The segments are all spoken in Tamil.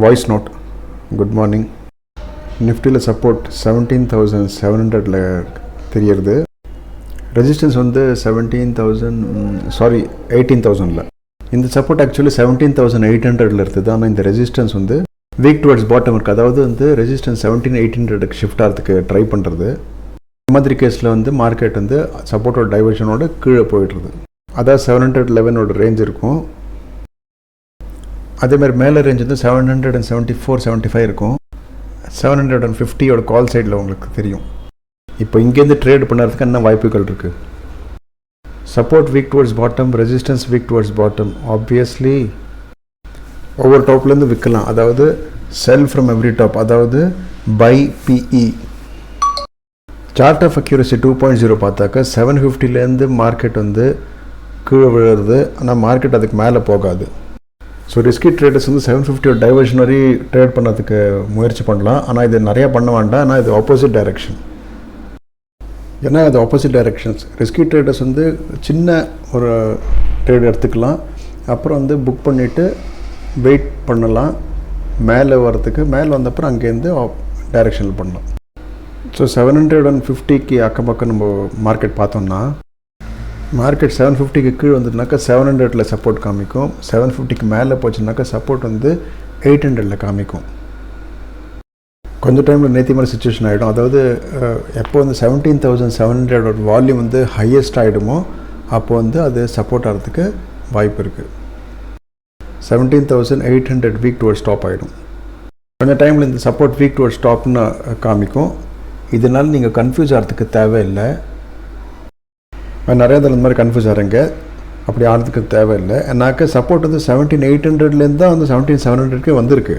Voice note. Good morning. நிஃப்டியில் சப்போர்ட் 17,700ல தெரியறது. ரெசிஸ்டன்ஸ் வந்து 18,000ல. இந்த சப்போர்ட் ஆக்சுவலி 17,800ல இருக்குது. ஆனால் இந்த ரெசிஸ்டன்ஸ் வந்து வீக் டுவர்ட்ஸ் பாட்டம் இருக்குது. அதாவது வந்து ரெசிஸ்டன்ஸ் 17,800க்கு ஷிஃப்ட் ஆகிறதுக்கு ட்ரை பண்ணுறது. இந்த மாதிரி கேஸில் வந்து மார்க்கெட் வந்து சப்போர்ட்டோட டைவர்ஷனோட கீழே போயிடுறது. அதாவது 711ஓட ரேஞ்ச் இருக்கும். அதேமாதிரி மேலே ரேஞ்ச் வந்து 774-75 இருக்கும். 750ஓட கால் சைடில் உங்களுக்கு தெரியும். இப்போ இங்கேருந்து ட்ரேட் பண்ணுறதுக்கு என்ன வாய்ப்புகள் இருக்குது? Support weak towards bottom, resistance weak towards bottom. Obviously ஒவ்வொரு டாப்லேருந்து விற்கலாம். அதாவது செல் ஃப்ரம் எவ்ரி டாப், அதாவது buy PE. Chart of accuracy 2.0 பார்த்தாக்கா 750லேருந்து மார்க்கெட் வந்து கீழே விழுறது. ஆனால் மார்க்கெட் அதுக்கு மேலே போகாது. ஸோ ரிஸ்கி ட்ரேடர்ஸ் வந்து 750 டைவர்ஷன் வரை ட்ரேட் பண்ணுறதுக்கு முயற்சி பண்ணலாம். ஆனால் இது நிறையா பண்ண வேண்டாம். ஆனால் இது ஆப்போசிட் டைரெக்ஷன். ஏன்னா அது ஆப்போசிட் டைரெக்ஷன்ஸ். ரிஸ்கி ட்ரேடர்ஸ் வந்து சின்ன ஒரு ட்ரேட் எடுத்துக்கலாம். அப்புறம் வந்து புக் பண்ணிவிட்டு வெயிட் பண்ணலாம் மேலே வரத்துக்கு. மேலே வந்தப்பறம் அங்கேருந்து டைரெக்ஷனில் பண்ணலாம். ஸோ 750க்கு அக்கம் பக்கம் நம்ம மார்க்கெட் பார்த்தோம்னா, மார்க்கெட் 750க்கு கீழே வந்துட்டுனாக்கா 700ல சப்போர்ட் காமிக்கும். 750க்கு மேலே போச்சுனாக்கா சப்போர்ட் வந்து 800ல காமிக்கும். கொஞ்சம் டைமில் நேற்று மாதிரி சுச்சுவேஷன் ஆகிடும். அதாவது எப்போ வந்து 17,700 வால்யூம் வந்து ஹையஸ்ட் ஆகிடுமோ அப்போ வந்து அது சப்போர்ட் ஆகிறதுக்கு வாய்ப்பு இருக்குது. 17,800 வீக் டுவர்ட்ஸ் ஸ்டாப் ஆகிடும். கொஞ்சம் டைமில் இந்த சப்போர்ட் வீக் டுவர்ட்ஸ் ஸ்டாப்னு காமிக்கும். இதனால் நீங்கள் கன்ஃபியூஸ் ஆகிறதுக்கு தேவையில்லை. நிறையா இந்த மாதிரி கன்ஃபியூஸ் ஆகிறீங்க. அப்படி ஆகிறதுக்கு தேவையில்லை. ஏன்னாக்க சப்போர்ட் வந்து 17,800லேருந்து தான் வந்து 17,700க்கு வந்திருக்கு.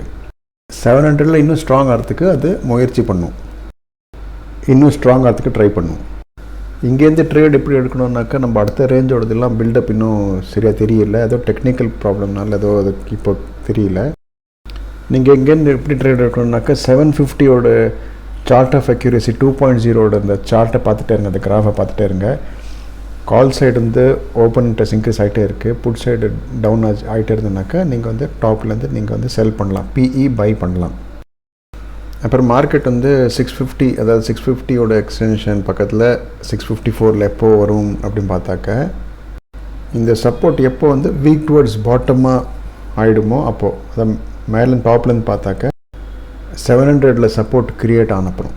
700ல் இன்னும் ஸ்ட்ராங் ஆகிறதுக்கு அது முயற்சி பண்ணும். இன்னும் ஸ்ட்ராங் ஆகிறதுக்கு ட்ரை பண்ணும். இங்கேருந்து ட்ரேட் எப்படி எடுக்கணுன்னாக்கா நம்ம அடுத்த ரேஞ்சோடதெல்லாம் பில்டப் இன்னும் சரியாக தெரியல. ஏதோ டெக்னிக்கல் ப்ராப்ளம்னால ஏதோ அதுக்கு இப்போ தெரியல. நீங்கள் இங்கேருந்து எப்படி ட்ரேட் எடுக்கணுன்னாக்கா 750ஓட சார்ட் ஆஃப் அக்யூரசி 2.0ஓட இந்த சார்ட்டை பார்த்துட்டே இருங்க. அந்த கிராஃபை பார்த்துட்டே இருங்க. கால் சைடு வந்து ஓப்பன் இன்ட்ரெஸ்ட் இன்க்ரீஸ் ஆகிட்டே இருக்குது. புட் சைடு டவுன் ஆகிட்டே இருந்ததுனாக்கா நீங்கள் வந்து டாப்லேருந்து நீங்கள் வந்து செல் பண்ணலாம். பிஇ பை பண்ணலாம். அப்புறம் மார்க்கெட் வந்து 650, அதாவது 650ஓட எக்ஸ்டென்ஷன் பக்கத்தில் 654ல் எப்போ வரும் அப்படின்னு பார்த்தாக்க, இந்த சப்போர்ட் எப்போ வந்து வீக் டுவர்ட்ஸ் பாட்டமாக ஆகிடுமோ அப்போது, அதை மேலே டாப்லேருந்து பார்த்தாக்க 700ல் சப்போர்ட் க்ரியேட் ஆனப்புறம்,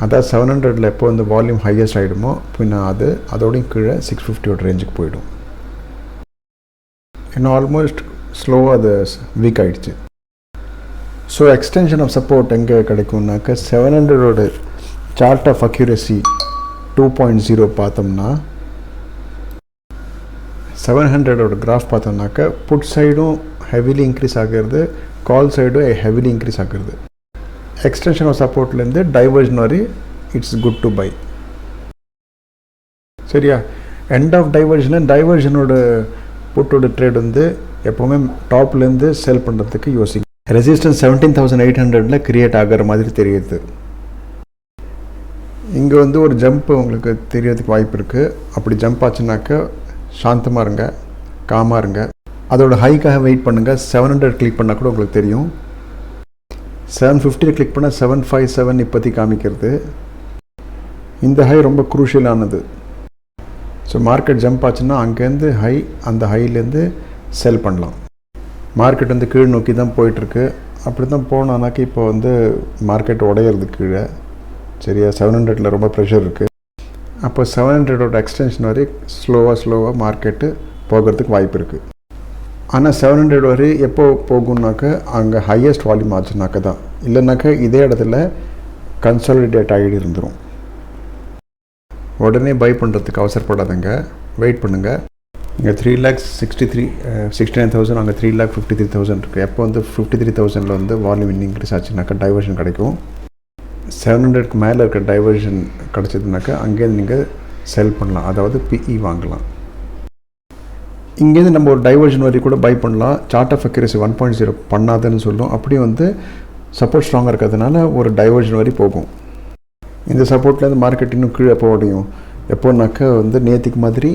அதாவது 700ல் எப்போ வந்து வால்யூம் ஹையஸ்ட் ஆகிடுமோ பின்ன அது அதோடையும் கீழே 650ஓட ரேஞ்சுக்கு போயிடும். இன்னும் ஆல்மோஸ்ட் ஸ்லோவாக அது வீக் ஆகிடுச்சு. ஸோ எக்ஸ்டென்ஷன் ஆஃப் சப்போர்ட் எங்கே கிடைக்கும்னாக்கா 700ஓட சார்ட் ஆஃப் அக்யூரசி 2.0 பார்த்தோம்னா, 700ஓட கிராஃப் பார்த்தோம்னாக்கா புட் சைடும் ஹெவிலி இன்க்ரீஸ் ஆகிறது, கால் சைடும் ஹெவிலி இன்க்ரீஸ் ஆகிறது. எக்ஸ்டென்ஷன் ஆஃப் சப்போர்ட்லேருந்து டைவர்ஷன் வரை இட்ஸ் குட் டு பை. சரியா? எண்ட் ஆஃப் டைவர்ஷனோட புட்டோட ட்ரேட் வந்து எப்போவுமே டாப்லேருந்து செல் பண்ணுறதுக்கு யோசிங்க. ரெசிஸ்டன்ஸ் 17,800ல் க்ரியேட் ஆகிற மாதிரி தெரியுது. இங்கே வந்து ஒரு ஜம்ப் உங்களுக்கு தெரியறதுக்கு வாய்ப்பு இருக்குது. அப்படி ஜம்ப் ஆச்சுனாக்கா சாந்தமாக இருங்க, காமாக இருங்க. அதோட ஹைக்காக வெயிட் பண்ணுங்கள். 700 கிளிக் பண்ணால் கூட உங்களுக்கு தெரியும். 750 கிளிக் பண்ணால் 757 இப்போதி காமிக்கிறது. இந்த ஹை ரொம்ப குரூஷியலானது. ஸோ மார்க்கெட் ஜம்ப் ஆச்சுன்னா அங்கேருந்து ஹை, அந்த ஹைலேருந்து செல் பண்ணலாம். மார்க்கெட் வந்து கீழ் நோக்கி தான் போயிட்டுருக்கு. அப்படி தான் போனானாக்கா இப்போ வந்து மார்க்கெட் உடையிறது கீழே. சரியா? 700ல் ரொம்ப ப்ரெஷர் இருக்குது. அப்போ 700ஓட எக்ஸ்டென்ஷன் வரை ஸ்லோவாக மார்க்கெட்டு போகிறதுக்கு வாய்ப்பு இருக்குது. ஆனால் 700 வரை எப்போ போகும்னாக்கா அங்கே ஹையஸ்ட் வால்யூம் ஆச்சுனாக்கா தான். இல்லைனாக்கா இதே இடத்துல கன்சாலிடேட் ஆகிட்டு இருந்துடும். உடனே பை பண்ணுறதுக்கு அவசரப்படாதுங்க, வெயிட் பண்ணுங்கள். இங்கே 3,69,000, அங்கே 3,53,000 இருக்குது. எப்போ வந்து 53,000ல் வந்து வால்யூம் இன்க்ரீஸ் ஆச்சுனாக்கா டைவர்ஷன் கிடைக்கும். 700க்கு மேலே இருக்க டைவர்ஷன் கிடச்சதுனாக்கா அங்கேருந்து நீங்கள் செல் பண்ணலாம், அதாவது பிஇ வாங்கலாம். இங்கேருந்து நம்ம ஒரு டைவர்ஷன் வரை கூட பை பண்ணலாம். சார்ட் ஆஃப் அக்யூரசி 1.0 பண்ணாதுன்னு சொல்லும். அப்படியே வந்து சப்போர்ட் ஸ்ட்ராங்காக இருக்கிறதுனால ஒரு டைவர்ஷன் வரை போகும். இந்த சப்போர்ட்லேருந்து மார்க்கெட் இன்னும் கீழே போடையும். எப்போனாக்கா வந்து நேற்றுக்கு மாதிரி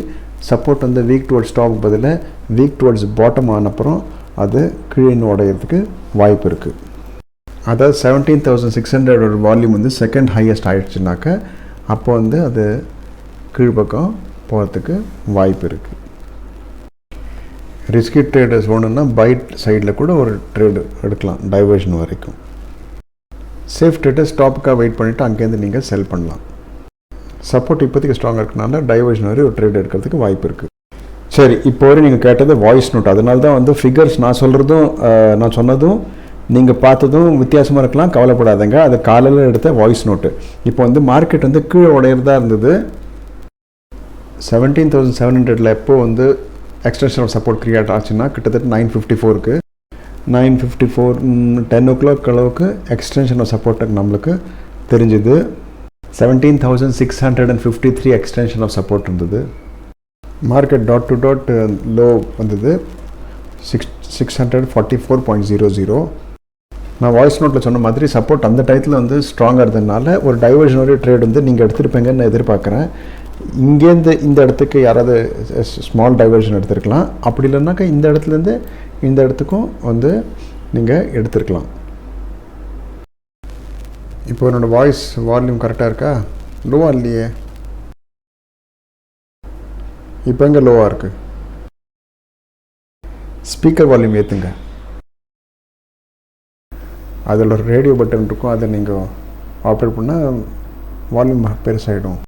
சப்போர்ட் வந்து வீக் டுவர்ட்ஸ் டாப் பதில் வீக் டுவர்ட்ஸ் பாட்டம் ஆனப்புறம் அது கீழே உடையிறதுக்கு வாய்ப்பு இருக்குது. அதாவது 17,600 வால்யூம் வந்து செகண்ட் ஹையஸ்ட் ஆகிடுச்சுனாக்க அப்போ வந்து அது கீழ்பக்கம் போகிறதுக்கு வாய்ப்பு இருக்குது. ரிஸ்கி ட்ரேடர்ஸ் ஒன்றுன்னா பைட் சைடில் கூட ஒரு ட்ரேடு எடுக்கலாம் டைவர்ஷன் வரைக்கும். சேஃப் ட்ரேடர்ஸ் ஸ்டாப்புக்காக வெயிட் பண்ணிவிட்டு அங்கேருந்து நீங்கள் செல் பண்ணலாம். சப்போர்ட் இப்போதைக்கு ஸ்ட்ராங்காக இருக்கனால டைவர்ஷன் வரை ஒரு ட்ரேட் எடுக்கிறதுக்கு வாய்ப்பு இருக்குது. சரி, இப்போ வரை நீங்கள் கேட்டது வாய்ஸ் நோட். அதனால தான் வந்து ஃபிகர்ஸ் நான் சொல்கிறதும் நான் சொன்னதும் நீங்கள் பார்த்ததும் வித்தியாசமாக இருக்கலாம், கவலைப்படாதங்க. அது காலையில் எடுத்த வாய்ஸ் நோட்டு. இப்போ வந்து மார்க்கெட் வந்து கீழே உடையிறதா இருந்தது. 17,700 எப்போ வந்து எக்ஸ்டென்ஷன் ஆஃப் சப்போர்ட் கிரியேட் ஆச்சுன்னா கிட்டத்தட்ட 954 954 10 o'clock அளவுக்கு எக்ஸ்டென்ஷன் ஆஃப் சப்போர்ட் நம்மளுக்கு தெரிஞ்சுது. 17,653 எக்ஸ்டென்ஷன் ஆஃப் சப்போர்ட் இருந்தது. Market dot to dot low வந்தது 644.00. நான் வாய்ஸ் நோட்டில் சொன்ன மாதிரி சப்போர்ட் அந்த டயத்தில் வந்து ஸ்ட்ராங்காக இருந்ததுனால ஒரு டைவர்ஷனரி ட்ரேட் வந்து நீங்கள் எடுத்துருப்பீங்கன்னு நான் எதிர்பார்க்குறேன். இங்கேருந்து இந்த இடத்துக்கு யாராவது ஸ்மால் டைவர்ஷன் எடுத்துருக்கலாம். அப்படி இல்லைனாக்கா இந்த இடத்துலேருந்து இந்த இடத்துக்கும் வந்து நீங்கள் எடுத்துருக்கலாம். இப்போ என்னோடய வாய்ஸ் வால்யூம் கரெக்டாக இருக்கா? லோவாக இல்லையே. இப்போ எங்கே லோவாக இருக்குது? ஸ்பீக்கர் வால்யூம் ஏற்றுங்க. அதில் ஒரு ரேடியோ பட்டன் இருக்கும், அதை நீங்கள் ஆப்ரேட் பண்ணால் வால்யூம் பெருசாகிடும்.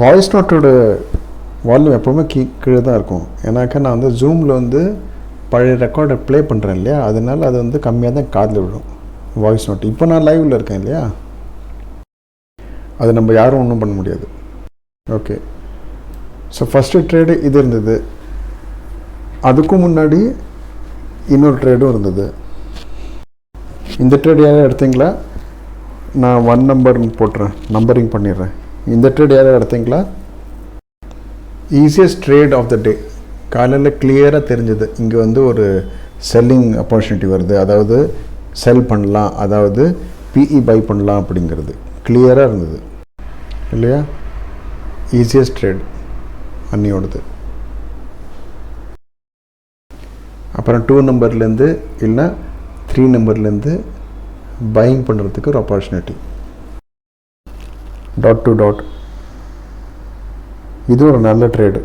வாய்ஸ் நோட்டோட வால்யூம் எப்போவுமே கீழே தான் இருக்கும். ஏன்னாக்கா நான் வந்து ஜூமில் வந்து பழைய ரெக்கார்டை ப்ளே பண்ணுறேன் இல்லையா, அதனால் அது வந்து கம்மியாக தான் காதில் விடும் வாய்ஸ் நோட். இப்போ நான் லைவில் இருக்கேன் இல்லையா, அது நம்ம யாரும் ஒன்றும் பண்ண முடியாது. ஓகே, ஸோ ஃபஸ்ட்டு ட்ரேடு இது இருந்தது. அதுக்கும் முன்னாடி இன்னொரு ட்ரேடும் இருந்தது. இந்த ட்ரேட் யாரும் எடுத்தீங்களா? நான் 1 நம்பர்னு போட்டுறேன், நம்பரிங் பண்ணிடுறேன். இந்த ட்ரேட் யாரும் எடுத்தீங்களா? ஈஸியஸ்ட் ட்ரேட் ஆஃப் த டே. காலையில் கிளியராக தெரிஞ்சது இங்கே வந்து ஒரு செல்லிங் ஆப்பர்ச்சுனிட்டி வருது, அதாவது செல் பண்ணலாம், அதாவது பிஇ பை பண்ணலாம் அப்படிங்கிறது கிளியராக இருந்தது இல்லையா? ஈஸியஸ்ட் ட்ரேட் அன்னியோடது. அப்புறம் 2 நம்பர்லேருந்து இல்லைனா 3 நம்பர்லேருந்து பையிங் பண்ணுறதுக்கு ஒரு ஆப்பர்ச்சுனிட்டி. டாட் டு டாட் இது ஒரு நல்ல ட்ரேடு.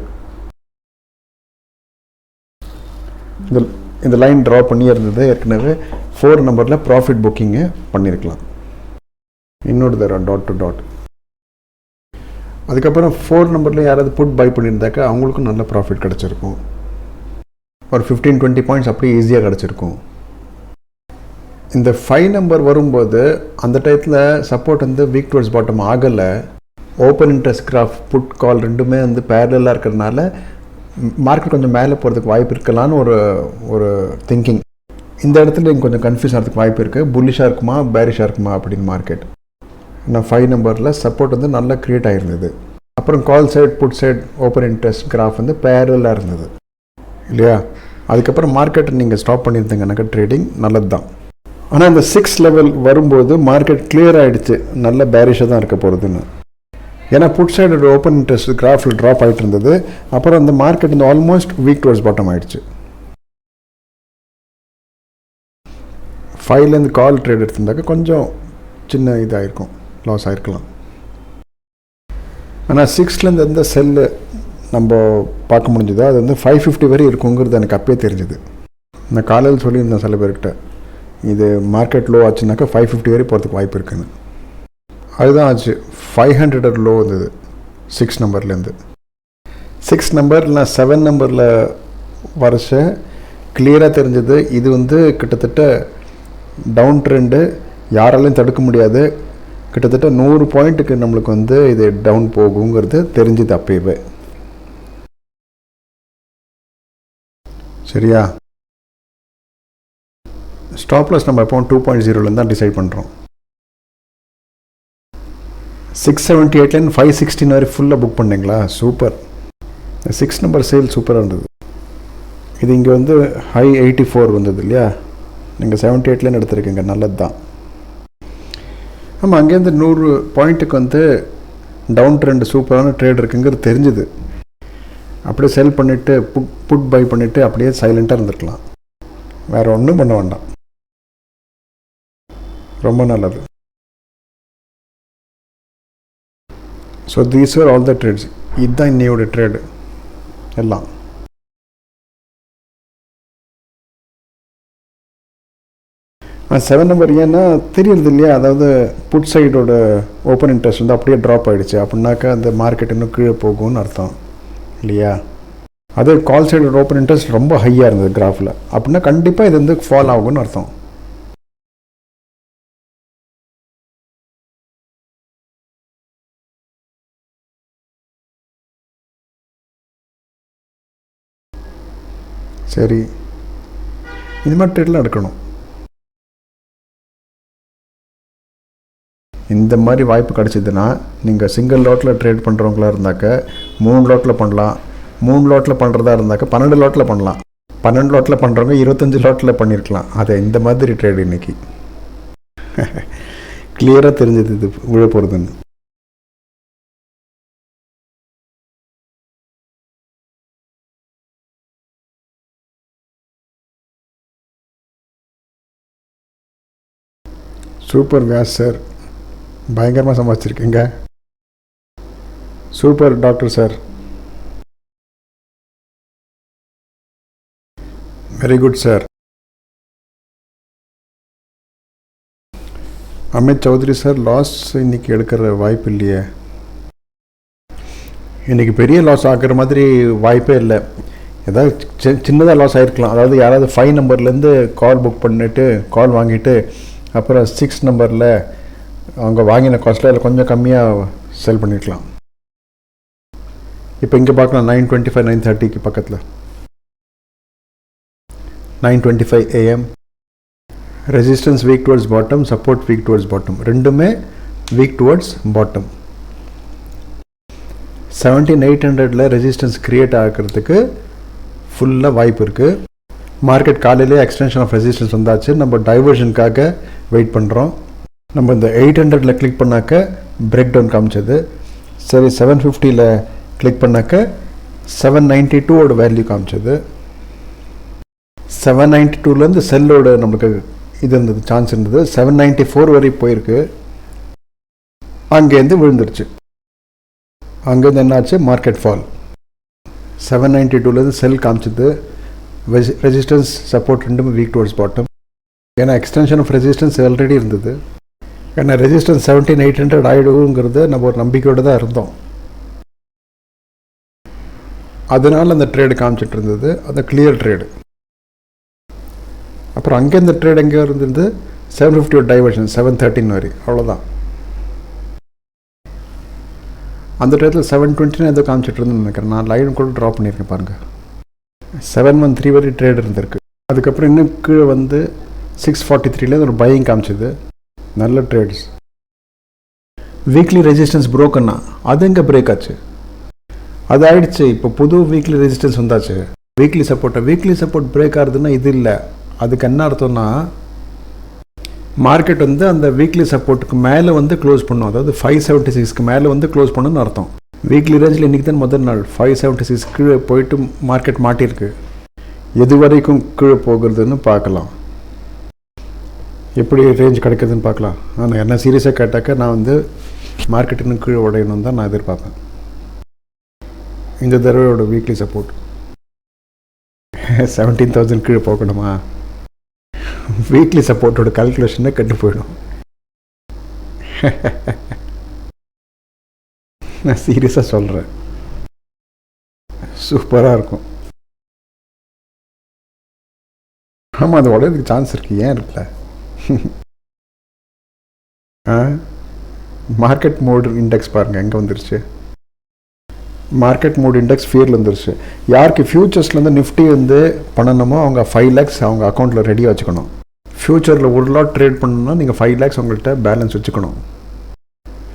இந்த லைன் ட்ரா பண்ணி இருந்தது. ஏற்கனவே 4 நம்பரில் ப்ராஃபிட் புக்கிங்கு பண்ணியிருக்கலாம். இன்னொரு தடவை டாட் டு டாட். அதுக்கப்புறம் 4 நம்பரில் யாராவது புட் பை பண்ணியிருந்தாக்கா அவங்களுக்கும் நல்ல ப்ராஃபிட் கிடச்சிருக்கும். ஒரு 15-20 பாயிண்ட்ஸ் அப்படியே ஈஸியாக கிடச்சிருக்கும். இந்த 5 நம்பர் வரும்போது அந்த டயத்தில் சப்போர்ட் வந்து வீக் டுவர்ட்ஸ் பாட்டம் ஆகலை. Open interest graph put call ரெண்டுமே வந்து பேரலாக இருக்கிறதுனால மார்க்கெட் கொஞ்சம் மேலே போகிறதுக்கு வாய்ப்பு இருக்கலான்னு ஒரு திங்கிங். இந்த இடத்துல இங்கே கொஞ்சம் கன்ஃபியூஸ் ஆகிறதுக்கு வாய்ப்பு இருக்குது. புல்லிஷாக இருக்குமா பேரிஷாக இருக்குமா அப்படின்னு மார்க்கெட். நான் 5 நம்பரில் சப்போர்ட் வந்து நல்லா க்ரியேட் ஆகிருந்தது. அப்புறம் call side put side open interest graph வந்து பேரலாக இருந்தது இல்லையா? அதுக்கப்புறம் மார்க்கெட்டை நீங்கள் ஸ்டாப் பண்ணியிருந்தீங்கன்னாக்கா ட்ரேடிங் நல்லது தான். ஆனால் இந்த 6 லெவல் வரும்போது மார்க்கெட் கிளியர் ஆகிடுச்சு, நல்ல பேரிஷாக தான் இருக்க போகிறதுன்னு. ஏன்னா புட் சைடோட ஓப்பன் இன்ட்ரெஸ்ட் கிராஃபில் ட்ராப் ஆகிட்டு இருந்தது. அப்புறம் அந்த மார்க்கெட் வந்து ஆல்மோஸ்ட் வீக் டுவர்ட்ஸ் பாட்டம் ஆகிடுச்சு. 5லேருந்து கால் ட்ரேட் எடுத்திருந்தாக்க கொஞ்சம் சின்ன இதாகிருக்கும், லாஸ் ஆகிருக்கலாம். ஆனால் 6லேருந்து எந்த செல்லு நம்ம பார்க்க முடிஞ்சதோ அது வந்து 550 வரை இருக்குங்கிறது எனக்கு அப்பயே தெரிஞ்சுது. நான் காலையில் சொல்லியிருந்தேன் சில பேர்கிட்ட, இது மார்க்கெட் லோ ஆச்சுனாக்கா 550 வரை போகிறதுக்கு வாய்ப்பு இருக்குன்னு. அதுதான் ஆச்சு. 500 லோ வந்தது 6 நம்பர்லேருந்து. 6 நம்பர் இல்லை 7 நம்பரில் வரைச்ச கிளியராக தெரிஞ்சது இது வந்து கிட்டத்தட்ட டவுன் ட்ரெண்டு, யாராலையும் தடுக்க முடியாது. கிட்டத்தட்ட 100 பாயிண்ட்டுக்கு நம்மளுக்கு வந்து இது டவுன் போகுங்கிறது தெரிஞ்சுது அப்பவே. சரியா? ஸ்டாப் லாஸ் நம்ம எப்போ 2.0 தான் டிசைட் பண்ணுறோம். 678 516 வரை ஃபுல்லாக புக் பண்ணிங்களா? சூப்பர். 6 நம்பர் சேல் சூப்பராக இருந்தது. இது இங்கே வந்து ஹை 84 வந்தது இல்லையா? நீங்கள் 78 எடுத்துருக்கீங்க, நல்லது தான். ஆமாம், அங்கேருந்து 100 பாயிண்ட்டுக்கு வந்து டவுன் ட்ரெண்ட் சூப்பரான ட்ரேட் இருக்குங்கிறது தெரிஞ்சுது. அப்படியே செல் பண்ணிவிட்டு புட் பை பண்ணிவிட்டு அப்படியே சைலண்ட்டாக இருந்திருக்கலாம். வேறு ஒன்றும் பண்ண வேண்டாம். ரொம்ப நல்லது. So these are all the trades. இதுதான் இன்னையோட ட்ரேடு எல்லாம். செவன் நம்பர் ஏன்னா தெரியுறது இல்லையா, அதாவது புட் சைடோட ஓப்பன் இன்ட்ரெஸ்ட் வந்து அப்படியே ட்ராப் ஆகிடுச்சு அப்படின்னாக்கா அந்த மார்க்கெட் இன்னும் கீழே போகும்னு அர்த்தம் இல்லையா. அதே கால் சைடோட ஓப்பன் இன்ட்ரெஸ்ட் ரொம்ப ஹையாக இருந்தது கிராஃபில் அப்படின்னா கண்டிப்பாக இது வந்து ஃபால் ஆகும்னு அர்த்தம். சரி, இது மாதிரி ட்ரேட்லாம் எடுக்கணும். இந்த மாதிரி வாய்ப்பு கிடச்சிதுன்னா நீங்கள் சிங்கிள் லாட்டில் ட்ரேட் பண்ணுறவங்களா இருந்தாக்க 3 லாட்டில் பண்ணலாம். 3 லாட்டில் பண்ணுறதா இருந்தாக்க 12 லாட்டில் பண்ணலாம். 12 லாட்டில் பண்ணுறவங்க 25 லாட்டில் பண்ணியிருக்கலாம். அதை இந்த மாதிரி ட்ரேடு இன்றைக்கி கிளியராக தெரிஞ்சது இது விழ போகிறதுன்னு. சூப்பர் வியாஸ் சார், பயங்கரமாக சமாளிச்சிருக்கீங்க. Super doctor sir, very good sir. Amit Chaudhary sir, loss இன்னைக்கு எடுக்கிற வாய்ப்பு இல்லையே. இன்றைக்கி பெரிய லாஸ் ஆகிற மாதிரி வாய்ப்பே இல்லை. ஏதாவது சின்னதாக லாஸ் ஆகிருக்கலாம். அதாவது யாராவது 5 நம்பர்லேருந்து கால் புக் பண்ணிவிட்டு கால் வாங்கிட்டு அப்புறம் 6 நம்பரில் அவங்க வாங்கின காஸ்ட்டில் அதில் கொஞ்சம் கம்மியாக செல் பண்ணியிருக்கலாம். இப்போ இங்கே பார்க்கலாம் 9:25 9:30க்கு பக்கத்தில் 9:25 AM. Resistance weak towards bottom, support weak towards bottom, ரெண்டுமே weak towards bottom. 17,800 resistance create ஆகிறதுக்கு ஃபுல்லாக வாய்ப்பு இருக்குது. மார்க்கெட் காலையிலே எக்ஸ்டென்ஷன் ஆஃப் ரெசிஸ்டன்ஸ் வந்தாச்சு. நம்ம டைவர்ஷனுக்காக வெயிட் பண்ணுறோம். நம்ம இந்த 800 கிளிக் பண்ணாக்க பிரேக் டவுன் காமிச்சது. சரி, 750 கிளிக் பண்ணாக்க 792 வேல்யூ காமிச்சது. 792 செல்லோட நம்மளுக்கு இது இருந்தது, சான்ஸ் இருந்தது. 794 வரை போயிருக்கு. அங்கேருந்து விழுந்துருச்சு. அங்கேருந்து என்னாச்சு, மார்க்கெட் ஃபால். 792 செல் காமிச்சது. ரெசிஸ்டன்ஸ் சப்போர்ட் ரெண்டுமே வீக் டுவர்ட்ஸ் பாட்டம். ஏன்னா எக்ஸ்டென்ஷன் ஆஃப் ரெசிஸ்டன்ஸ் ஆல்ரெடி இருந்தது. ஏன்னா ரெசிஸ்டன்ஸ் 17,800 ஆகிடுங்கிறது நம்ம ஒரு நம்பிக்கையோடு தான் இருந்தோம். அதனால் அந்த ட்ரேடு காமிச்சிட்டு இருந்தது, அந்த கிளியர் ட்ரேடு. அப்புறம் அங்கே இந்த ட்ரேட் எங்கேயோ இருந்தது 750 டைவர்ஷன் 713 வரை, அவ்வளோதான். அந்த டயத்தில் 720 ஏதோ காமிச்சிட்டு இருந்தேன்னு நினைக்கிறேன். நான் லைன் கூட ட்ராப் பண்ணியிருக்கேன் பாருங்கள். 713 வரை ட்ரேட் இருந்திருக்கு. அதுக்கப்புறம் இன்னும் கீழே வந்து 643 ஒரு பையிங் காமிச்சது. நல்ல ட்ரேட்ஸ். வீக்லி ரெசிஸ்டன்ஸ் ப்ரோக்கன்னா அது எங்கே பிரேக் ஆச்சு, அது ஆயிடுச்சு. இப்போ புது வீக்லி ரெசிஸ்டன்ஸ் வந்தாச்சு. வீக்லி சப்போர்ட் பிரேக் ஆகுதுன்னா இது இல்லை. அதுக்கு என்ன அர்த்தம்னா மார்க்கெட் வந்து அந்த வீக்லி சப்போர்ட்டுக்கு மேலே வந்து க்ளோஸ் பண்ணும். அதாவது 576க்கு மேலே வந்து க்ளோஸ் பண்ணுன்னு அர்த்தம். வீக்லி ரேஞ்சில் இன்றைக்கி தான் முதல் நாள் 576 கீழே போயிட்டு மார்க்கெட் மாட்டியிருக்கு. எது வரைக்கும் கீழே போகிறதுன்னு பார்க்கலாம், எப்படி ரேஞ்ச் கிடைக்குதுன்னு பார்க்கலாம். ஆனால் என்ன சீரியஸாக கேட்டாக்க நான் வந்து மார்க்கெட் இன்னும் கீழே உடையணும் தான் நான் எதிர்பார்ப்பேன். இந்த தடவையோட வீக்லி சப்போர்ட் 17,000 கீழே போகணுமா? வீக்லி சப்போர்ட்டோட கால்குலேஷனே கெட்டு போயிடும். நான் சீரியஸாக சொல்கிறேன், சூப்பராக இருக்கும். ஆமாம், அது உடையதுக்கு சான்ஸ் இருக்குது. ஏன் இருக்குல்ல? மார்க்கெட் மோட் இண்டெக்ஸ் பாருங்கள் எங்கே வந்துருச்சு. மார்க்கெட் மோட் இண்டெக்ஸ் ஃபியரில் வந்துருச்சு. யாருக்கு ஃபியூச்சர்ஸ்லேருந்து நிஃப்டி வந்து பண்ணணுமோ அவங்க 5 lakhs அவங்க அக்கௌண்ட்டில் ரெடியாக வச்சுக்கணும். ஃபியூச்சரில் ஒரு லாட் ட்ரேட் பண்ணணும்னா நீங்கள் 5 lakhs உங்கள்கிட்ட பேலன்ஸ் வச்சுக்கணும்.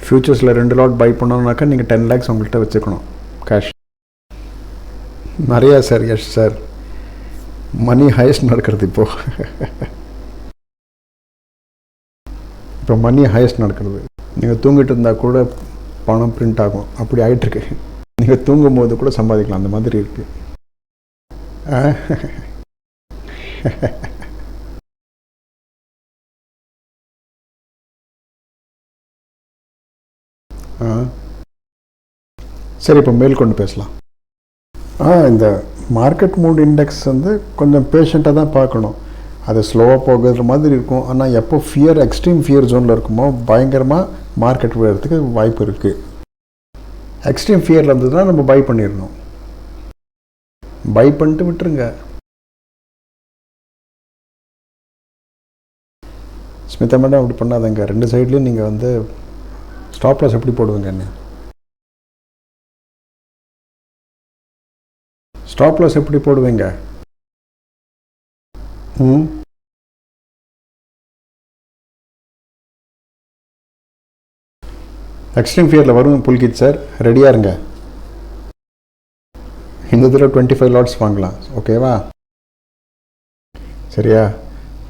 ஃபியூச்சர்ஸில் 2 லாட் பை பண்ணணுன்னாக்கா நீங்கள் 10 lakhs உங்கள்கிட்ட வச்சுக்கணும் கேஷ். நிறையா சார். எஸ் சார், மணி ஹையஸ்ட் நடக்கிறது இப்போ மணி ஹையஸ்ட் நடக்கிறது. நீங்கள் தூங்கிட்டு இருந்தால் கூட பணம் பிரிண்ட் ஆகும். அப்படி ஆகிட்டுருக்கு. நீங்கள் தூங்கும் போது கூட சம்பாதிக்கலாம், அந்த மாதிரி இருக்குது. சரி, இப்போ மேற்கொண்டு பேசலாம். இந்த மார்க்கெட் மூட் இண்டெக்ஸ் வந்து கொஞ்சம் பேஷண்ட்டாக தான் பார்க்கணும். அது ஸ்லோவாக போகிற மாதிரி இருக்கும். ஆனால் எப்போ எக்ஸ்ட்ரீம் ஃபியர் ஜோனில் இருக்குமோ பயங்கரமாக மார்க்கெட் விழுறதுக்கு வாய்ப்பு இருக்குது. எக்ஸ்ட்ரீம் ஃபியரில் இருந்ததுன்னா நம்ம பை பண்ணிடணும். பை பண்ணிட்டு விட்டுருங்க. ஸ்மிதா மேடம் அப்படி பண்ணாதங்க. 2 சைட்லேயும் நீங்கள் வந்து ஸ்டாப் லாஸ் எப்படி போடுவீங்க? என்ன ஸ்டாப் லாஸ் எப்படி போடுவீங்க? எக்ஸ்ட்ரீம் ஃபியரில் வரும் புல்கித் சார், ரெடியாக இருங்க. இந்த தடவை 25 லாட்ஸ் வாங்கலாம், ஓகேவா? சரியா?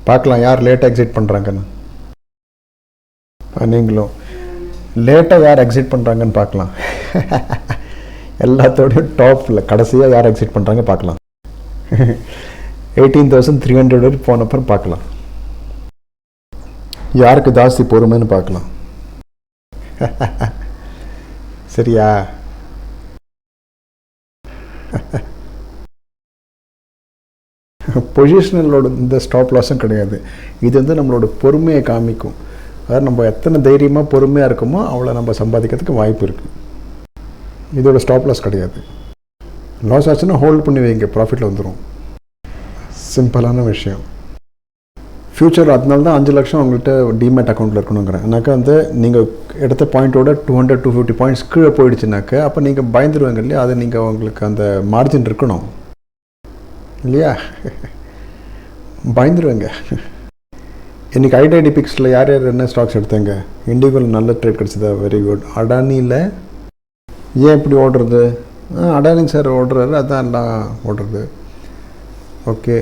பார்க்கலாம் யார் லேட்டாக எக்ஸிட் பண்ணுறாங்கன்னு. நீங்களும் லேட்டாக யார் எக்ஸிட் பண்ணுறாங்கன்னு பார்க்கலாம். எல்லாத்தோடையும் டாப்பில் கடைசியாக யார் எக்ஸிட் பண்ணுறாங்க பார்க்கலாம். 18,300 வரைக்கும் போனப்பறம் பார்க்கலாம் யாருக்கு ஜாஸ்தி பொறுமைன்னு பார்க்கலாம். சரியா? பொசிஷனலோட இந்த ஸ்டாப் லாஸும் கிடையாது. இது வந்து நம்மளோட பொறுமையை காமிக்கும். அதாவது நம்ம எத்தனை தைரியமாக பொறுமையாக இருக்கோமோ அவ்வளோ நம்ம சம்பாதிக்கிறதுக்கு வாய்ப்பு இருக்குது. இதோட ஸ்டாப் லாஸ் கிடையாது. லாஸ் ஆச்சுன்னா ஹோல்ட் பண்ணி வைங்க, ப்ராஃபிட்டில் வந்துடும். சிம்பிளான விஷயம். ஃப்யூச்சர் அதனால தான் 5 லட்சம் உங்கள்கிட்ட டிமேட் அக்கௌண்ட்டில் இருக்கணுங்கிறேன். ஏன்னாக்கா வந்து நீங்கள் எடுத்த பாயிண்ட்டோட 200-250 பாயிண்ட்ஸ் கீழே போயிடுச்சுனாக்கா அப்போ நீங்கள் பயந்துருவாங்க இல்லையா? அது நீங்கள் உங்களுக்கு அந்த மார்ஜின் இருக்கணும் இல்லையா? பயந்துருவாங்க. இன்றைக்கி ஐடிபிக்ஸில் யார் யார் என்ன ஸ்டாக்ஸ் எடுத்தாங்க? இண்டிகோவில் நல்ல ட்ரேட் கிடச்சிதா? Very good. அடானியில் ஏன் இப்படி ஓடுறது? அடானி சார் ஓடுறாரு, அதான் எல்லாம் ஓடுறது. Okay.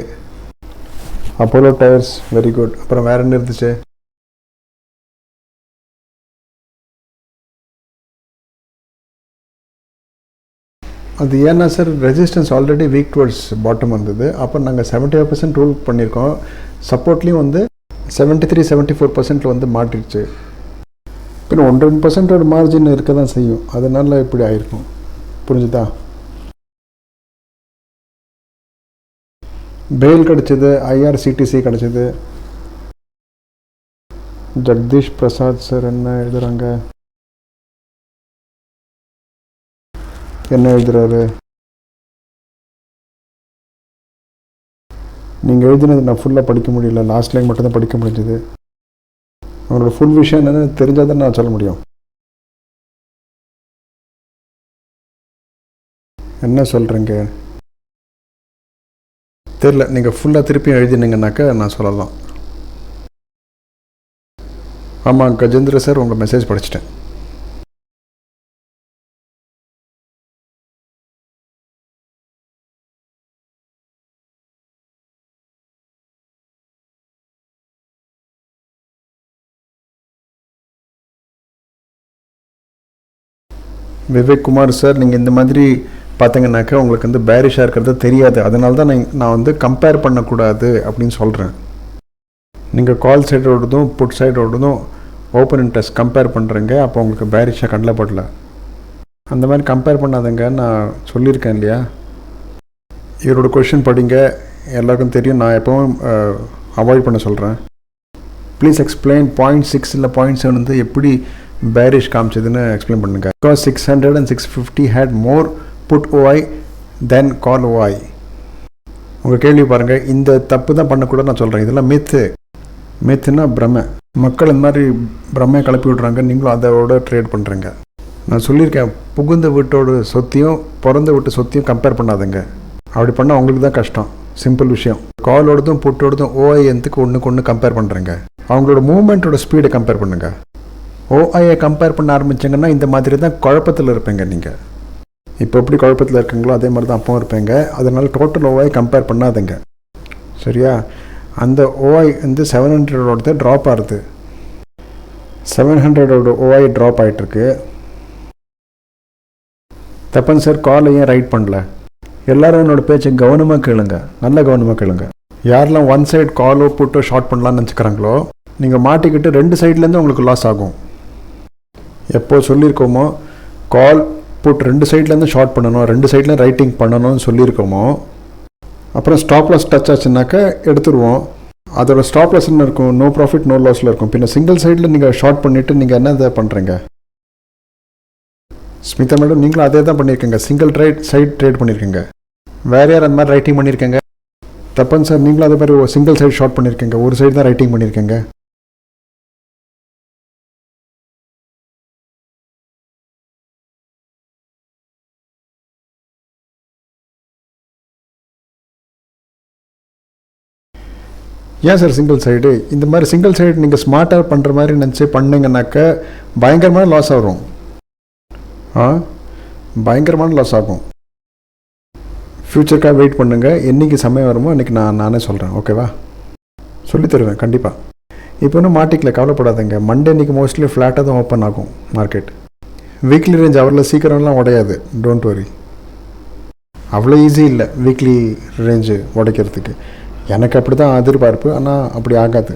Apollo tyres, very good. அப்புறம் வேறு என்ன இருந்துச்சு? அது ஏன்னா sir resistance already weak towards bottom வந்தது. அப்போ நாங்கள் 75% ரூல் பண்ணியிருக்கோம். சப்போர்ட்லேயும் வந்து 73-74% வந்து மாட்டிடுச்சு. பின்ன 1-2% மார்ஜின் இருக்க தான் செய்யும். அதனால இப்படி ஆயிருக்கும். புரிஞ்சுதா? பெயில் கிடச்சிது, ஐஆர்சிடிசி கிடச்சிது. ஜெகதீஷ் பிரசாத் சார் என்ன எழுதுகிறாங்க? என்ன எழுதுறாரு? நீங்கள் எழுதினது நான் ஃபுல்லாக படிக்க முடியல, லாஸ்ட் லைன் மட்டும்தான் படிக்க முடிஞ்சது. அவங்களோட ஃபுல் விஷயம் என்னென்னு தெரிஞ்சால் தான் நான் சொல்ல முடியும். என்ன சொல்கிறீங்க தெரில. நீங்கள் ஃபுல்லாக திருப்பியும் எழுதினீங்கன்னாக்கா நான் சொல்லலாம். ஆமாம் கஜேந்திர சார், உங்கள் மெசேஜ் படிச்சிட்டேன். விவேக் குமார் சார், நீங்கள் இந்த மாதிரி பார்த்தீங்கன்னாக்கா உங்களுக்கு வந்து பேரிஷாக இருக்கிறது தெரியாது. அதனால தான் நான் வந்து கம்பேர் பண்ணக்கூடாது அப்படின்னு சொல்கிறேன். நீங்கள் கால் சைடோடதும் புட் சைடோடதும் ஓப்பன் இன்ட்ரெஸ்ட் கம்பேர் பண்ணுறீங்க. அப்போ உங்களுக்கு பேரிஷாக கண்ணில் படல. அந்த மாதிரி கம்பேர் பண்ணாதங்க, நான் சொல்லியிருக்கேன் இல்லையா? இவரோட கொஷின் படிங்க, எல்லாருக்கும் தெரியும். நான் எப்போவும் அவாய்ட் பண்ண சொல்கிறேன். ப்ளீஸ் எக்ஸ்பிளைன் 0.6 இல்லை 0.7 வந்து எப்படி பேரிஷ் காமிச்சதுன்னு எக்ஸ்பிளைன் பண்ணுங்க. Because 600 and 650 had more put OI than call OI. உங்கள் கேள்வி பாருங்கள். இந்த தப்பு தான் பண்ணக்கூடாது நான் சொல்கிறேன். இதெல்லாம் மித்துன்னா பிரமை. மக்கள் இந்த மாதிரி பிரமையை கிளப்பி விட்றாங்க, நீங்களும் அதோட ட்ரேட் பண்ணுறீங்க. நான் சொல்லியிருக்கேன், புகுந்த வீட்டோட சொத்தையும் பிறந்த வீட்டு சொத்தையும் கம்பேர் பண்ணாதுங்க. அப்படி பண்ணால் உங்களுக்கு தான் கஷ்டம். சிம்பிள் விஷயம். காலோடதும் புட்டோடதும் OI எந்துக்கு ஒன்றுக்கு ஒன்று கம்பேர் பண்ணுறேங்க. அவங்களோட மூவ்மெண்ட்டோட ஸ்பீடை கம்பேர் பண்ணுங்க. OIயை கம்பேர் பண்ண ஆரம்பிச்சிங்கன்னா இந்த மாதிரி தான் குழப்பத்தில் இருப்பீங்க. நீங்கள் இப்போ எப்படி குழப்பத்தில் இருக்கீங்களோ அதே மாதிரி தான் அப்பவும் இருப்பீங்க. அதனால் டோட்டல் OI கம்பேர் பண்ணாதுங்க. சரியா? அந்த OI வந்து 700ஓட ட்ராப் ஆகுது. 700ஓட OI ட்ராப் ஆகிட்டுருக்கு. தப்பன் சார் காலை ஏன் ரைட் பண்ணல? எல்லோரும் என்னோடய பேச்சை கவனமாக கேளுங்க, நல்ல கவனமாக கேளுங்க. யாரெல்லாம் ஒன் சைடு காலோ புட்டோ ஷார்ட் பண்ணலான்னு நினச்சிக்கிறாங்களோ நீங்கள் மாட்டிக்கிட்டு 2 சைட்லேருந்து உங்களுக்கு லாஸ் ஆகும். எப்போ சொல்லியிருக்கோமோ கால் புட் 2 சைட்லேருந்து ஷார்ட் பண்ணணும், 2 சைட்லேயும் ரைட்டிங் பண்ணணும்னு சொல்லியிருக்கோமோ, அப்புறம் ஸ்டாப் லாஸ் டச் ஆச்சுனாக்கா எடுத்துருவோம். அதோட ஸ்டாப் லாஸ் என்ன இருக்கும்? நோ ப்ராஃபிட் நோ லாஸில் இருக்கும். பின்ன சிங்கிள் சைடில் நீங்கள் ஷார்ட் பண்ணிவிட்டு நீங்கள் என்ன இதை பண்ணுறீங்க? ஸ்மிதா மேடம் நீங்களும் அதே தான் பண்ணியிருக்கீங்க, சிங்கிள் சைட் ட்ரேட் பண்ணியிருக்கீங்க. வேறு யார் அந்த மாதிரி ரைட்டிங் பண்ணியிருக்கீங்க? தப்பன் சார் நீங்களும் அதே மாதிரி சிங்கிள் சைடு ஷார்ட் பண்ணியிருக்கீங்க, ஒரு சைடு தான் ரைட்டிங் பண்ணியிருக்கீங்க. ஏன் சார் சிங்கிள் சைடு? இந்த மாதிரி சிங்கிள் சைடு நீங்கள் ஸ்மார்ட்டாக பண்ணுற மாதிரி நினச்சி பண்ணிங்கன்னாக்க பயங்கரமான லாஸ் ஆகும். பயங்கரமான லாஸ் ஆகும். ஃப்யூச்சருக்காக வெயிட் பண்ணுங்கள், என்றைக்கு சமயம் வருமோ அன்றைக்கி நானே சொல்கிறேன், ஓகேவா? சொல்லி தருவேன் கண்டிப்பாக. இப்போ இன்னும் மாட்டிக்கல, கவலைப்படாதுங்க. மண்டே இன்றைக்கி மோஸ்ட்லி ஃப்ளாட்டாக தான் ஓப்பன் ஆகும் மார்க்கெட். வீக்லி ரேஞ்ச் அவரில் சீக்கிரம்லாம் உடையாது, டோன்ட் வரி. அவ்வளோ ஈஸி இல்லை வீக்லி ரேஞ்சு உடைக்கிறதுக்கு. எனக்கு அப்படி தான் எதிர்பார்ப்பு, ஆனால் அப்படி ஆகாது.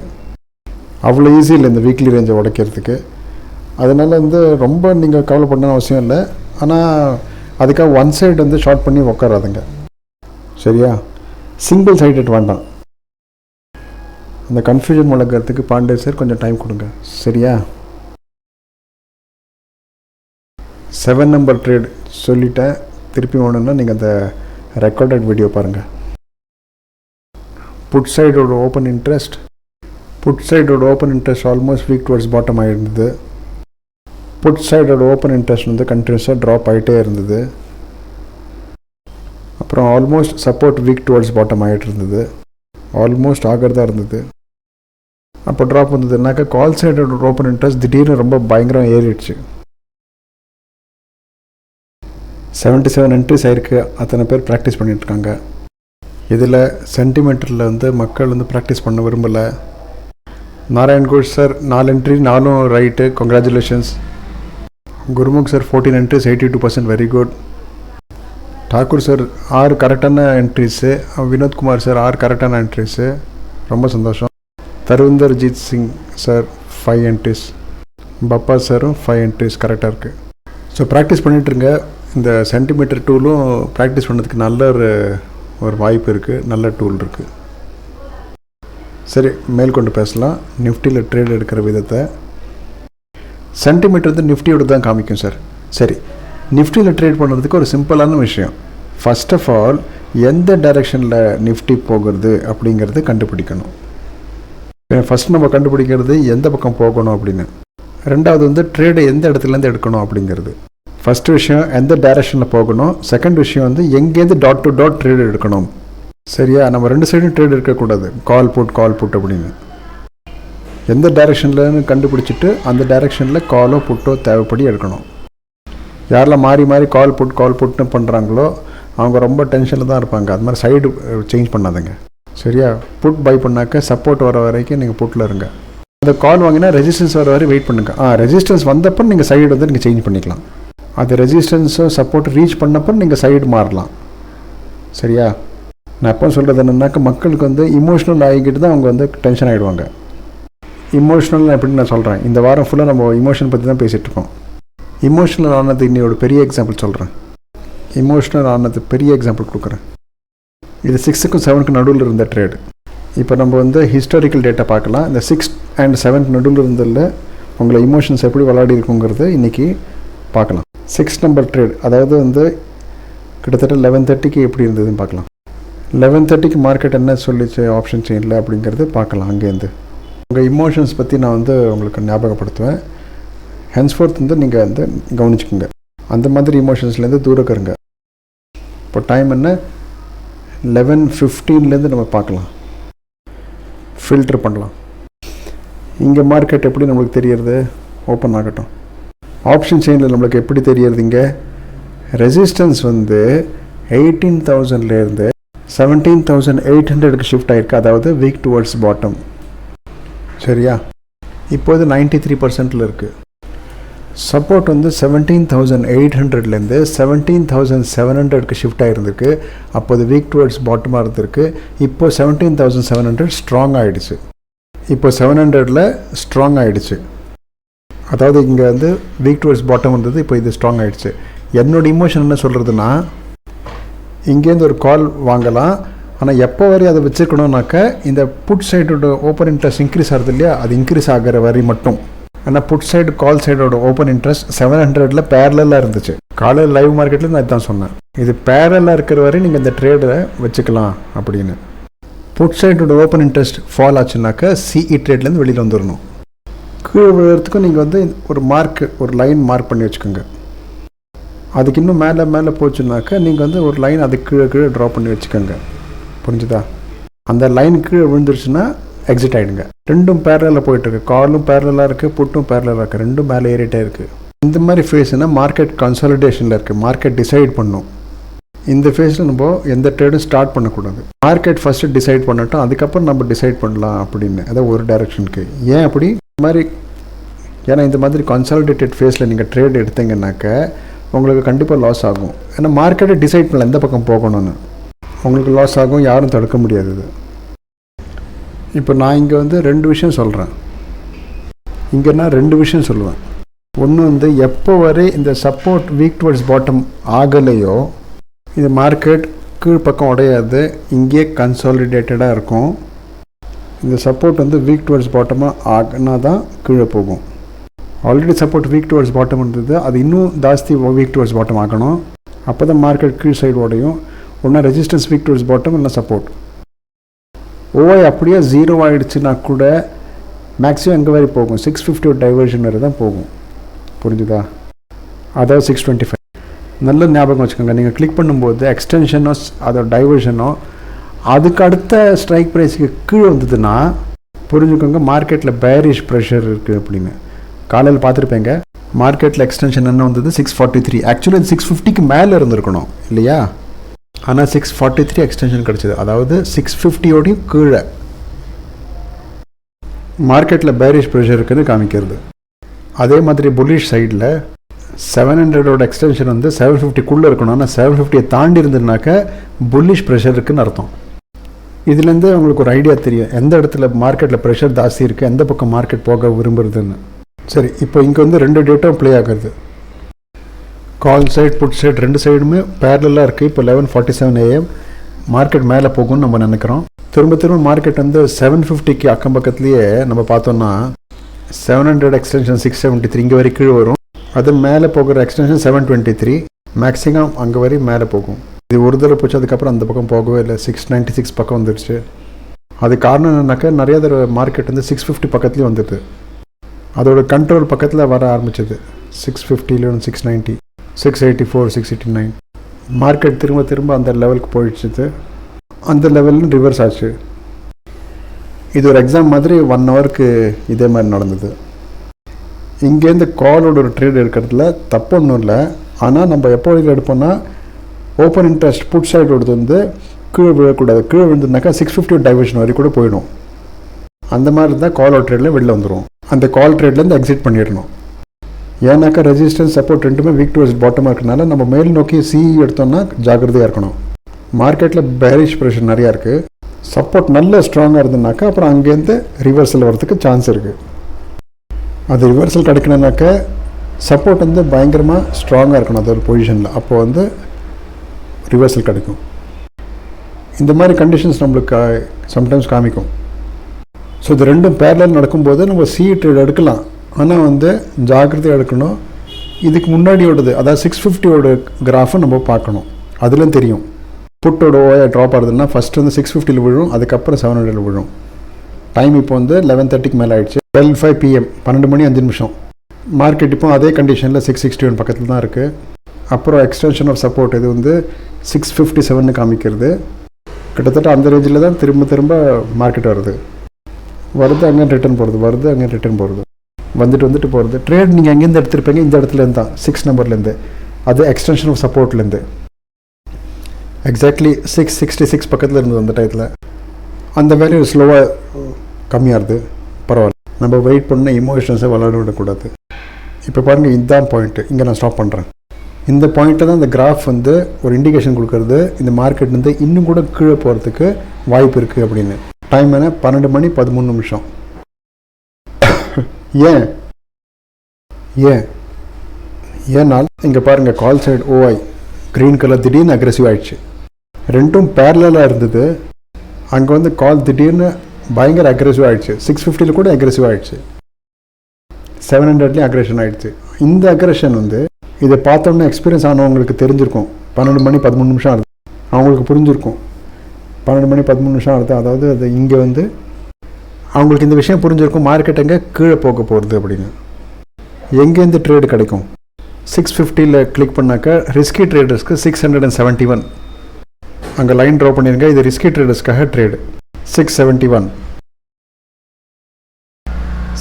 அவ்வளோ ஈஸி இல்லை இந்த வீக்லி ரேஞ்சை உடைக்கிறதுக்கு. அதனால் ரொம்ப நீங்கள் கவலைப்படணும்னு அவசியம் இல்லை. ஆனால் அதுக்காக ஒன் சைடு ஷார்ட் பண்ணி உட்காராதுங்க, சரியா? சிங்கிள் சைடட் வேண்டாம். அந்த கன்ஃபியூஷன் வளர்க்குறதுக்கு பாண்டே சார் கொஞ்சம் டைம் கொடுங்க, சரியா? 7 நம்பர் ட்ரேட் சொல்லிட்டேன், திருப்பி வேணும்னா நீங்கள் அந்த ரெக்கார்டட் வீடியோ பாருங்கள். புட் சைடோட open interest almost weak towards bottom ஆகிருந்தது. புட் சைடோட ஓப்பன் இன்ட்ரெஸ்ட் கண்டினியூஸாக ட்ராப் ஆகிட்டே இருந்தது. அப்புறம் almost support weak towards bottom ஆகிட்டு இருந்தது, ஆல்மோஸ்ட் ஆகிறதா இருந்தது. அப்போ ட்ராப் வந்ததுனாக்கா கால் சைடோட ஓப்பன் இன்ட்ரெஸ்ட் திடீர்னு ரொம்ப பயங்கரம் ஏறிடுச்சு. 77 என்ட்ரிஸ் ஆயிருக்கு. அத்தனை பேர் ப்ராக்டிஸ் பண்ணிகிட்ருக்காங்க. இதில் சென்டிமீட்டரில் மக்கள் ப்ராக்டிஸ் பண்ண விரும்பலை. Narayan Ghosh sir 4 entry 4 right, congratulations. Gurmukh sir 14 entries 82%, very good. Thakur sir 6 கரெக்டான என்ட்ரிஸு. வினோத்குமார் சார் 6 கரெக்டான என்ட்ரிஸு, ரொம்ப சந்தோஷம். Tarundarjit Singh sir 5 entries. பப்பா சாரும் 5 என்ட்ரிஸ் கரெக்டாக இருக்குது. ஸோ ப்ராக்டிஸ் பண்ணிகிட்ருங்க. இந்த சென்டிமீட்டர் டூலும் ப்ராக்டிஸ் பண்ணதுக்கு நல்ல ஒரு வாய்ப்பு இருக்குது, நல்ல டூல் இருக்குது. சரி, மேற்கொண்டு பேசலாம். நிஃப்டியில் ட்ரேட் எடுக்கிற விதத்தை. சென்டிமீட்டர் நிஃப்டியோட தான் காமிக்கும் சார். சரி, நிஃப்டியில் ட்ரேட் பண்ணுறதுக்கு ஒரு சிம்பிளான விஷயம். ஃபர்ஸ்ட் ஆஃப் ஆல் எந்த டைரெக்ஷனில் நிஃப்டி போகிறது அப்படிங்கிறது கண்டுபிடிக்கணும். ஃபஸ்ட் நம்ம கண்டுபிடிக்கிறது எந்த பக்கம் போகணும் அப்படின்னு. ரெண்டாவது ட்ரேடை எந்த இடத்துலேருந்து எடுக்கணும் அப்படிங்கிறது. ஃபஸ்ட்டு விஷயம் எந்த டைரெக்ஷனில் போகணும். செகண்ட் விஷயம் எங்கேருந்து டாட் டு டாட் ட்ரேட் எடுக்கணும், சரியா? நம்ம 2 சைடும் ட்ரேட் எடுக்கக்கூடாது, கால் புட் அப்படின்னு. எந்த டைரெக்ஷன்லன்னு கண்டுபிடிச்சிட்டு அந்த டைரெக்ஷனில் காலோ புட்டோ தேவைப்படி எடுக்கணும். யாரெல்லாம் மாறி மாறி கால் புட்னு பண்ணுறாங்களோ அவங்க ரொம்ப டென்ஷனில் தான் இருப்பாங்க. அது மாதிரி சைடு சேஞ்ச் பண்ணாதுங்க, சரியா? புட் பை பண்ணாக்க சப்போர்ட் வர வரைக்கும் நீங்கள் புட்டில் இருங்க. அந்த கால் வாங்கினா ரெசிஸ்டன்ஸ் வர வரை வெயிட் பண்ணுங்கள். ரெசிஸ்டன்ஸ் வந்தப்போ நீங்கள் சைடு நீங்கள் சேஞ்ச் பண்ணிக்கலாம். அது ரெசிஸ்டன்ஸோ சப்போர்ட் ரீச் பண்ணப்போ நீங்கள் சைடு மாறலாம், சரியா? நான் எப்போ சொல்கிறது என்னன்னாக்கா மக்களுக்கு இமோஷ்னல் ஆகிக்கிட்டு தான் அவங்க டென்ஷன் ஆகிடுவாங்க. இமோஷ்னல் எப்படின்னு நான் சொல்கிறேன். இந்த வாரம் ஃபுல்லாக நம்ம இமோஷன் பற்றி தான் பேசிகிட்ருக்கோம். இமோஷ்னல் ஆனது இன்னையோட பெரிய எக்ஸாம்பிள் சொல்கிறேன். இமோஷ்னல் ஆனது பெரிய எக்ஸாம்பிள் கொடுக்குறேன். இது 6க்கும் 7க்கும் நடுவில் இருந்த ட்ரேடு. இப்போ நம்ம ஹிஸ்டாரிக்கல் டேட்டா பார்க்கலாம். இந்த 6 and 7 நடுவில் இருந்ததில் உங்களை இமோஷன்ஸ் எப்படி விளையாடி இருக்குங்கிறது இன்றைக்கி பார்க்கலாம். 6 நம்பர் ட்ரேட், அதாவது கிட்டத்தட்ட 11:30க்கு எப்படி இருந்ததுன்னு பார்க்கலாம். 11:30க்கு மார்க்கெட் என்ன சொல்லிச்சு ஆப்ஷன் செயினில் அப்படிங்கிறது பார்க்கலாம். அங்கேருந்து உங்கள் இமோஷன்ஸ் பற்றி நான் உங்களுக்கு ஞாபகப்படுத்துவேன். ஹென்ஸ்ஃபோர்த் நீங்கள் கவனிச்சுக்கோங்க. அந்த மாதிரி இமோஷன்ஸ்லேருந்து தூரம் இருங்க. இப்போ டைம் என்ன? 11:15 நம்ம பார்க்கலாம். ஃபில்டர் பண்ணலாம். இங்கே மார்க்கெட் எப்படி நம்மளுக்கு தெரியறது? ஓப்பன் ஆகட்டும். ஆப்ஷன் செயினில் நம்மளுக்கு எப்படி தெரியறது? இங்கே ரெசிஸ்டன்ஸ் 18,000லேருந்து 17,800க்கு ஷிஃப்ட் ஆகிருக்கு. அதாவது வீக் டுவர்ட்ஸ் பாட்டம், சரியா? இப்போது 93%ல் இருக்குது. சப்போர்ட் வந்து 17,800லேருந்து 17,700க்கு ஷிஃப்ட் ஆகிருந்திருக்கு. அப்போது வீக் டுவர்ட்ஸ் பாட்டமாக இருந்திருக்கு. இப்போ 17,700 ஸ்ட்ராங் ஆகிடுச்சு. இப்போ 700ல் ஸ்ட்ராங் ஆகிடுச்சு. அதாவது இங்கே வந்து வீக் டுவர்ட்ஸ் பாட்டம் இருந்தது, இப்போ இது ஸ்ட்ராங் ஆகிடுச்சு. என்னோடய இமோஷன் என்ன சொல்கிறதுனா, இங்கேருந்து ஒரு கால் வாங்கலாம், ஆனால் எப்போ வரை அதை வச்சுருக்கணும்னாக்க இந்த புட் சைடோட ஓப்பன் இன்ட்ரெஸ்ட் இன்க்ரீஸ் ஆகிறது இல்லையா, அது இன்க்ரீஸ் ஆகிற வரை மட்டும். ஆனால் புட் சைடு கால் சைடோட ஓப்பன் இன்ட்ரெஸ்ட் 700ல் பேரலாக இருந்துச்சு. காலையில் லைவ் மார்க்கெட்டில் நான் இதுதான் சொன்னேன், இது பேரலாக இருக்கிற வரை நீங்கள் இந்த ட்ரேடை வச்சுக்கலாம் அப்படின்னு. புட் சைடோட ஓப்பன் இன்ட்ரெஸ்ட் ஃபால் ஆச்சுனாக்கா சிஇ ட்ரேட்லேருந்து வெளியில் வந்துடணும். கீழே விழுறதுக்கும் நீங்கள் வந்து ஒரு லைன் மார்க் பண்ணி வச்சுக்கோங்க. அதுக்கு இன்னும் மேலே போச்சுனாக்கா நீங்கள் வந்து ஒரு லைன் அதுக்கு கீழே ட்ரா பண்ணி வச்சுக்கோங்க. புரிஞ்சுதா? அந்த லைன் கீழே விழுந்துருச்சுன்னா எக்ஸிட் ஆகிடுங்க. ரெண்டும் பேரலில் போயிட்டுருக்கு, காலும் பேரலாக இருக்குது, புட்டும் பேரலாக இருக்குது, ரெண்டும் மேலே ஏறிட்டே இருக்குது. இந்த மாதிரி ஃபேஸ்னால் மார்க்கெட் கன்சாலிடேஷனில் இருக்குது. மார்க்கெட் டிசைட் பண்ணும். இந்த ஃபேஸில் நம்ம எந்த ட்ரேடும் ஸ்டார்ட் பண்ணக்கூடாது. மார்க்கெட் ஃபஸ்ட்டு டிசைட் பண்ணட்டும், அதுக்கப்புறம் நம்ம டிசைட் பண்ணலாம் அப்படின்னு. அதாவது ஒரு டைரெக்ஷனுக்கு. ஏன் அப்படி? இந்த மாதிரி ஏன்னா இந்த மாதிரி கன்சாலிடேட்டட் ஃபேஸில் நீங்கள் ட்ரேட் எடுத்தீங்கன்னாக்க உங்களுக்கு கண்டிப்பாக லாஸ் ஆகும். ஏன்னா மார்க்கெட்டை டிசைட் பண்ணல எந்த பக்கம் போகணும்னு. உங்களுக்கு லாஸ் ஆகும், யாரும் தடுக்க முடியாது. இது இப்போ நான் இங்கே வந்து 2 விஷயம் சொல்கிறேன். இங்கே நான் 2 விஷயம் சொல்லுவேன். ஒன்று வந்து எப்போ வரை இந்த சப்போர்ட் வீக் டுவர்ட்ஸ் பாட்டம் ஆகலையோ இந்த மார்க்கெட் கீழ் பக்கம் உடையாது, இங்கே கன்சாலிடேட்டடாக இருக்கும். இந்த சப்போர்ட் வந்து வீக் டுவர்ட்ஸ் பாட்டமாக ஆகினா தான் கீழே போகும். Already support weak towards bottom இருந்தது, அது இன்னும் ஜாஸ்தி வீக் டுவர்ட்ஸ் பாட்டம் ஆகணும். அப்போ தான் மார்க்கெட் கீழ் சைடு உடையும். ஒன்றா ரெசிஸ்டன்ஸ் வீக் டுவர்ட்ஸ் பாட்டம் இல்லை சப்போர்ட். ஓஐ அப்படியே 0 ஆகிடுச்சுன்னா கூட மேக்ஸிமம் எங்கே வரை போகும்? 650 டைவர்ஷன் வரை தான் போகும். புரிஞ்சுதா? அதாவது 625. நல்ல ஞாபகம் வச்சுக்கோங்க. நீங்கள் கிளிக் பண்ணும்போது எக்ஸ்டென்ஷனோ அதோட டைவர்ஷனோ அதுக்கு அடுத்த ஸ்ட்ரைக் ப்ரைஸுக்கு கீழே வந்ததுன்னா புரிஞ்சுக்கோங்க மார்க்கெட்டில் பேரிஷ் ப்ரெஷர் இருக்குது அப்படின்னு. காலையில் பார்த்துருப்பேங்க, மார்க்கெட்டில் எக்ஸ்டென்ஷன் என்ன வந்தது? 643. ஆக்சுவலி அது 650க்கு மேலே இருந்திருக்கணும் இல்லையா? ஆனால் 643 எக்ஸ்டென்ஷன் கிடச்சிது. அதாவது 650யோடையும் கீழே மார்க்கெட்டில் பேரிஷ் ப்ரெஷர் இருக்குதுன்னு காமிக்கிறது. அதே மாதிரி புல்லிஷ் சைடில் 700ஓட எக்ஸ்டென்ஷன் வந்து 750க்குள்ளே இருக்கணும். ஆனால் 750 தாண்டி இருந்ததுனாக்க புல்லிஷ் ப்ரெஷர் இருக்குதுன்னு அர்த்தம். இதுலேருந்து உங்களுக்கு ஒரு ஐடியா தெரியும் எந்த இடத்துல மார்க்கெட்டில் ப்ரெஷர் ஜாஸ்தி இருக்குது, எந்த பக்கம் மார்க்கெட் போக விரும்புறதுன்னு. சரி, இப்போ இங்கே வந்து 2 டேட்டா ப்ளே ஆகுது. கால் சைட் புட் சைட் 2 சைடுமே பேரலாக இருக்குது. இப்போ 11:47 AM மார்க்கெட் மேலே போகும்னு நம்ம நினைக்கிறோம். திரும்ப மார்க்கெட் வந்து 750க்கு அக்கம் பக்கத்துலேயே நம்ம பார்த்தோன்னா 700 எக்ஸ்டென்ஷன் 673 இங்கே வரை கீழே வரும். அது மேலே போகிற எக்ஸ்டென்ஷன் 723 மேக்ஸிமம் அங்கே வரை மேலே போகும். இது ஒரு தடவை போச்சு, அதுக்கப்புறம் அந்த பக்கம் போகவே இல்லை. 696 பக்கம் வந்துடுச்சு. அது காரணம் என்னன்னாக்கா நிறைய தடவை மார்க்கெட் வந்து 650 பக்கத்துலேயும் வந்துடுது. அதோட கண்ட்ரோல் பக்கத்தில் வர ஆரம்பிச்சது. 650 690 684 689 மார்க்கெட் திரும்ப அந்த லெவலுக்கு போயிடுச்சு. அந்த லெவலில் ரிவர்ஸ் ஆச்சு. இது ஒரு எக்ஸாம் மாதிரி 1 ஹவருக்கு இதே மாதிரி நடந்தது. இங்கேருந்து காலோட ஒரு ட்ரேட் எடுக்கிறதுல தப்பு ஒன்றும் இல்லை. ஆனால் நம்ம எப்போ வழியில் எடுப்போம்னா ஓப்பன் இன்ட்ரெஸ்ட் புட் சைடோடது வந்து கீழே விழக்கூடாது. கீழே விழுந்துனாக்கா 650 டைவர்ஷன் வரை கூட போயிடும். அந்த மாதிரி இருந்தால் காலோட ட்ரேடில் வெளில வந்துடும். அந்த கால் ட்ரேட்லேருந்து எக்ஸிட் பண்ணிடணும். ஏன்னாக்கா ரெசிஸ்டன்ஸ் சப்போர்ட் ரெண்டுமே வீக் டுவர்ட்ஸ் பாட்டமாக இருக்கிறனால நம்ம மேல் நோக்கி சிஇ எடுத்தோம்னா ஜாக்கிரதையாக இருக்கணும். மார்க்கெட்டில் பேரிஷ் ப்ரெஷர் நிறையா இருக்குது. சப்போர்ட் நல்ல ஸ்ட்ராங்காக இருந்ததுனாக்கா அப்புறம் அங்கேருந்து ரிவர்சல் வரதுக்கு சான்ஸ் இருக்குது. அது ரிவர்சல் கிடைக்கணுனாக்கா சப்போர்ட் வந்து பயங்கரமாக ஸ்ட்ராங்காக இருக்கணும் அது ஒரு பொசிஷனில். அப்போ வந்து ரிவர்சல் கிடைக்கும். இந்த மாதிரி கண்டிஷன்ஸ் நம்மளுக்கு சம்டைம்ஸ் காமிக்கும். ஸோ இது ரெண்டும் பேரலல் நடக்கும்போது நம்ம சிஇ ட்ரேட் எடுக்கலாம். ஆனால் வந்து ஜாக்கிரதையாக எடுக்கணும். இதுக்கு முன்னாடியோடது அதாவது 650ஓட கிராஃபை நம்ம பார்க்கணும். அதுலேயும் தெரியும் புட்டோட ஓயை ட்ராப் ஆகுதுன்னா ஃபஸ்ட்டு வந்து 650 விழும், அதுக்கப்புறம் 700 விழும். டைம் இப்போ வந்து 11:30க்கு மேலே ஆகிடுச்சு. 12:05 PM 12:05 மார்க்கெட் இப்போ அதே கண்டிஷனில் 661 பக்கத்தில் தான் இருக்குது. அப்புறம் எக்ஸ்டென்ஷன் ஆஃப் சப்போர்ட் இது வந்து 657 காமிக்கிறது. கிட்டத்தட்ட அந்த ரேஞ்சில் தான் திரும்ப மார்க்கெட் வருது. அங்கே ரிட்டர்ன் போகிறது, அங்கே ரிட்டர்ன் போகிறது, வந்துட்டு போகிறது. ட்ரேட் நீங்கள் எங்கேருந்து எடுத்துருப்பீங்க? இந்த இடத்துலேருந்து தான், 6 நம்பர்லேருந்து. அது எக்ஸ்டென்ஷன் ஆஃப் சப்போர்ட்லேருந்து எக்ஸாக்ட்லி 666 பக்கத்தில் இருந்தது. அந்த டயத்தில் அந்த வேல்யூ ஸ்லோவாக கம்மியாகுது. பரவாயில்ல, நம்ம வெயிட் பண்ண இமோஷன்ஸை விளையாட விடக்கூடாது. இப்போ பாருங்கள், இதுதான் பாயிண்ட்டு. இங்கே நான் ஸ்டாப் பண்ணுறேன். இந்த பாயிண்ட்டை தான் இந்த கிராஃப் வந்து ஒரு இண்டிகேஷன் கொடுக்குறது, இந்த மார்க்கெட் வந்து இன்னும் கூட கீழே போகிறதுக்கு வாய்ப்பு இருக்குது அப்படின்னு. டைம் என்ன? 12 மணி 13 நிமிஷம். ஏன்னால் இங்கே பாருங்கள், கால் சைடு ஓஐ க்ரீன் கலர் திடீர்னு அக்ரெசிவ் ஆகிடுச்சு. ரெண்டும் பேரலாக இருந்தது. அங்கே வந்து கால் திடீர்னு பயங்கர அக்ரெசிவ் ஆகிடுச்சு. 650 கூட அக்ரெசிவ் ஆகிடுச்சு. 700லேயும் அக்ரெஷன் ஆகிடுச்சு. இந்த அக்ரெஷன் வந்து இதை பார்த்தோன்னே எக்ஸ்பீரியன்ஸ் ஆனவங்களுக்கு தெரிஞ்சிருக்கும். 12 மணி 13 நிமிஷம் ஆகுது, அவங்களுக்கு புரிஞ்சிருக்கும். 12 மணி 13 நிமிஷம் ஆகுது, அதாவது அது இங்கே வந்து அவங்களுக்கு இந்த விஷயம் புரிஞ்சிருக்கும், மார்க்கெட் எங்கே கீழே போக போகிறது அப்படின்னு. எங்கேருந்து ட்ரேடு கிடைக்கும்? 650 கிளிக் பண்ணாக்கா ரிஸ்கி ட்ரேடர்ஸ்க்கு 671 அங்கே லைன் ட்ரா பண்ணிடுங்க. இது ரிஸ்கி ட்ரேடர்ஸ்க்காக ட்ரேடு. 671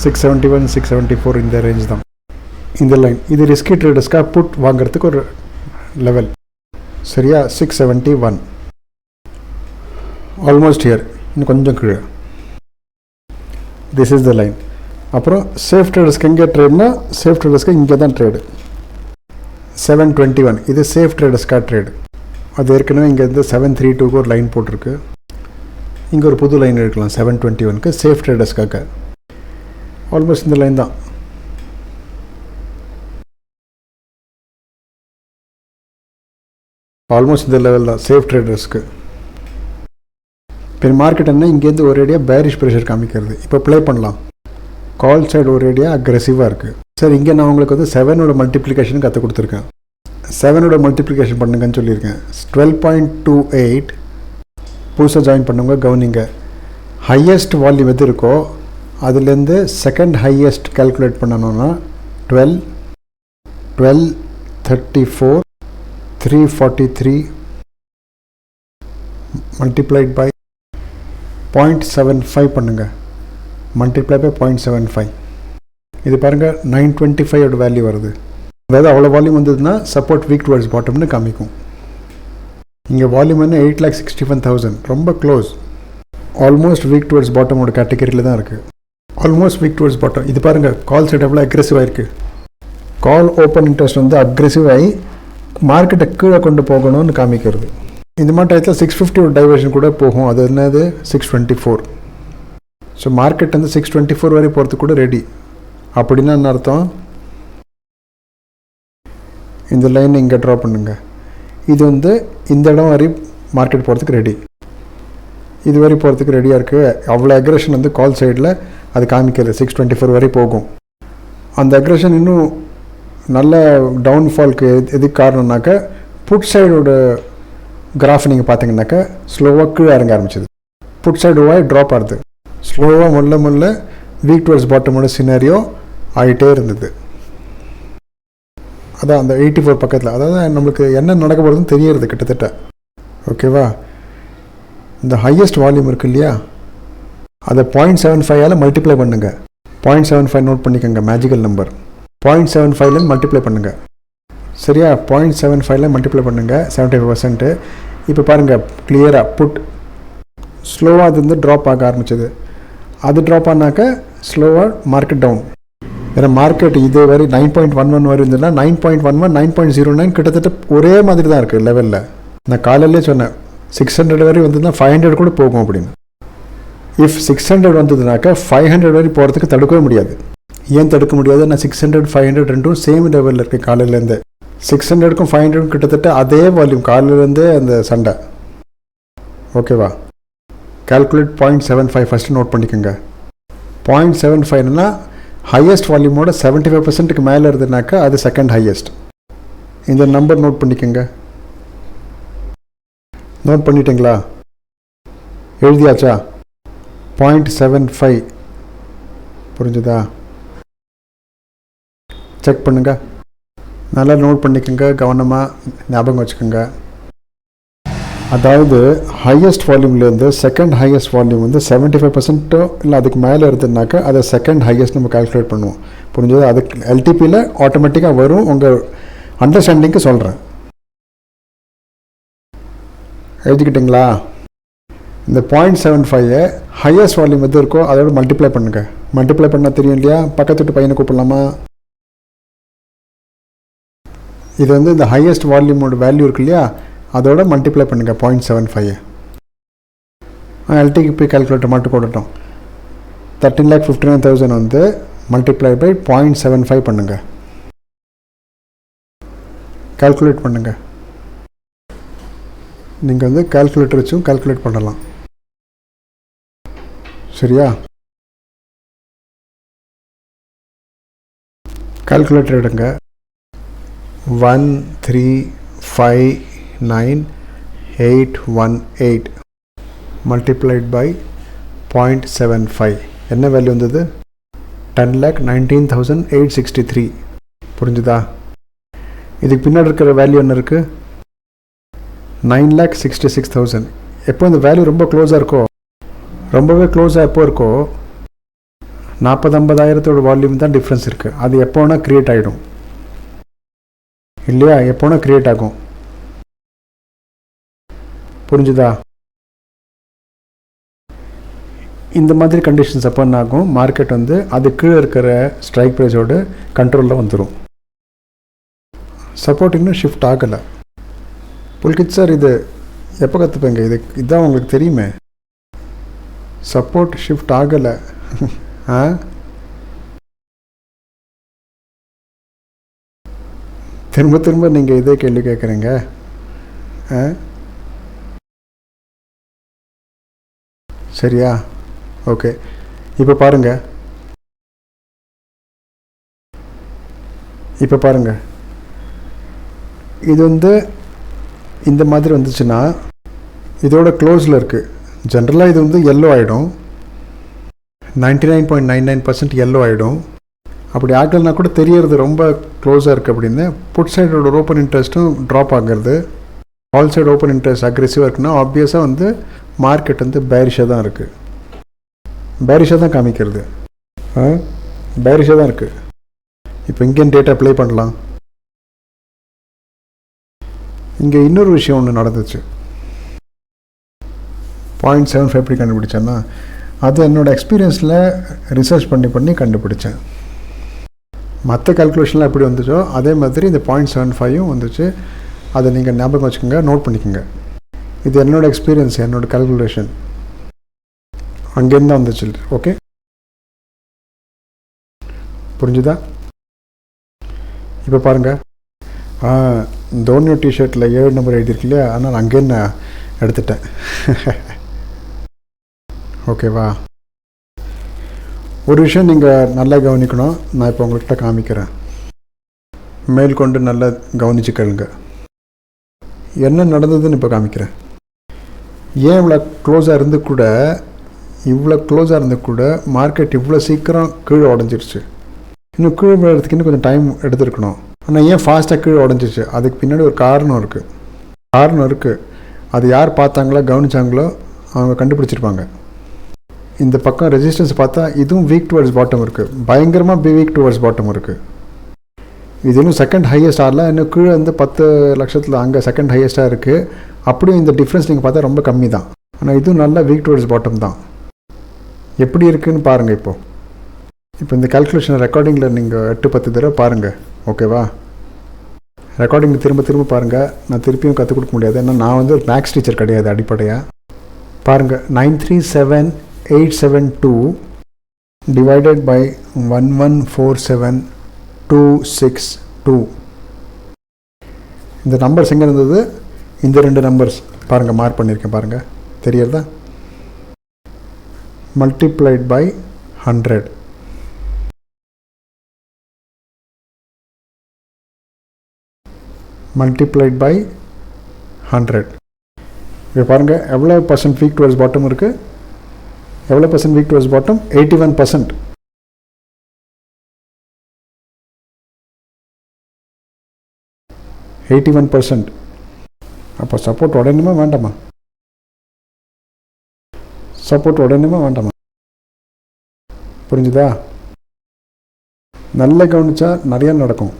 674 இந்த ரேஞ்ச் தான் இந்த லைன். இது ரிஸ்கி ட்ரேடர்ஸ்க்காக புட் வாங்கிறதுக்கு ஒரு லெவல். சரியா? 671 ஆல்மோஸ்ட் ஹியர், இன்னும் கொஞ்சம் கீழே. This is the line. அப்புறம் சேஃப் ட்ரேடர்ஸ்க்கு எங்கே ட்ரேட்னா, சேஃப் ட்ரேடர்ஸ்க்கு இங்கே தான் ட்ரேடு. 721 இது சேஃப் ட்ரேடர்ஸ்க்காக ட்ரேடு. அது ஏற்கனவே இங்கே இருந்து 732க்கு ஒரு லைன் போட்டிருக்கு. இங்கே ஒரு புது லைன் எடுக்கலாம் 721க்கு சேஃப் ட்ரேடர்ஸ்க்காக. ஆல்மோஸ்ட் இந்த லைன் தான். ஆல்மோஸ்ட் இந்த லெவல் தான் சேஃப் ட்ரேடர்ஸ்க்கு. இப்போ மார்க்கெட் என்ன, இங்கேருந்து ஒரேடியாக பேரிஷ் ப்ரெஷர் காமிக்கிறது. இப்போ ப்ளே பண்ணலாம். கால் சைடு ஒரேடியாக அக்ரெசிவாக இருக்குது. சார் இங்கே நான் உங்களுக்கு வந்து 7ஓட மல்டிப்ளிகேஷன் கற்றுக் கொடுத்துருக்கேன். 7ஓட மல்டிப்ளிகேஷன் பண்ணுங்கன்னு சொல்லியிருக்கேன். 12.28 புதுசாக ஜாயின் பண்ணுங்க. கவனிங்க, ஹையஸ்ட் வால்யூம் எது இருக்கோ அதுலேருந்து செகண்ட் ஹையஸ்ட் கால்குலேட் பண்ணணும்னா 12, 34, 343 மல்டிப்ளைட் பை 0.75 பண்ணுங்கள். Multiply by 0.75. இது பாருங்கள் 925 வேல்யூ வருது. அதாவது அவ்வளோ வால்யூம் வந்ததுன்னா சப்போர்ட் வீக் டுவர்ட்ஸ் பாட்டம்னு காமிக்கும். இங்கே வால்யூம் என்ன 8,61,000, ரொம்ப க்ளோஸ். ஆல்மோஸ்ட் வீக் டுவர்ட்ஸ் பாட்டமோட கேட்டகரியில் தான் இருக்குது. Almost weak towards bottom. இது பாருங்கள், கால் செட் எவ்வளோ அக்ரெசிவாக இருக்குது. கால் ஓப்பன் இன்ட்ரெஸ்ட் வந்து அக்ரெசிவாகி மார்க்கெட்டை கீழே கொண்டு போகணும்னு காமிக்கிறது. இந்த மாதிரி டயத்தில் 650 டைவர்ஷன் கூட போகும். அது என்னது 624. ஸோ மார்க்கெட் வந்து 624 வரை போகிறதுக்கு கூட ரெடி. அப்படின்னா என்ன அர்த்தம்? இந்த லைன் இங்கே ட்ரா பண்ணுங்க. இது வந்து இந்த இடம் வரை மார்க்கெட் போகிறதுக்கு ரெடி. இது வரை போகிறதுக்கு ரெடியாக இருக்குது. அவ்வளோ அக்ரெஷன் வந்து கால் சைடில் அது காமிக்கிறது. 624 வரை போகும். அந்த அக்ரெஷன் இன்னும் நல்ல டவுன்ஃபால்க்கு எதுக்கு காரணம்னாக்கா, புட் சைடோட கிராஃப் நீங்கள் பார்த்தீங்கன்னாக்கா ஸ்லோவாக கீழே இறங்க ஆரம்பிச்சிது. புட் சைடு ஓவாய் ட்ராப் ஆகுது. ஸ்லோவாக முள்ள வீக் டுவர்ட்ஸ் பாட்டமோட சினாரியோ ஆகிட்டே இருந்தது. அதான் அந்த 84 பக்கத்தில், அதாவது நம்மளுக்கு என்ன நடக்க போகிறதுன்னு தெரியறது கிட்டத்தட்ட. ஓகேவா? இந்த ஹையஸ்ட் வால்யூம் இருக்குது இல்லையா, அதை 0.75 மல்டிப்ளை பண்ணுங்கள். 0.75 நோட் பண்ணிக்கோங்க, மேஜிக்கல் நம்பர். 0.75 மல்டிப்ளை பண்ணுங்கள். சரியா? 0.75 மல்டிப்ளை பண்ணுங்கள் 75%. இப்போ பாருங்கள் கிளியராக புட் ஸ்லோவாக அது வந்து ட்ராப் ஆக ஆரம்பிச்சது. அது ட்ராப் ஆனாக்க ஸ்லோவாக மார்க்கெட் டவுன். ஏன்னா மார்க்கெட் இது வரை 9.11 வரை இருந்ததுன்னா 9.11, 9.09 கிட்டத்தட்ட ஒரே மாதிரி தான் இருக்குது லெவலில். நான் காலையிலே சொன்னேன் 600 வரை வந்ததுன்னா 500 கூட போகும் அப்படின்னு. இஃப் 600 வந்ததுனாக்கா 500 வரை போகிறதுக்கு தடுக்கவே முடியாது. ஏன் தடுக்க முடியாது? நான் 600, 500 ரெண்டும் சேம் லெவலில் இருக்குது காலையிலேருந்து. 600க்கும் 500க்கும் கிட்டத்தட்ட அதே வால்யூம் காலையிலேருந்தே அந்த சண்டை. ஓகேவா? கால்குலேட் 0.75 ஃபஸ்ட்டு நோட் பண்ணிக்கோங்க. 0.75னா ஹையஸ்ட் வால்யூமோட 75%க்கு மேலே இருந்ததுனாக்கா அது செகண்ட் ஹையஸ்ட். இந்த நம்பர் நோட் பண்ணிக்கோங்க. நோட் பண்ணிட்டீங்களா? எழுதியாச்சா? 0.75 புரிஞ்சுதா? செக் பண்ணுங்க. நல்லா நோட் பண்ணிக்கோங்க, கவனமாக ஞாபகம் வச்சுக்கோங்க. அதாவது ஹையஸ்ட் வால்யூம்லேருந்து செகண்ட் ஹையஸ்ட் வால்யூம் வந்து 75% இல்லை அதுக்கு மேலே இருந்ததுனாக்கா அதை செகண்ட் ஹையஸ்ட் நம்ம கால்குலேட் பண்ணுவோம். புரிஞ்சது? அதுக்கு எல்டிபியில் ஆட்டோமேட்டிக்காக வரும். உங்கள் அண்டர்ஸ்டாண்டிங்க்கு சொல்கிறேன். எழுதிக்கிட்டிங்களா? இந்த 0.75 ஹையஸ்ட் வால்யூம் எது இருக்கோ அதோட மல்டிப்ளை பண்ணுங்கள். மல்டிப்ளை பண்ணால் தெரியும் இல்லையா? பக்கத்து வீட்டு பையனை கூப்பிடலாமா? இது வந்து இந்த ஹையஸ்ட் வால்யூமோட வேல்யூ இருக்கு இல்லையா, அதோட மல்டிப்ளை பண்ணுங்கள் 0.75. எல்டிக்கு போய் கால்குலேட்டர் மட்டும் போடட்டும். 13,59,000 வந்து மல்டிப்ளை பை 0.75 பண்ணுங்கள், கால்குலேட் பண்ணுங்கள். நீங்கள் வந்து கால்குலேட்டர் வச்சும் கால்குலேட் பண்ணலாம். சரியா? கால்குலேட்டர் எடுங்க. 1359,818 மல்டிப்ளைட் பை 0.75 என்ன வேல்யூ வந்தது? 10,19,863. புரிஞ்சுதா? இதுக்கு பின்னாடி இருக்கிற வேல்யூ என்ன இருக்குது? 9,66,000. எப்போ இந்த வேல்யூ ரொம்ப க்ளோஸாக இருக்கோ, ரொம்பவே க்ளோஸாக எப்போ இருக்கோ, 40,000-50,000 வால்யூம் தான் டிஃப்ரென்ஸ் இருக்குது. அது எப்போ வேணால் க்ரியேட் ஆகிடும் இல்லையா? எப்போ வேணால் க்ரியேட் ஆகும். புரிஞ்சுதா? இந்த மாதிரி கண்டிஷன்ஸ் அப்போ என்ன ஆகும்? மார்க்கெட் வந்து அது கீழே இருக்கிற ஸ்ட்ரைக் ப்ரைஸோட கண்ட்ரோலில் வந்துடும். சப்போர்ட் இன்னும் ஷிஃப்ட் ஆகலை. புல்கித் சார் இது எப்போ கற்றுப்பேங்க? இதுதான் உங்களுக்கு தெரியுமே. சப்போர்ட் ஷிஃப்ட் ஆகலை. திரும்ப திரும்ப நீங்கள் இதே கேள்வி கேட்குறீங்க. சரியா? ஓகே, இப்போ பாருங்கள். இது வந்து இந்த மாதிரி வந்துச்சுன்னா இதோட க்ளோஸில் இருக்குது. ஜென்ரலாக இது வந்து எல்லோ ஆகிடும், 99.99% எல்லோ ஆகிடும். அப்படி ஆகலைன்னா கூட தெரியறது ரொம்ப க்ளோஸாக இருக்குது அப்படின்னு. புட் சைடோட ஓப்பன் இன்ட்ரெஸ்ட்டும் ட்ராப் ஆகிறது, ஆல் சைடு ஓப்பன் இன்ட்ரெஸ்ட் அக்ரெசிவாக இருக்குன்னா ஆப்வியஸாக வந்து மார்க்கெட் வந்து பேரிஷாக தான் இருக்குது. பேரிஷாக தான் காமிக்கிறது, பேரிஷாக தான் இருக்குது. இப்போ இங்கேயும் டேட்டா அப்ளை பண்ணலாம். இங்கே இன்னொரு விஷயம் ஒன்று நடந்துச்சு. 0.75 எப்படி கண்டுபிடிச்சேன்னா, அது என்னோடய எக்ஸ்பீரியன்ஸில் ரிசர்ச் பண்ணி கண்டுபிடிச்சேன். மற்ற கால்குலேஷன்லாம் எப்படி வந்துச்சோ அதே மாதிரி இந்த 0.75 வந்துச்சு. அதை நீங்கள் ஞாபகம் வச்சுக்கோங்க, நோட் பண்ணிக்கோங்க. இது என்னோடய எக்ஸ்பீரியன்ஸ், என்னோடய கால்குலேஷன் அங்கேருந்து தான் வந்துச்சு. ஓகே, புரிஞ்சுதா? இப்போ பாருங்கள், தோனியோ டிஷர்ட்டில் 7 நம்பர் எழுதியிருக்கு இல்லையா, ஆனால் அங்கேருந்து நான் எடுத்துட்டேன். ஓகேவா? ஒரு விஷயம் நீங்கள் நல்லா கவனிக்கணும். நான் இப்போ உங்கள்கிட்ட காமிக்கிறேன், மேல் கொண்டு நல்லா கவனிச்சுக்கலுங்க. என்ன நடந்ததுன்னு இப்போ காமிக்கிறேன். ஏன் இவ்வளோ க்ளோஸாக இருந்து கூட மார்க்கெட் இவ்வளோ சீக்கிரம் கீழே உடஞ்சிருச்சு? இன்னும் கீழே விழுறதுக்கு இன்னும் கொஞ்சம் டைம் எடுத்துருக்கணும். ஆனால் ஏன் ஃபாஸ்ட்டாக கீழே உடஞ்சிச்சு? அதுக்கு பின்னாடி ஒரு காரணம் இருக்குது. அது யார் பார்த்தாங்களோ கவனிச்சாங்களோ அவங்க கண்டுபிடிச்சிருப்பாங்க. இந்த பக்கம் ரெசிஸ்டன்ஸ் பார்த்தா இதுவும் வீக் டுவர்ட்ஸ் பாட்டம் இருக்குது, பயங்கரமாக வீக் டுவர்ட்ஸ் பாட்டம் இருக்குது. இது இன்னும் செகண்ட் ஹையஸ்ட் ஆகல, இன்னும் கீழே வந்து 10 லட்சத்தில் அங்கே செகண்ட் ஹையஸ்ட்டாக இருக்குது. அப்படியும் இந்த டிஃப்ரென்ஸ் நீங்கள் பார்த்தா ரொம்ப கம்மி தான். ஆனால் இதுவும் நல்லா வீக் டுவர்ட்ஸ் பாட்டம் தான். எப்படி இருக்குதுன்னு பாருங்கள். இப்போ இந்த கால்குலேஷன் ரெக்கார்டிங்கில் நீங்கள் 8-10 தடவை பாருங்கள். ஓகேவா? ரெக்கார்டிங் திரும்ப பாருங்கள். நான் திருப்பியும் கற்றுக் கொடுக்க முடியாது, ஏன்னா நான் வந்து மேக்ஸ் டீச்சர் கிடையாது. அடிப்படையாக பாருங்கள், 937,872 டிவைடட் பை 1147,262. இந்த நம்பர்ஸ் எங்கே இருந்தது? இந்த 2 நம்பர்ஸ் பாருங்கள், மார்க் பண்ணியிருக்கேன் பாருங்கள், தெரியறதா? Multiplied by 100. Multiplied by 100. இப்போ பாருங்கள் எவ்வளோ பர்சன்ட் வீக் டுவர்ட்ஸ் பாட்டம் இருக்குது. எவ்வளோ பர்சன்ட் வீக் டுவர்ட்ஸ் பாட்டம்? 81%. 81%. அப்போ சப்போர்ட் உடனே வேண்டாமா? புரிஞ்சுதா? நல்லா கவனிச்சா நிறையா நடக்கும்.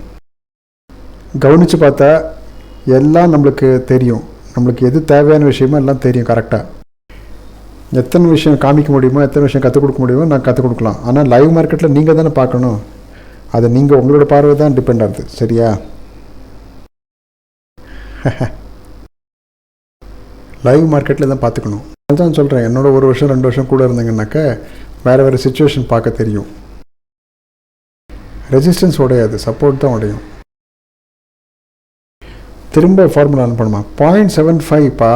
கவனித்து பார்த்தா எல்லாம் நம்மளுக்கு தெரியும். நம்மளுக்கு எது தேவையான விஷயமோ எல்லாம் தெரியும் கரெக்டாக. எத்தனை விஷயம் காமிக்க முடியுமோ, எத்தனை விஷயம் கற்றுக் கொடுக்க முடியுமோ நான் கற்றுக் கொடுக்கலாம். ஆனால் லைவ் மார்க்கெட்டில் நீங்கள் தானே பார்க்கணும். அது நீங்கள் உங்களோட பார்வை தான் டிபெண்ட் ஆகுது. சரியா? லைவ் மார்க்கெட்டில் தான் பார்த்துக்கணும். அதுதான் சொல்கிறேன், என்னோட 1 வருஷம் 2 வருஷம் கூட இருந்தீங்கன்னாக்கா வேறு சுச்சுவேஷன் பார்க்க தெரியும். ரெசிஸ்டன்ஸ் உடையாது, சப்போர்ட் தான் உடையும். திரும்ப ஃபார்முலா ஆன் பண்ணுமா? 0.75பா.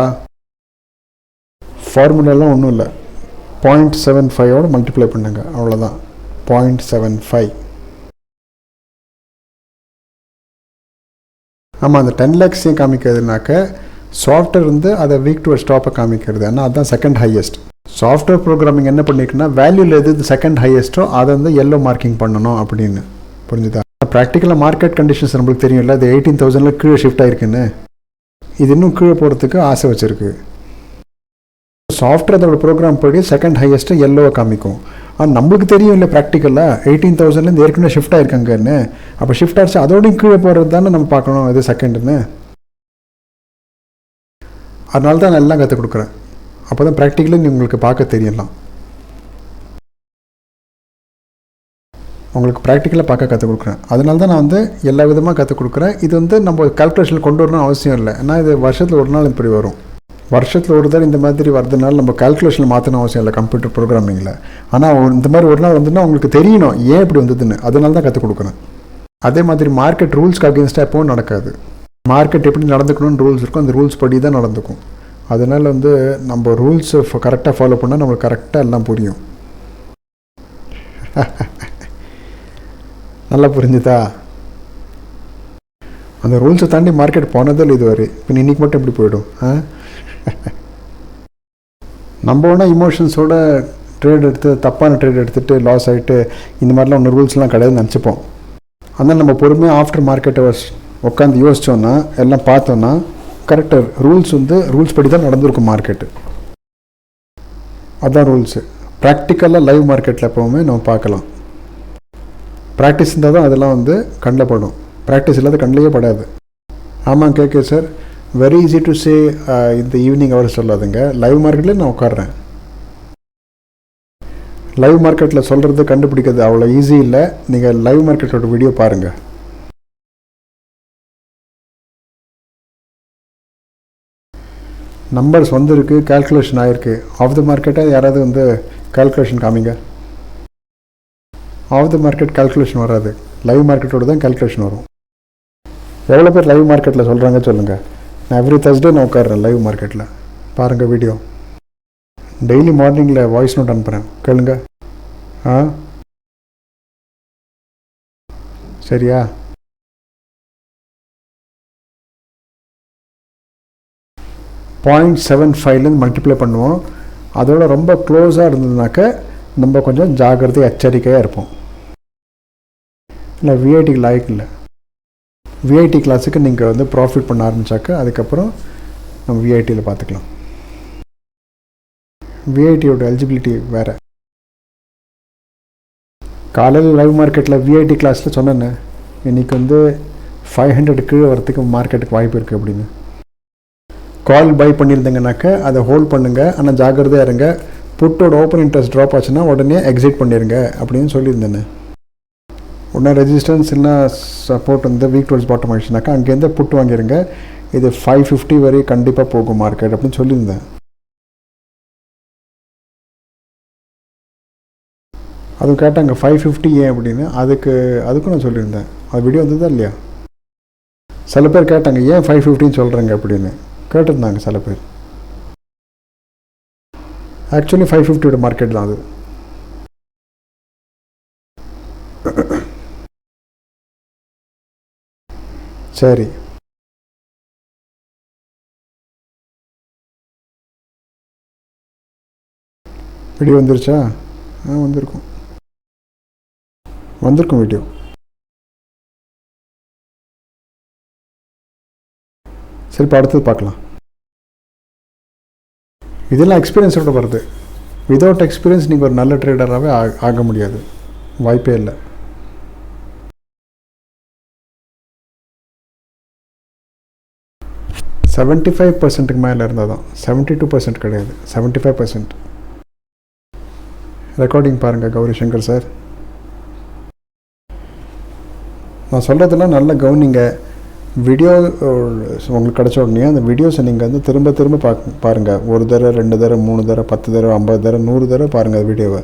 ஃபார்முலாலாம் ஒன்றும் இல்லை, 0.75ஓட மல்டிப்ளை பண்ணுங்க, அவ்வளோதான். 0.75. ஆமாம், அந்த 10 lakhs காமிக்கிறதுனாக்க சாஃப்ட்வேர் வந்து அதை வீக் டு ஸ்டாப்பை காமிக்கிறது. ஆனால் அதுதான் செகண்ட் ஹையஸ்ட். சாஃப்ட்வேர் ப்ரோக்ராமிங் என்ன பண்ணியிருக்குன்னா வேல்யூவில் எது செகண்ட் ஹையஸ்ட்டோ அதை வந்து எல்லோ மார்க்கிங் பண்ணணும் அப்படின்னு. புரிஞ்சுதா? ப்ராக்டிக்கலாக மார்க்கெட் கண்டிஷன்ஸ் நம்மளுக்கு தெரியும்ல, அது 18,000 கீழே ஷிஃப்ட் ஆகிருக்குன்னு. இது இன்னும் கீழே போகிறதுக்கு ஆசை வச்சுருக்கு. சாஃப்ட்வேர் அதோட ப்ரோக்ராம் படி செகண்ட் ஹையஸ்ட்டு எல்லோவை காமிக்கும். ஆனால் நம்மளுக்கு தெரியும் இல்லை ப்ராக்டிக்கலாக 18,000 ஏற்கனவே ஷிஃப்ட் ஆகிருக்காங்கன்னு. அப்போ ஷிஃப்ட் ஆகிடுச்சு, அதோடையும் கீழே போகிறது தானே நம்ம பார்க்கணும் இது செகண்டுன்னு. அதனால தான் நான் எல்லாம் கற்றுக் கொடுக்குறேன். அப்போ தான் ப்ராக்டிக்கலி உங்களுக்கு பார்க்க தெரியலாம். உங்களுக்கு ப்ராக்டிக்கலாக பார்க்க கற்றுக் கொடுக்குறேன். அதனால தான் நான் வந்து எல்லா விதமாக கற்றுக் கொடுக்குறேன். இது வந்து நம்ம கால்குலேஷனில் கொண்டு வரணும் அவசியம் இல்லை. ஏன்னா இது வருஷத்தில் ஒரு நாள் இப்படி வரும். வருஷத்தில் ஒரு தடவை இந்த மாதிரி வரதுனால நம்ம கால்குலேஷனில் மாற்றணும் அவசியம் இல்லை கம்ப்யூட்டர் ப்ரோக்ராமிங்கில். ஆனால் இந்த மாதிரி ஒரு நாள் வந்துன்னா உங்களுக்கு தெரியணும் ஏன் இப்படி வந்ததுன்னு. அதனால தான் கற்றுக் கொடுக்குறேன். அதே மாதிரி மார்க்கெட் ரூல்ஸ்க்கு அகேன்ஸ்டாக எப்பவும் நடக்காது. மார்க்கெட் எப்படி நடந்துக்கணும்னு ரூல்ஸ் இருக்கும், அந்த ரூல்ஸ் படி தான் நடந்துக்கும். அதனால் வந்து நம்ம ரூல்ஸை கரெக்டாக ஃபாலோ பண்ணால் நம்மளுக்கு கரெக்டாக எல்லாம் புரியும். நல்லா புரிஞ்சுதா? அந்த ரூல்ஸை தாண்டி மார்க்கெட் போனதில் இது வரை இப்போ இன்றைக்கி மட்டும் எப்படி போய்டும்? நம்ம ஒன்றா இமோஷன்ஸோட ட்ரேட் எடுத்து தப்பான ட்ரேட் எடுத்துகிட்டு லாஸ் ஆகிட்டு இந்த மாதிரிலாம் ஒன்று ரூல்ஸ்லாம் கிடையாதுன்னு நினச்சிப்போம். அதனால் நம்ம பொறுமையாக ஆஃப்டர் மார்க்கெட்டை உட்காந்து யோசித்தோன்னா எல்லாம் பார்த்தோன்னா கரெக்டாக ரூல்ஸ் வந்து ரூல்ஸ் படி தான் நடந்திருக்கும் மார்க்கெட்டு. அதுதான் ரூல்ஸு. ப்ராக்டிக்கலாக லைவ் மார்க்கெட்டில் எப்போவுமே நம்ம பார்க்கலாம். ப்ராக்டிஸ் இருந்தால் தான் அதெல்லாம் வந்து கண்ணில் படும். ப்ராக்டிஸ் இல்லாத கண்ணிலேயே படாது. ஆமாம் கேட்க sir, very easy to say இந்த ஈவினிங் அவர் சொல்லாதுங்க. லைவ் மார்க்கெட்டில் நான் உட்காடுறேன். லைவ் மார்க்கெட்டில் சொல்கிறது கண்டுபிடிக்கிறது அவ்வளோ ஈஸி இல்லை. நீங்கள் லைவ் மார்க்கெட்டோட வீடியோ பாருங்கள். நம்பர்ஸ் வந்துருக்கு, கால்குலேஷன் ஆகிருக்கு. ஆஃப் த மார்க்கெட்டை யாராவது வந்து கால்குலேஷன் காமிங்க. ஆஃப் த மார்க்கெட் கால்குலேஷன் வராது, லைவ் மார்க்கெட்டோடு தான் கால்குலேஷன் வரும். எவ்வளோ பேர் லைவ் மார்க்கெட்டில் சொல்கிறாங்க சொல்லுங்கள். நான் எவ்ரி Thursday நான் உட்காடுறேன் லைவ் மார்க்கெட்டில். பாருங்கள் வீடியோ. டெய்லி மார்னிங்கில் வாய்ஸ் நோட் அனுப்புகிறேன், கேளுங்க. சரியா? .75 மல்டிப்ளை பண்ணுவோம். அதோட ரொம்ப க்ளோஸாக இருந்ததுனாக்க நம்ம கொஞ்சம் ஜாக்கிரதை எச்சரிக்கையாக இருப்போம். இல்லை விஐடி லாய்க்கு இல்லை. விஐடி கிளாஸுக்கு நீங்கள் வந்து ப்ராஃபிட் பண்ண ஆரம்பித்தாக்க அதுக்கப்புறம் நம்ம விஐடியில் பார்த்துக்கலாம். விஐடியோட எலிஜிபிலிட்டி வேறு. காலையில் லைவ் மார்க்கெட்டில் விஐடி கிளாஸில் சொன்னேன்னு இன்றைக்கி வந்து 500 கீழே வரத்துக்கு மார்க்கெட்டுக்கு வாய்ப்பு இருக்குது அப்படின்னு. கால் பை பண்ணியிருந்தீங்கன்னாக்க அதை ஹோல்ட் பண்ணுங்கள், ஆனால் ஜாக்கிரதையாக இருங்க. புட்டோட ஓப்பன் இன்ட்ரெஸ்ட் ட்ராப் ஆச்சுன்னா உடனே எக்ஸிட் பண்ணிடுங்க அப்படின்னு சொல்லியிருந்தேன்னு. உடனே ரெசிஸ்டன்ஸ் இல்லை சப்போர்ட் வந்து வீக் டுவெல்ஸ் பாட்டம் ஆகிடுச்சுனாக்கா அங்கேருந்து புட்டு வாங்கிடுங்க. இது 550 வரை கண்டிப்பாக போகும் மார்க்கெட் அப்படின்னு சொல்லியிருந்தேன். அதுவும் கேட்டாங்க 550 ஏன் அப்படின்னு. அதுக்கும் நான் சொல்லியிருந்தேன். அது வீடியோ வந்ததா இல்லையா? சில பேர் கேட்டாங்க ஏன் 550 சொல்கிறேங்க அப்படின்னு கேட்டிருந்தாங்க சில பேர். ஆக்சுவலி 550 மார்க்கெட் தான் அது. சரி, வீடியோ வந்துருச்சா? வந்திருக்கும் வீடியோ. சரி, இப்போ அடுத்தது பார்க்கலாம். இதெல்லாம் எக்ஸ்பீரியன்ஸோடு வருது. விதவுட் எக்ஸ்பீரியன்ஸ் நீங்கள் ஒரு நல்ல ட்ரேடராகவே ஆக முடியாது, வாய்ப்பே இல்லை. $75% மேலே இருந்தால் தான். 72% கிடையாது, 75%. ரெக்கார்டிங் பாருங்கள் கௌரி சங்கர் சார். நான் சொல்கிறதெல்லாம் நல்ல கவனிங்க. வீடியோ உங்களுக்கு கிடச்ச உடனே அந்த வீடியோஸை நீங்கள் வந்து திரும்ப திரும்ப பாருங்கள். 1 தடவை 2 தடவை 3 தடவை 10 தடவை 50 தடவை 100 தடவை பாருங்கள் வீடியோவை.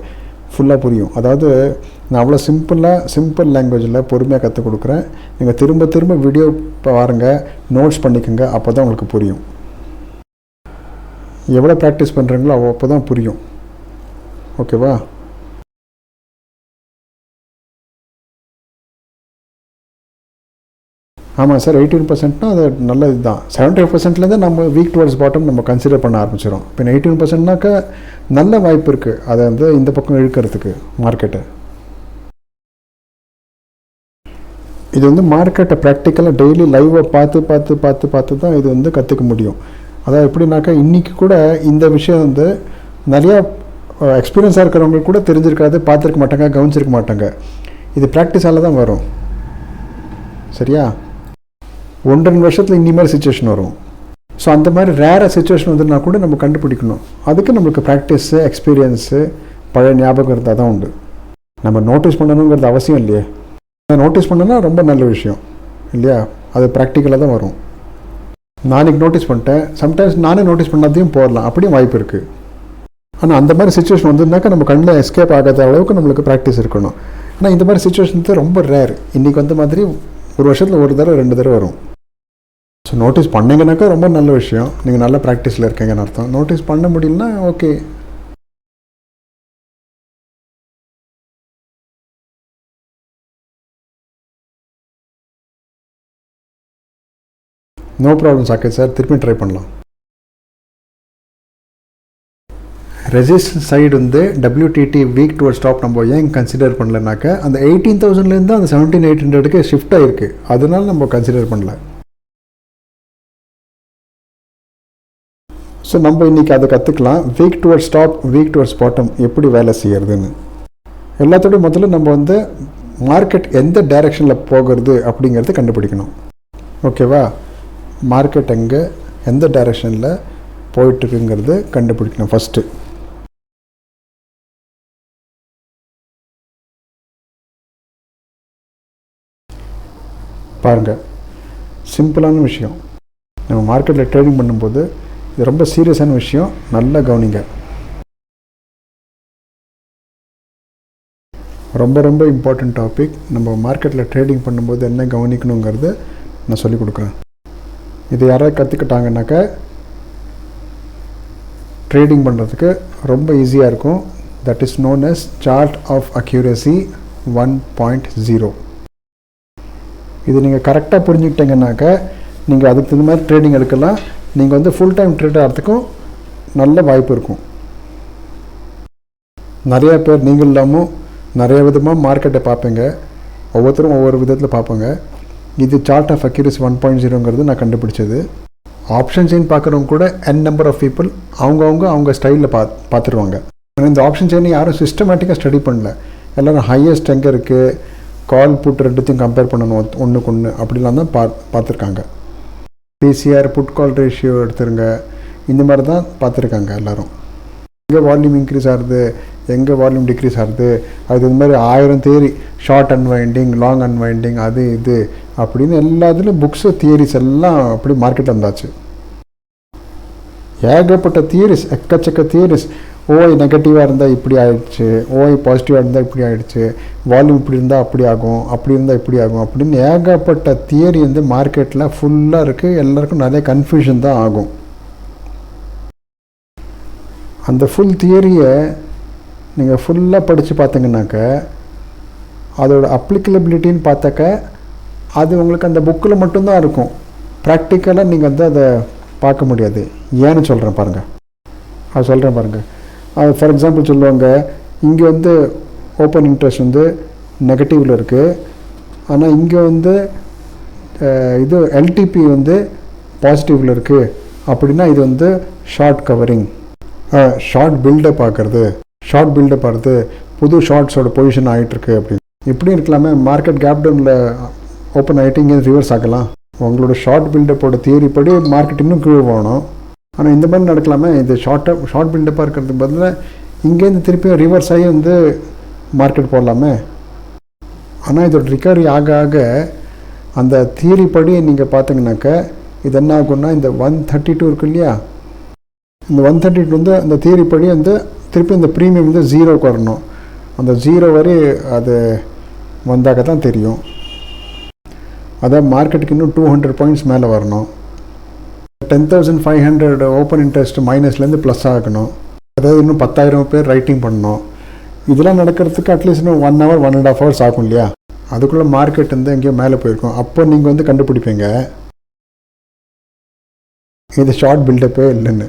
ஃபுல்லாக புரியும். அதாவது நான் அவ்வளோ சிம்பிள் லாங்குவேஜில் பொறுமையாக கற்றுக் கொடுக்குறேன். நீங்கள் திரும்ப திரும்ப வீடியோ பாருங்கள், நோட்ஸ் பண்ணிக்கோங்க, அப்போ தான் உங்களுக்கு புரியும். எவ்வளோ ப்ராக்டிஸ் பண்ணுறீங்களோ அப்போ தான் புரியும். ஓகேவா? ஆமாம் சார், 18%னா அது நல்ல இதுதான். 75%லேருந்து நம்ம வீக் டுவர்ட்ஸ் பாட்டம் நம்ம கன்சிடர் பண்ண ஆரம்பிச்சிடும். இப்போ 18%னாக்கா நல்ல வாய்ப்பு இருக்குது அதை வந்து இந்த பக்கம் இழுக்கிறதுக்கு மார்க்கெட்டை. இது வந்து மார்க்கெட்டை ப்ராக்டிக்கலாக டெய்லி லைவாக பார்த்து தான் இது வந்து கற்றுக்க முடியும். அதாவது எப்படின்னாக்கா இன்றைக்கி கூட இந்த விஷயம் வந்து நிறையா எக்ஸ்பீரியன்ஸாக இருக்கிறவங்களுக்கு கூட தெரிஞ்சிருக்காது, பார்த்துருக்க மாட்டாங்க, கவனிச்சிருக்க மாட்டாங்க. இது ப்ராக்டிஸால் தான் வரும். சரியா? 1-2 வருஷத்தில் இன்னி மாதிரி சுச்சுவேஷன் வரும். ஸோ அந்த மாதிரி ரேராக சுச்சுவேஷன் வந்துன்னா கூட நம்ம கண்டுபிடிக்கணும். அதுக்கு நம்மளுக்கு ப்ராக்டிஸு, எக்ஸ்பீரியன்ஸு, பழைய ஞாபகம் இருந்தால் தான் உண்டு. நம்ம நோட்டீஸ் பண்ணணுங்கிறது அவசியம் இல்லையே. நோட்டீஸ் பண்ணனா ரொம்ப நல்ல விஷயம் இல்லையா? அது ப்ராக்டிக்கலாக தான் வரும். நாளைக்கு நோட்டீஸ் பண்ணிட்டேன், சம்டைம்ஸ் நானே நோட்டீஸ் பண்ணாதையும் போடலாம், அப்படியும் வாய்ப்பு இருக்குது. ஆனால் அந்த மாதிரி சுச்சுவேஷன் வந்துருந்தாக்கா நம்ம கண்ணில் எஸ்கேப் ஆகாத அளவுக்கு நம்மளுக்கு ப்ராக்டிஸ் இருக்கணும். ஆனால் இந்த மாதிரி சுச்சுவேஷன் ரொம்ப ரேர். இன்றைக்கி வந்த மாதிரி 1 வருஷத்தில் 1 தடவை 2 தடவை வரும். ஸோ நோட்டீஸ் பண்ணிங்கனாக்கா ரொம்ப நல்ல விஷயம், நீங்கள் நல்ல ப்ராக்டிஸில் இருக்கீங்கன்னு அர்த்தம். நோட்டீஸ் பண்ண முடியலன்னா ஓகே. நோ ப்ராப்ளம் சாக்கெட் சார், திருப்பி ட்ரை பண்ணலாம். ரெசிஸ்டன்ஸ் சைடு வந்து WTT வீக் டுவர்ட் ஸ்டாப் நம்ம ஏன் கன்சிடர் பண்ணலனாக்கா அந்த 18,000லேருந்து அந்த 17,800க்கு ஷிஃப்ட் ஆகிருக்கு, அதனால நம்ம கன்சிடர் பண்ணல. ஸோ நம்ம இன்றைக்கி அதை கற்றுக்கலாம். Week toward stop, week towards bottom எப்படி வேலை செய்கிறதுன்னு. எல்லாத்தோட முதல்ல நம்ம வந்து மார்க்கெட் எந்த டைரெக்ஷனில் போகிறது அப்படிங்கிறத கண்டுபிடிக்கணும். ஓகேவா? மார்க்கெட் எந்த டைரெக்ஷனில் போயிட்டுருக்குங்கிறது கண்டுபிடிக்கணும் ஃபஸ்ட்டு. பாருங்கள், சிம்பிளான விஷயம். நம்ம மார்க்கெட்டில் ட்ரேடிங் பண்ணும்போது இது ரொம்ப சீரியஸான விஷயம், நல்லா கவனிங்க. ரொம்ப ரொம்ப இம்பார்ட்டண்ட் டாபிக். நம்ம மார்க்கெட்டில் ட்ரேடிங் பண்ணும்போது என்ன கவனிக்கணுங்கிறது நான் சொல்லிக் கொடுக்குறேன். இது யாராவது கற்றுக்கிட்டாங்கன்னாக்கா ட்ரேடிங் பண்ணுறதுக்கு ரொம்ப ஈஸியாக இருக்கும். That is known as chart of accuracy 1.0. இது நீங்கள் கரெக்டாக புரிஞ்சுக்கிட்டீங்கன்னாக்கா நீங்கள் அதுக்கு தகுந்த மாதிரி ட்ரேடிங் எடுக்கலாம். நீங்கள் வந்து ஃபுல் டைம் ட்ரேட் ஆகிறதுக்கும் நல்ல வாய்ப்பு இருக்கும். நிறையா பேர் நீங்கள் இல்லாமல் நிறைய விதமாக மார்க்கெட்டை பார்ப்பீங்க, ஒவ்வொருத்தரும் ஒவ்வொரு விதத்தில் பார்ப்பாங்க. இது சார்ட் ஆஃப் அக்யூரசி 1.0ங்கிறது நான் கண்டுபிடிச்சது. ஆப்ஷன் செயின் பார்க்குறவங்க கூட n நம்பர் ஆஃப் பீப்புள் அவங்க ஸ்டைலில் பார்த்துருவாங்க. ஆனால் இந்த ஆப்ஷன் செயினை யாரும் சிஸ்டமேட்டிக்காக ஸ்டடி பண்ணல. எல்லோரும் ஹையஸ்ட் எங்கே இருக்குது, கால் புட் ரெண்டுத்தையும் கம்பேர் பண்ணணும் ஒன்றுக்கு ஒன்று அப்படிலாம் தான் பார்த்துருக்காங்க. PCR புட் கால் ரேஷியோ எடுத்துருங்க, இந்த மாதிரி தான் பார்த்துருக்காங்க எல்லோரும். எங்கே வால்யூம் இன்க்ரீஸ் ஆகுது, எங்கே வால்யூம் டிக்ரீஸ் ஆகுது, அது இந்த மாதிரி 1000 theory, short unwinding, long unwinding, அது இது அப்படின்னு எல்லாத்துலேயும் புக்ஸு தியரிஸ் எல்லாம் அப்படி மார்க்கெட்டில் இருந்தாச்சு. ஏகப்பட்ட தியரிஸ், எக்கச்சக்க தியரிஸ். ஓஐ நெகட்டிவாக இருந்தால் இப்படி ஆகிடுச்சு, ஓஐ பாசிட்டிவாக இருந்தால் இப்படி ஆகிடுச்சு, வால்யூம் இப்படி இருந்தால் அப்படி ஆகும், அப்படி இருந்தால் இப்படி ஆகும் அப்படின்னு ஏகப்பட்ட தியரி வந்து மார்க்கெட்டில் ஃபுல்லாக இருக்குது. எல்லாருக்கும் நிறைய கன்ஃபியூஷன் தான் ஆகும். அந்த ஃபுல் தியரியை நீங்கள் ஃபுல்லாக படித்து பார்த்தீங்கன்னாக்க அதோட அப்ளிகபிலிட்டின்னு பார்த்தாக்க அது உங்களுக்கு அந்த புக்கில் மட்டும்தான் இருக்கும். ப்ராக்டிக்கலாக நீங்கள் வந்து அதை பார்க்க முடியாது. ஏன்னு சொல்கிறேன் பாருங்கள், அது சொல்கிறேன் பாருங்கள். அது ஃபார் எக்ஸாம்பிள் சொல்லுவாங்க, இங்கே வந்து ஓப்பன் இன்ட்ரெஸ்ட் வந்து நெகட்டிவில் இருக்குது, ஆனால் இங்கே வந்து இது எல்டிபி வந்து பாசிட்டிவில் இருக்குது அப்படின்னா இது வந்து ஷார்ட் கவரிங், ஷார்ட் பில்டப் ஆகிறது, ஷார்ட் பில்டப் ஆகிறது, புது ஷார்ட்ஸோட பொசிஷன் ஆகிட்டுருக்கு அப்படின்னு. இப்படியும் இருக்கலாமே, மார்க்கெட் கேப் டவுனில் ஓப்பன் ஆகிட்டு இங்கே ரிவர்ஸ் ஆகலாம். உங்களோட ஷார்ட் பில்டப்போட தியரி படி மார்க்கெட் இன்னும் கீழே போகணும். ஆனால் இந்த மாதிரி நடக்கலாமே, இது ஷார்ட் பில்டப்பாக இருக்கிறதுக்கு பதிலாக இங்கேருந்து திருப்பியும் ரிவர்ஸ் ஆகி வந்து மார்க்கெட் போடலாமே. ஆனால் இதோட ரிகவரி ஆக ஆக அந்த தியரி படி நீங்கள் பார்த்தீங்கன்னாக்கா இது என்ன ஆகும்னா இந்த 132 இருக்கு இல்லையா, இந்த 132 வந்து அந்த தியரி படி வந்து திருப்பி இந்த ப்ரீமியம் வந்து 0க்கு வரணும். அந்த 0 வரை அது வந்தாக்க தான் தெரியும். அதான் மார்க்கெட்டுக்கு இன்னும் 200 பாயிண்ட்ஸ் மேலே வரணும். 10,500 ஓப்பன் இன்ட்ரெஸ்ட் மைனஸ்லேருந்து ப்ளஸ் ஆகணும். அதாவது இன்னும் 10,000 பேர் ரைட்டிங் பண்ணணும். இதெல்லாம் நடக்கிறதுக்கு அட்லீஸ்ட் இன்னும் 1 hour 1.5 hours ஆகும் இல்லையா. அதுக்குள்ளே மார்க்கெட் வந்து எங்கேயோ மேலே போயிருக்கும். அப்போ நீங்கள் வந்து கண்டுபிடிப்பீங்க இது ஷார்ட் பில்டப்பே இல்லைன்னு.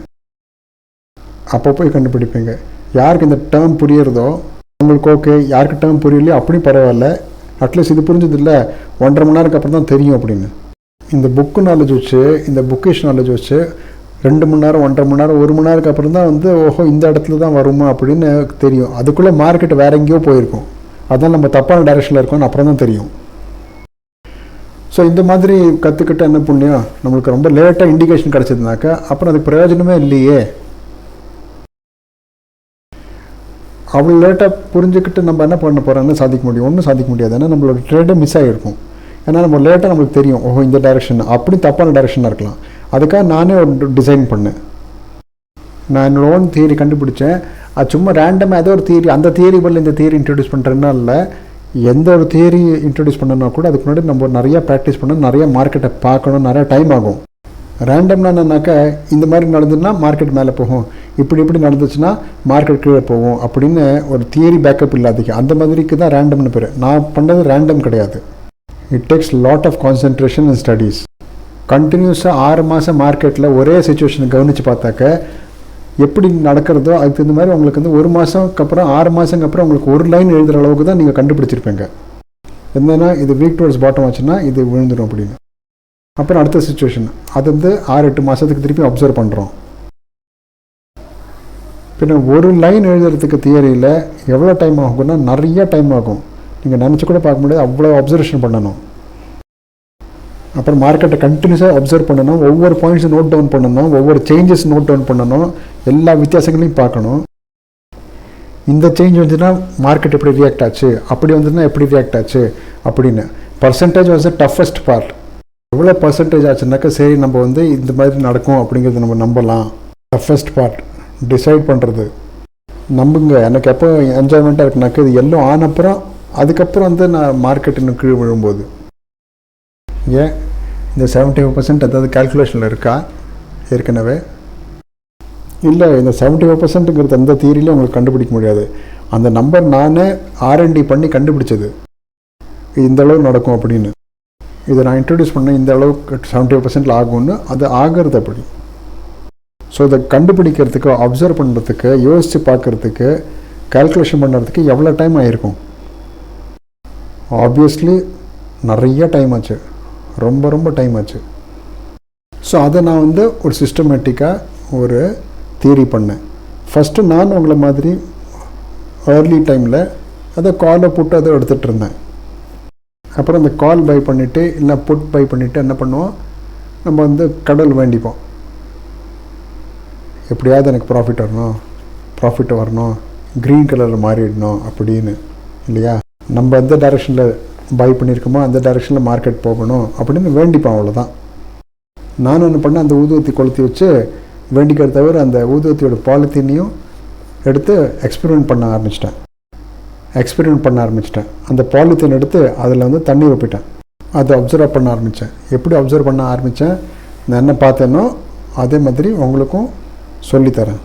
அப்போ போய் கண்டுபிடிப்பீங்க. யாருக்கு இந்த டேர்ம் புரியுறதோ உங்களுக்கு ஓகே, யாருக்கு டேர்ம் புரியலையோ அப்படி பரவாயில்ல, அட்லீஸ்ட் இது புரிஞ்சது இல்லை 1.5 மணி நேரத்துக்கு அப்புறம் தான் தெரியும் அப்படின்னு. இந்த புக்கு நாலேஜ் வச்சு, இந்த புக்கிஷ் நாலேஜ் வச்சு 2 மணி நேரம் 1.5 மணி நேரம் 1 மணி நேரத்துக்கு அப்புறம் தான் வந்து ஓஹோ இந்த இடத்துல தான் வருமா அப்படின்னு தெரியும். அதுக்குள்ளே மார்க்கெட் வேற எங்கேயோ போயிருக்கும். அதான் நம்ம தப்பான டைரெக்ஷனில் இருக்கோம்னு அப்புறம் தான் தெரியும். ஸோ இந்த மாதிரி கற்றுக்கிட்ட என்ன புண்ணியம், நம்மளுக்கு ரொம்ப லேட்டாக இண்டிகேஷன் கிடச்சதுனாக்கா அப்புறம் அதுக்கு பிரயோஜனமே இல்லையே. அவ்வளோ லேட்டாக புரிஞ்சுக்கிட்டு நம்ம என்ன பண்ண போகிறோம்னு சாதிக்க முடியும்? ஒன்றும் சாதிக்க முடியாது. ஏன்னா நம்மளோட ட்ரேடே மிஸ் ஆகிருக்கும். ஏன்னா நம்ம லேட்டாக நம்மளுக்கு தெரியும் ஓஹோ இந்த டைரெக்ஷன் அப்படி தப்பான டைரெக்ஷனாக இருக்கலாம். அதுக்காக நானே ஒரு டிசைன் பண்ணேன். நான் என்னோட ஓன் தியரி கண்டுபிடிச்சேன். அது சும்மா ரேண்டமாக ஏதோ ஒரு தியரி, அந்த தியரி பதில் இந்த தியரி இன்ட்ரடியூஸ் பண்ணுறதுனா இல்லை, எந்த ஒரு தியரி இன்ட்ரடியூஸ் பண்ணனா கூட அதுக்கு முன்னாடி நம்ம நிறையா ப்ராக்டிஸ் பண்ணணும், நிறையா மார்க்கெட்டை பார்க்கணும், நிறையா டைம் ஆகும். ரேண்டம்னா என்னன்னாக்கா இந்த மாதிரி நடந்ததுன்னா மார்க்கெட் மேலே போகும், இப்படி நடந்துச்சுன்னா மார்க்கெட் கீழே போகும் அப்படின்னு ஒரு தியரி பேக்கப் இல்லாதீங்க. அந்த மாதிரிக்கு தான் ரேண்டம்னு பேர். நான் பண்ணது ரேண்டம் கிடையாது. It takes lot of concentration and studies. கண்டினியூஸாக 6 மாதம் மார்க்கெட்டில் ஒரே சுச்சுவேஷனை கவனித்து பார்த்தாக்க எப்படி நடக்கிறதோ அதுக்கு தகுந்த மாதிரி உங்களுக்கு வந்து 1 மாதத்துக்கு அப்புறம் 6 மாதத்துக்கு அப்புறம் உங்களுக்கு ஒரு லைன் எழுதுகிற அளவுக்கு தான் நீங்கள் கண்டுபிடிச்சிருப்பீங்க. என்னன்னா இது வீக் டுவர்ட்ஸ் பாட்டம் ஆச்சுன்னா இது விழுந்துடும் அப்படின்னு. அப்புறம் அடுத்த சுச்சுவேஷன் அது வந்து 6-8 மாதத்துக்கு திருப்பி அப்சர்வ் பண்ணுறோம். பின்ன ஒரு லைன் எழுதுறதுக்கு தியரியில் எவ்வளோ டைம் ஆகும்னா நிறைய டைம் ஆகும். நீங்கள் நினச்சி கூட பார்க்க முடியாது, அவ்வளோ அப்சர்வேஷன் பண்ணணும். அப்புறம் மார்க்கெட்டை கண்டினியூஸாக அப்சர்வ் பண்ணணும், ஒவ்வொரு பாயிண்ட்ஸும் நோட் டவுன் பண்ணணும், ஒவ்வொரு சேஞ்சஸ் நோட் டவுன் பண்ணணும், எல்லா வித்தியாசங்களையும் பார்க்கணும். இந்த சேஞ்ச் வந்துன்னா மார்க்கெட் எப்படி ரியாக்ட் ஆச்சு, அப்படி வந்துன்னா எப்படி ரியாக்ட் ஆச்சு அப்படின்னு. Percentage was the toughest part. எவ்வளோ பர்சன்டேஜ் ஆச்சுனாக்கா சரி நம்ம வந்து இந்த மாதிரி நடக்கும் அப்படிங்கிறது நம்ம நம்பலாம். டஃபஸ்ட் பார்ட் டிசைட் பண்ணுறது நம்புங்க. எனக்கு எப்போ என்ஜாய்மெண்ட்டாக இருக்குனாக்கா இது எல்லாம் ஆனப்புறம் அதுக்கப்புறம் வந்து நான் மார்க்கெட் இன்னும் கீழே விழும்போது. ஏன் இந்த 75% அதாவது கால்குலேஷனில் இருக்கா ஏற்கனவே? இல்லை, இந்த 75%ங்கிறது அந்த தியரியிலே உங்களுக்கு கண்டுபிடிக்க முடியாது. அந்த நம்பர் நானே R&D பண்ணி கண்டுபிடிச்சது இந்த அளவு நடக்கும் அப்படின்னு. இதை நான் இன்ட்ரடியூஸ் பண்ணேன் இந்த அளவுக்கு 75% ஆகும்னு. அது ஆகிறது அப்படி. ஸோ இதை கண்டுபிடிக்கிறதுக்கு, அப்சர்வ் பண்ணுறதுக்கு, யோசித்து பார்க்குறதுக்கு, கால்குலேஷன் பண்ணுறதுக்கு எவ்வளோ டைம் ஆகிருக்கும்? ஆப்வியஸ்லி நிறைய டைம் ஆச்சு, ரொம்ப டைம் ஆச்சு. ஸோ அதை நான் வந்து ஒரு சிஸ்டமேட்டிக்காக ஒரு தியரி பண்ணேன். ஃபஸ்ட்டு நான் உங்களை மாதிரி ஏர்லி டைமில் அதை காலை போட்டு அதை எடுத்துகிட்டு இருந்தேன். அப்புறம் அந்த கால் பை பண்ணிவிட்டு இல்லை புட் பை பண்ணிவிட்டு என்ன பண்ணுவோம், நம்ம வந்து கடவுள் வேண்டிப்போம், எப்படியாவது எனக்கு ப்ராஃபிட் வரணும், க்ரீன் கலரில் மாறிடணும் அப்படின்னு இல்லையா. நம்ம எந்த டைரெக்ஷனில் பை பண்ணியிருக்கோமோ அந்த டைரெக்ஷனில் மார்க்கெட் போகணும் அப்படின்னு வேண்டிப்போம், அவ்வளோதான். நான் என்ன பண்ணேன், அந்த ஊதுவத்தி கொளுத்தி வச்சு வேண்டிக்கிறத தவிர அந்த ஊதுவத்தியோட பாலித்தீனையும் எடுத்து எக்ஸ்பெரிமெண்ட் பண்ண ஆரம்பிச்சிட்டேன். அந்த பாலித்தீன் எடுத்து அதில் வந்து தண்ணி ஊற்றிட்டேன். அதை அப்சர்வ் பண்ண ஆரம்பித்தேன். எப்படி அப்சர்வ் பண்ண ஆரம்பித்தேன், நான் என்ன பார்த்தேனோ அதே மாதிரி உங்களுக்கும் சொல்லித்தரேன்.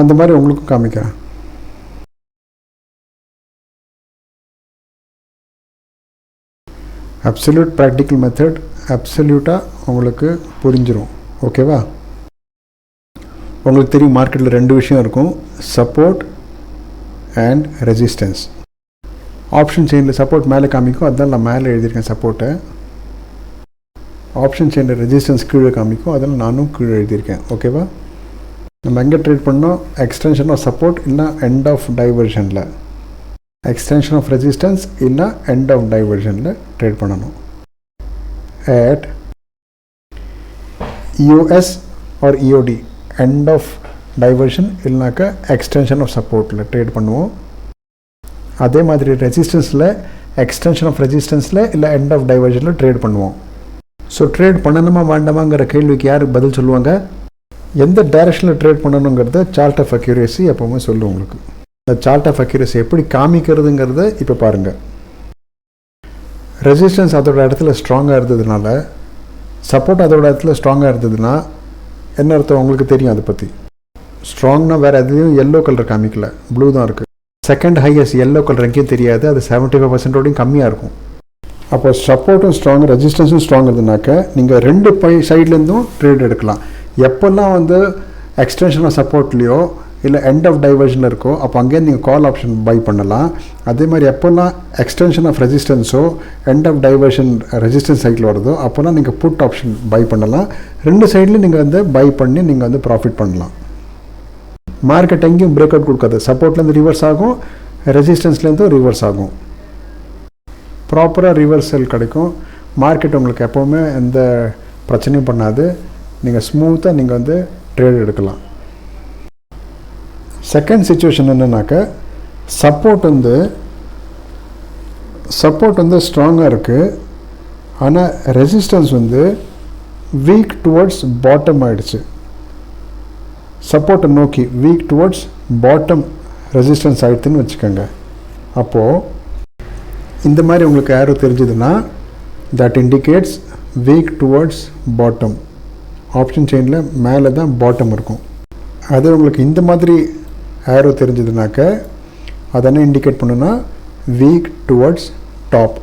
அந்த மாதிரி உங்களுக்கும் காமிக்கிறேன். அப்சல்யூட் ப்ராக்டிக்கல் மெத்தட் அப்சல்யூட்டாக உங்களுக்கு புரிஞ்சிடும். ஓகேவா? உங்களுக்கு தெரியும் மார்க்கெட்டில் 2 விஷயம் இருக்கும், சப்போர்ட் அண்ட் ரெசிஸ்டன்ஸ். ஆப்ஷன் செயினில் சப்போர்ட் மேலே காமிக்கும், அதனால் நான் மேலே எழுதியிருக்கேன் சப்போர்ட்டை. ஆப்ஷன் செயினில் ரெசிஸ்டன்ஸ் கீழே காமிக்கும், அதில் நானும் கீழே எழுதியிருக்கேன். ஓகேவா? நம்ம எங்கே ட்ரேட் பண்ணோம், எக்ஸ்டென்ஷன் ஆஃப் சப்போர்ட் இல்லை எண்ட் ஆஃப் டைவர்ஷனில், எக்ஸ்டென்ஷன் ஆஃப் ரெசிஸ்டன்ஸ் இல்லை எண்ட் ஆஃப் டைவர்ஷனில் ட்ரேட் பண்ணணும். at EOS or EOD end of diversion இல்லைனாக்கா எக்ஸ்டென்ஷன் ஆஃப் சப்போர்ட்டில் ட்ரேட் பண்ணுவோம். அதே மாதிரி ரெசிஸ்டன்ஸில் எக்ஸ்டென்ஷன் ஆஃப் ரெசிஸ்டன்ஸில் இல்லை எண்ட் ஆஃப் டைவர்ஷனில் ட்ரேட் பண்ணுவோம். ஸோ ட்ரேட் பண்ணணுமா வேண்டாமாங்கிற கேள்விக்கு யார் பதில் சொல்லுவாங்க? எந்த டைரெக்ஷனில் ட்ரேட் பண்ணணுங்கிறத சார்ட் ஆஃப் அக்யூரேசி எப்போவுமே சொல்லுவோம் உங்களுக்கு. இந்த சார்ட் ஆஃப் அக்யூரேசி எப்படி காமிக்கிறதுங்கிறத இப்போ பாருங்கள். ரெசிஸ்டன்ஸ் அதோட இடத்துல ஸ்ட்ராங்காக இருந்ததுனால, சப்போர்ட் அதோட இடத்துல ஸ்ட்ராங்காக இருந்ததுன்னா என்ன அர்த்தம் உங்களுக்கு தெரியும். அதை பற்றி ஸ்ட்ராங்னா வேறு எதுலேயும் எல்லோ கலர் காமிக்கல, ப்ளூ தான் இருக்குது. செகண்ட் ஹையஸ்ட் எல்லோ கலர் எங்கேயும் தெரியாது, அது 75% கம்மியாக இருக்கும். அப்போ சப்போர்ட்டும் ஸ்ட்ராங், ரெசிஸ்டன்ஸும் ஸ்ட்ராங் இருந்ததுனாக்க நீங்கள் ரெண்டு சைட்லேருந்தும் ட்ரேட் எடுக்கலாம். எப்போல்லாம் வந்து எக்ஸ்டென்ஷன் ஆஃப் சப்போர்ட்லேயோ இல்லை எண்ட் ஆஃப் டைவர்ஷனில் இருக்கோ அப்போ அங்கேயே நீங்கள் கால் ஆப்ஷன் பை பண்ணலாம். அதே மாதிரி எப்போல்லாம் எக்ஸ்டென்ஷன் ஆஃப் ரெசிஸ்டன்ஸோ எண்ட் ஆஃப் டைவர்ஷன் ரெசிஸ்டன்ஸ் சைடில் வருதோ அப்போல்லாம் நீங்கள் புட் ஆப்ஷன் பை பண்ணலாம். ரெண்டு சைட்லேயும் நீங்கள் வந்து பை பண்ணி நீங்கள் வந்து ப்ராஃபிட் பண்ணலாம். மார்க்கெட் எங்கேயும் பிரேக் அவுட் கொடுக்காது. சப்போர்ட்லேருந்து ரிவர்ஸ் ஆகும், ரெசிஸ்டன்ஸ்லேருந்தும் ரிவர்ஸ் ஆகும். ப்ராப்பராக ரிவர்சல் கிடைக்கும். மார்க்கெட் உங்களுக்கு எப்போவுமே எந்த பிரச்சனையும் பண்ணாது. நீங்கள் ஸ்மூத்தாக நீங்கள் வந்து ட்ரேட் எடுக்கலாம். செகண்ட் சிச்சுவேஷன் என்னன்னாக்க, சப்போர்ட் வந்து ஸ்ட்ராங்காக இருக்குது, ஆனால் ரெசிஸ்டன்ஸ் வந்து வீக் டுவர்ட்ஸ் பாட்டம் ஆகிடுச்சு. சப்போர்ட்டை நோக்கி வீக் டுவர்ட்ஸ் பாட்டம் ரெசிஸ்டன்ஸ் ஆகிடுதுன்னு வச்சுக்கோங்க. அப்போது இந்த மாதிரி உங்களுக்கு ஏரோ தெரிஞ்சதுன்னா that indicates week towards bottom. Option செயினில் மேலே தான் பாட்டம் இருக்கும். அது உங்களுக்கு இந்த மாதிரி ஏரோ தெரிஞ்சதுனாக்க அதை என்ன இண்டிகேட் பண்ணுன்னா வீக் டுவர்ட்ஸ் டாப்.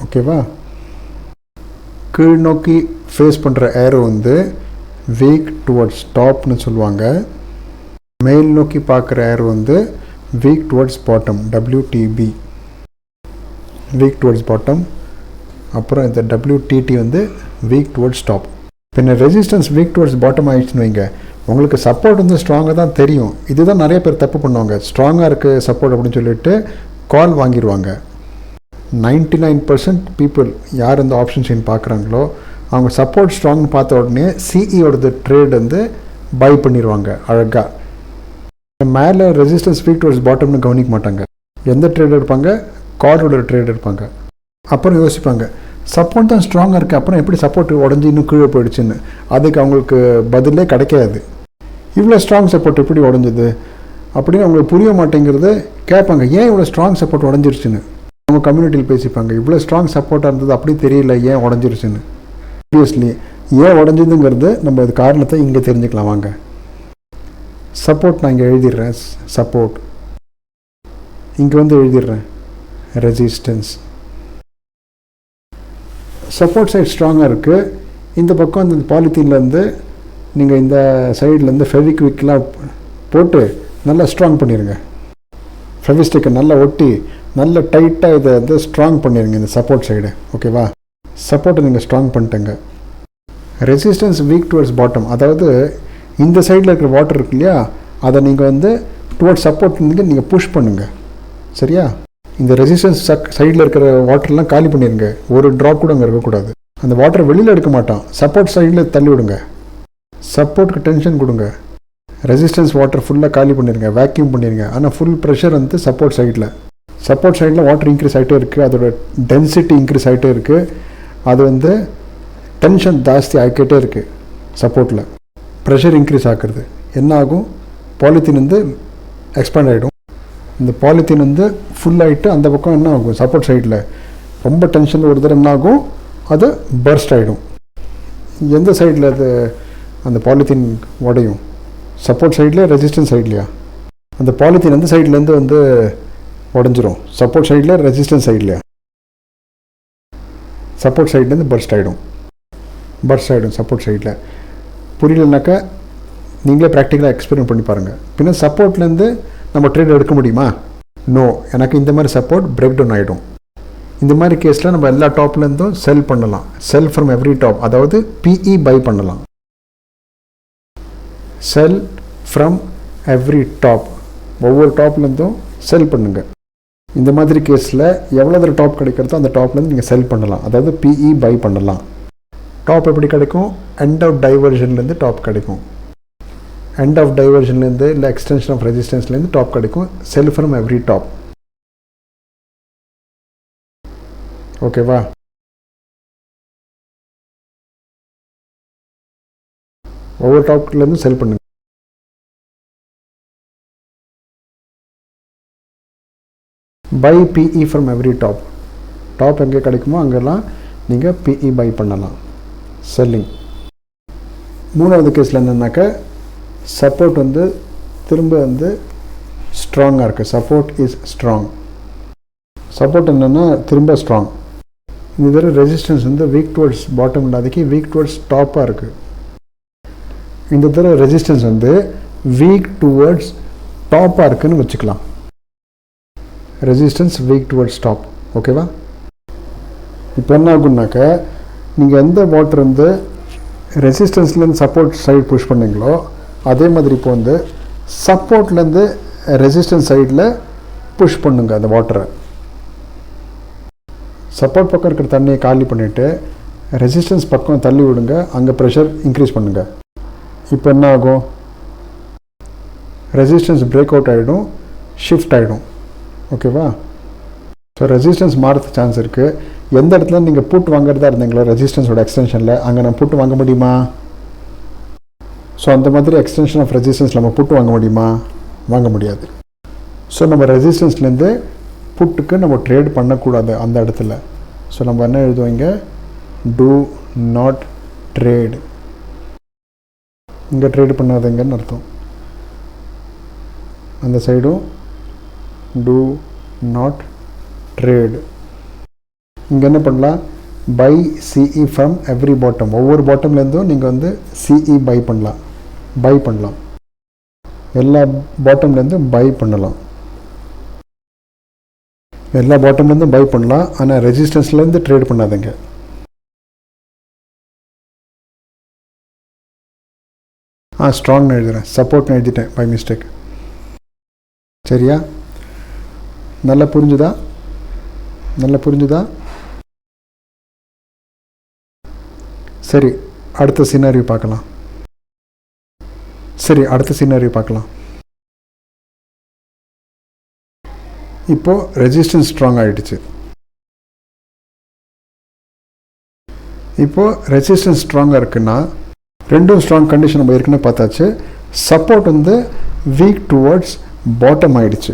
ஓகேவா? கீழ் நோக்கி ஃபேஸ் பண்ணுற ஏரோ வந்து வீக் டுவர்ட்ஸ் டாப்னு சொல்லுவாங்க. மேல் நோக்கி பார்க்குற ஏரோ வந்து weak towards bottom, WTB, week towards bottom. அப்புறம் இந்த WTT வந்து வீக் டுவர்ட்ஸ் டாப். பின்ன ரெசிஸ்டன்ஸ் வீக் டுவர்ட்ஸ் பாட்டம் ஆகிடுச்சுன்னு வைங்க, உங்களுக்கு சப்போர்ட் வந்து ஸ்ட்ராங்காக தான் தெரியும். இதுதான் நிறைய பேர் தப்பு பண்ணுவாங்க. ஸ்ட்ராங்காக இருக்குது சப்போர்ட் அப்படின்னு சொல்லிட்டு கால் வாங்கிடுவாங்க. 99% பீப்புள் யார் இந்த ஆப்ஷன் செயின் பார்க்குறாங்களோ அவங்க சப்போர்ட் ஸ்ட்ராங்னு பார்த்த உடனே சிஇயோடது ட்ரேட் வந்து பை பண்ணிடுவாங்க அழகாக. மேலே ரெசிஸ்டன்ஸ் வீக் டுவர்ட்ஸ் பாட்டம்னு கவனிக்க மாட்டாங்க. எந்த ட்ரேட் எடுப்பாங்க? காலோட ட்ரேட் எடுப்பாங்க. அப்புறம் யோசிப்பாங்க, சப்போர்ட் தான் ஸ்ட்ராங்காக இருக்குது, அப்புறம் எப்படி சப்போர்ட் உடஞ்சி இன்னும் கீழே போயிடுச்சுன்னு. அதுக்கு அவங்களுக்கு பதிலே கிடைக்காது. இவ்வளோ ஸ்ட்ராங் சப்போர்ட் எப்படி உடஞ்சிது அப்படின்னு அவங்களுக்கு புரிய மாட்டேங்கிறது. கேட்பாங்க, ஏன் இவ்வளோ ஸ்ட்ராங் சப்போர்ட் உடஞ்சிருச்சுன்னு. அவங்க கம்யூனிட்டியில் பேசிப்பாங்க, இவ்வளோ ஸ்ட்ராங் சப்போர்ட்டாக இருந்தது அப்படி தெரியல, ஏன் உடஞ்சிருச்சுன்னு. ஆப்வியஸ்லி ஏன் உடஞ்சதுங்கிறது நம்ம அது காரணத்தை இங்கே தெரிஞ்சுக்கலாம் வாங்க. சப்போர்ட் நான் இங்கே எழுதிடுறேன், சப்போர்ட் இங்கே வந்து எழுதிடுறேன் ரெசிஸ்டன்ஸ். சப்போர்ட் சைட் ஸ்ட்ராங்காக இருக்குது. இந்த பக்கம் அந்த பாலித்தீன்லேருந்து நீங்கள் இந்த சைட்லேருந்து ஃபெவிக்விக்லாம் போட்டு நல்லா ஸ்ட்ராங் பண்ணிடுங்க. ஃபெவிஸ்டிக்கை நல்லா ஒட்டி நல்லா டைட்டாக இதை வந்து ஸ்ட்ராங் பண்ணிடுங்க இந்த சப்போர்ட் சைடு. ஓகேவா? சப்போர்ட்டை நீங்கள் ஸ்ட்ராங் பண்ணிட்டேங்க. ரெசிஸ்டன்ஸ் வீக் டுவர்ட்ஸ் பாட்டம், அதாவது இந்த சைடில் இருக்கிற வாட்டர் இருக்கு இல்லையா, அதை நீங்கள் வந்து டுவர்ட்ஸ் சப்போர்ட் நீங்கள் புஷ் பண்ணுங்கள். சரியா? இந்த ரெசிஸ்டன்ஸ் சைடில் இருக்கிற வாட்டர்லாம் காலி பண்ணிடுங்க. ஒரு ட்ராப் கூட அங்கே இருக்கக்கூடாது. அந்த வாட்டர் வெளியில் எடுக்க மாட்டான், சப்போர்ட் சைடில் தள்ளி விடுங்க. சப்போர்ட்டுக்கு டென்ஷன் கொடுங்க. ரெசிஸ்டன்ஸ் வாட்டர் ஃபுல்லாக காலி பண்ணிடுங்க, வேக்யூம் பண்ணிடுங்க. ஆனால் ஃபுல் ப்ரெஷர் வந்து சப்போர்ட் சைடில் வாட்டர் இன்க்ரீஸ் ஆகிட்டே இருக்குது, அதோட டென்சிட்டி இன்க்ரீஸ் ஆகிட்டே இருக்குது. அது வந்து டென்ஷன் ஜாஸ்தி ஆகிக்கிட்டே இருக்குது. சப்போர்ட்டில் ப்ரெஷர் இன்க்ரீஸ் ஆகிறது என்ன ஆகும்? பாலித்தீன் வந்து எக்ஸ்பேண்ட் ஆகிடும். இந்த பாலித்தீன் வந்து ஃபுல் ஆகிட்டு அந்த பக்கம் என்ன ஆகும்? சப்போர்ட் சைடில் ரொம்ப டென்ஷன் ஒரு தடவை என்ன ஆகும்? அது பர்ஸ்ட் ஆகிடும். எந்த சைடில் அது அந்த பாலித்தீன் உடையும்? சப்போர்ட் சைட்லையா ரெசிஸ்டன்ஸ் சைட்லையா? அந்த பாலித்தீன் எந்த சைட்லேருந்து வந்து உடஞ்சிரும்? சப்போர்ட் சைடில் ரெசிஸ்டன்ஸ் சைட்லையா? சப்போர்ட் சைட்லேருந்து பர்ஸ்ட் ஆகிடும் சப்போர்ட் சைடில். புரியலனாக்கா நீங்களே ப்ராக்டிக்கலாக எக்ஸ்பெரிமெண்ட் பண்ணி பாருங்கள். பின்ன சப்போர்ட்லேருந்து நம்ம ட்ரேட் எடுக்க முடியுமா? நோ. எனக்கு இந்த மாதிரி சப்போர்ட் பிரேக் டவுன் ஆகிடும். இந்த மாதிரி கேஸில் நம்ம எல்லா டாப்லேருந்தும் செல் பண்ணலாம். செல் ஃப்ரம் எவ்ரி டாப், அதாவது PE பை பண்ணலாம். செல் ஃப்ரம் எவ்ரி டாப், ஒவ்வொரு டாப்லேருந்தும் செல் பண்ணுங்கள். இந்த மாதிரி கேஸில் எவ்வளோ டாப் கிடைக்கிறதோ அந்த டாப்லேருந்து நீங்கள் செல் பண்ணலாம், அதாவது PE பை பண்ணலாம். டாப் எப்படி கிடைக்கும்? எண்ட் ஆஃப் டைவர்ஷன்லேருந்து டாப் கிடைக்கும். எண்ட் ஆஃப் டைவர்ஷன்லேருந்து இல்லை எக்ஸ்டென்ஷன் ஆஃப் ரெசிஸ்டன்ஸ்லேருந்து டாப் கிடைக்கும். Sell from every top. ஓகேவா? ஒவ்வொரு டாப்லேருந்து செல் பண்ணுங்க. Buy PE from every top எங்கே கிடைக்குமோ அங்கெல்லாம் நீங்கள் பிஇ பை பண்ணலாம். செல்லிங். மூணாவது கேஸில் என்னென்னாக்கா சப்போர்ட் வந்து திரும்ப வந்து ஸ்ட்ராங்காக இருக்குது. Support is strong. சப்போர்ட் என்னென்னா திரும்ப ஸ்ட்ராங். இந்த தடவை ரெசிஸ்டன்ஸ் வந்து வீக் டுவர்ட்ஸ் பாட்டம் இல்லாதக்கு வீக் டுவர்ட்ஸ் டாப்பாக இருக்குது. இந்த தடவை ரெசிஸ்டன்ஸ் வந்து வீக் டுவர்ட்ஸ் டாப்பாக இருக்குதுன்னு வச்சுக்கலாம். Resistance weak towards top. ஓகேவா? இப்போ என்ன ஆகுனாக்கா நீங்கள் எந்த வாட்டர் வந்து ரெசிஸ்டன்ஸ்லேருந்து சப்போர்ட் சைடு புஷ் பண்ணிங்களோ அதே மாதிரி இப்போ வந்து சப்போர்ட்லேருந்து ரெசிஸ்டன்ஸ் சைடில் புஷ் பண்ணுங்க அந்த வாட்டரை. சப்போர்ட் பக்கம் இருக்கிற தண்ணியை காலி பண்ணிவிட்டு ரெசிஸ்டன்ஸ் பக்கம் தள்ளி விடுங்க. அங்கே ப்ரெஷர் இன்க்ரீஸ் பண்ணுங்கள். இப்போ என்ன ஆகும்? ரெசிஸ்டன்ஸ் பிரேக் அவுட் ஆகிடும், ஷிஃப்ட் ஆகிடும். ஓகேவா? ஸோ ரெசிஸ்டன்ஸ் மாறதுக்கு சான்ஸ் இருக்குது. எந்த இடத்துல நீங்கள் புட் வாங்குறதா இருந்தீங்களோ ரெசிஸ்டன்ஸோட எக்ஸ்டென்ஷனில் அங்கே நம்ம புட்டு வாங்க முடியுமா? ஸோ அந்த மாதிரி எக்ஸ்டென்ஷன் ஆஃப் ரெசிஸ்டன்ஸ் நம்ம புட்டு வாங்க முடியுமா? வாங்க முடியாது. ஸோ நம்ம ரெசிஸ்டன்ஸ்லேருந்து புட்டுக்கு நம்ம ட்ரேட் பண்ணக்கூடாது அந்த இடத்துல. ஸோ நம்ம என்ன எழுதுவோங்க? Do not trade. இங்கே ட்ரேட் பண்ணாதீங்கன்னு அர்த்தம். அந்த சைடும் டூ நாட் ட்ரேட். இங்கே என்ன பண்ணலாம்? Buy CE from every bottom. ஒவ்வொரு பாட்டம்லேருந்தும் நீங்கள் வந்து சிஇ பை பண்ணலாம். எல்லா பாட்டம்லேருந்தும் பை பண்ணலாம். எல்லா பாட்டம்லேருந்தும் பை பண்ணலாம். ஆனால் ரெசிஸ்டன்ஸ்லேருந்து ட்ரேட் பண்ணாதீங்க. ஸ்ட்ராங்னு எழுதுகிறேன், சப்போர்ட்னு எழுதிட்டேன் பை மிஸ்டேக். சரியா? நல்லா புரிஞ்சுதா? சரி, அடுத்த சினாரியோ பார்க்கலாம். இப்போ ரெசிஸ்டன்ஸ் ஸ்ட்ராங் ஆகிடுச்சு. இப்போ ரெசிஸ்டன்ஸ் ஸ்ட்ராங்காக இருக்குன்னா ரெண்டும் ஸ்ட்ராங் கண்டிஷன் நம்ம ஏற்கனவே பார்த்தாச்சு. சப்போர்ட் வந்து வீக் டுவர்ட்ஸ் பாட்டம் ஆகிடுச்சு.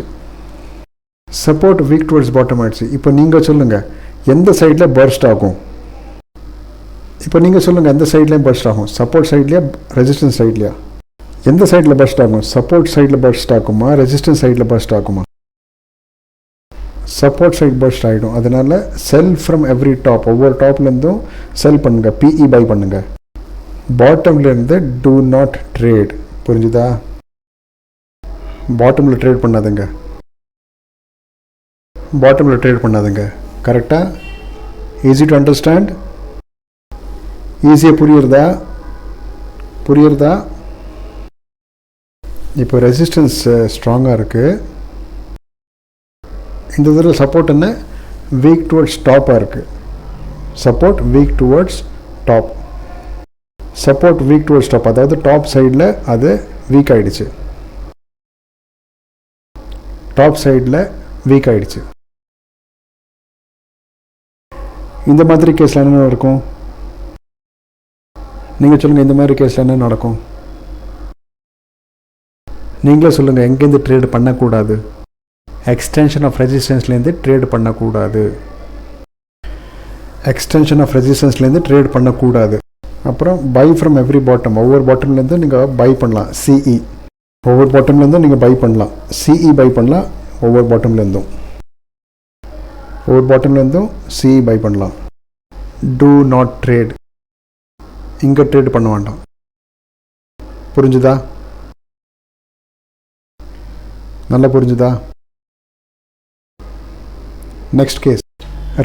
இப்போ நீங்கள் சொல்லுங்கள் எந்த சைடில் பர்ஸ்ட் ஆகும்? எந்த சைட்லேயும் பர்ஸ்ட் ஆகும்? சப்போர்ட் சைட்லையா ரெசிஸ்டன்ஸ் சைட்லையா? எந்த சைடில் பர்ஸ்ட் ஆகும்? சப்போர்ட் சைடில் பர்ஸ்ட் ஆகுமா ரெசிஸ்டன்ஸ் சைடில் பர்ஸ்ட் ஆகுமா? சப்போர்ட் சைட் பர்ஸ்ட் ஆகிடும். அதனால் செல் ஃப்ரம் எவ்ரி டாப். ஒவ்வொரு டாப்லேருந்தும் செல் பண்ணுங்கள், பிஇ பை பண்ணுங்கள். பாட்டம்லேருந்து டூ நாட் ட்ரேட். புரிஞ்சுதா? பாட்டமில் ட்ரேட் பண்ணாதுங்க. கரெக்டாக? Easy to understand? ஈஸியாக புரியுறதா? இப்போ ரெசிஸ்டன்ஸ் ஸ்ட்ராங்காக இருக்குது. இந்த தடவை சப்போர்ட் என்ன? வீக் டுவர்ட்ஸ் டாப்பாக இருக்குது. Support weak towards top. அதாவது டாப் சைடில் அது வீக் ஆகிடுச்சு. இந்த மாதிரி கேஸில் என்ன நடக்கும்? நீங்கள் சொல்லுங்கள், இந்த மாதிரி கேஸில் என்ன நடக்கும்? நீங்களே சொல்லுங்கள். எங்கேருந்து ட்ரேட் பண்ணக்கூடாது? எக்ஸ்டென்ஷன் ஆஃப் ரெசிஸ்டன்ஸ்லேருந்து ட்ரேட் பண்ணக்கூடாது. அப்புறம் பை ஃப்ரம் எவ்ரி பாட்டம். ஒவ்வொரு பாட்டம்லேருந்து நீங்கள் பை பண்ணலாம். சிஇ ஒவ்வொரு பாட்டம்லேருந்தும் நீங்கள் பை பண்ணலாம். சிஇ பை பண்ணலாம். ஒவ்வொரு பாட்டம்லேருந்தும் சிஇ பை பண்ணலாம். Do not trade. இங்கே ட்ரேட் பண்ண வேண்டாம். புரிஞ்சுதா? நல்லா புரிஞ்சுதா? Next case.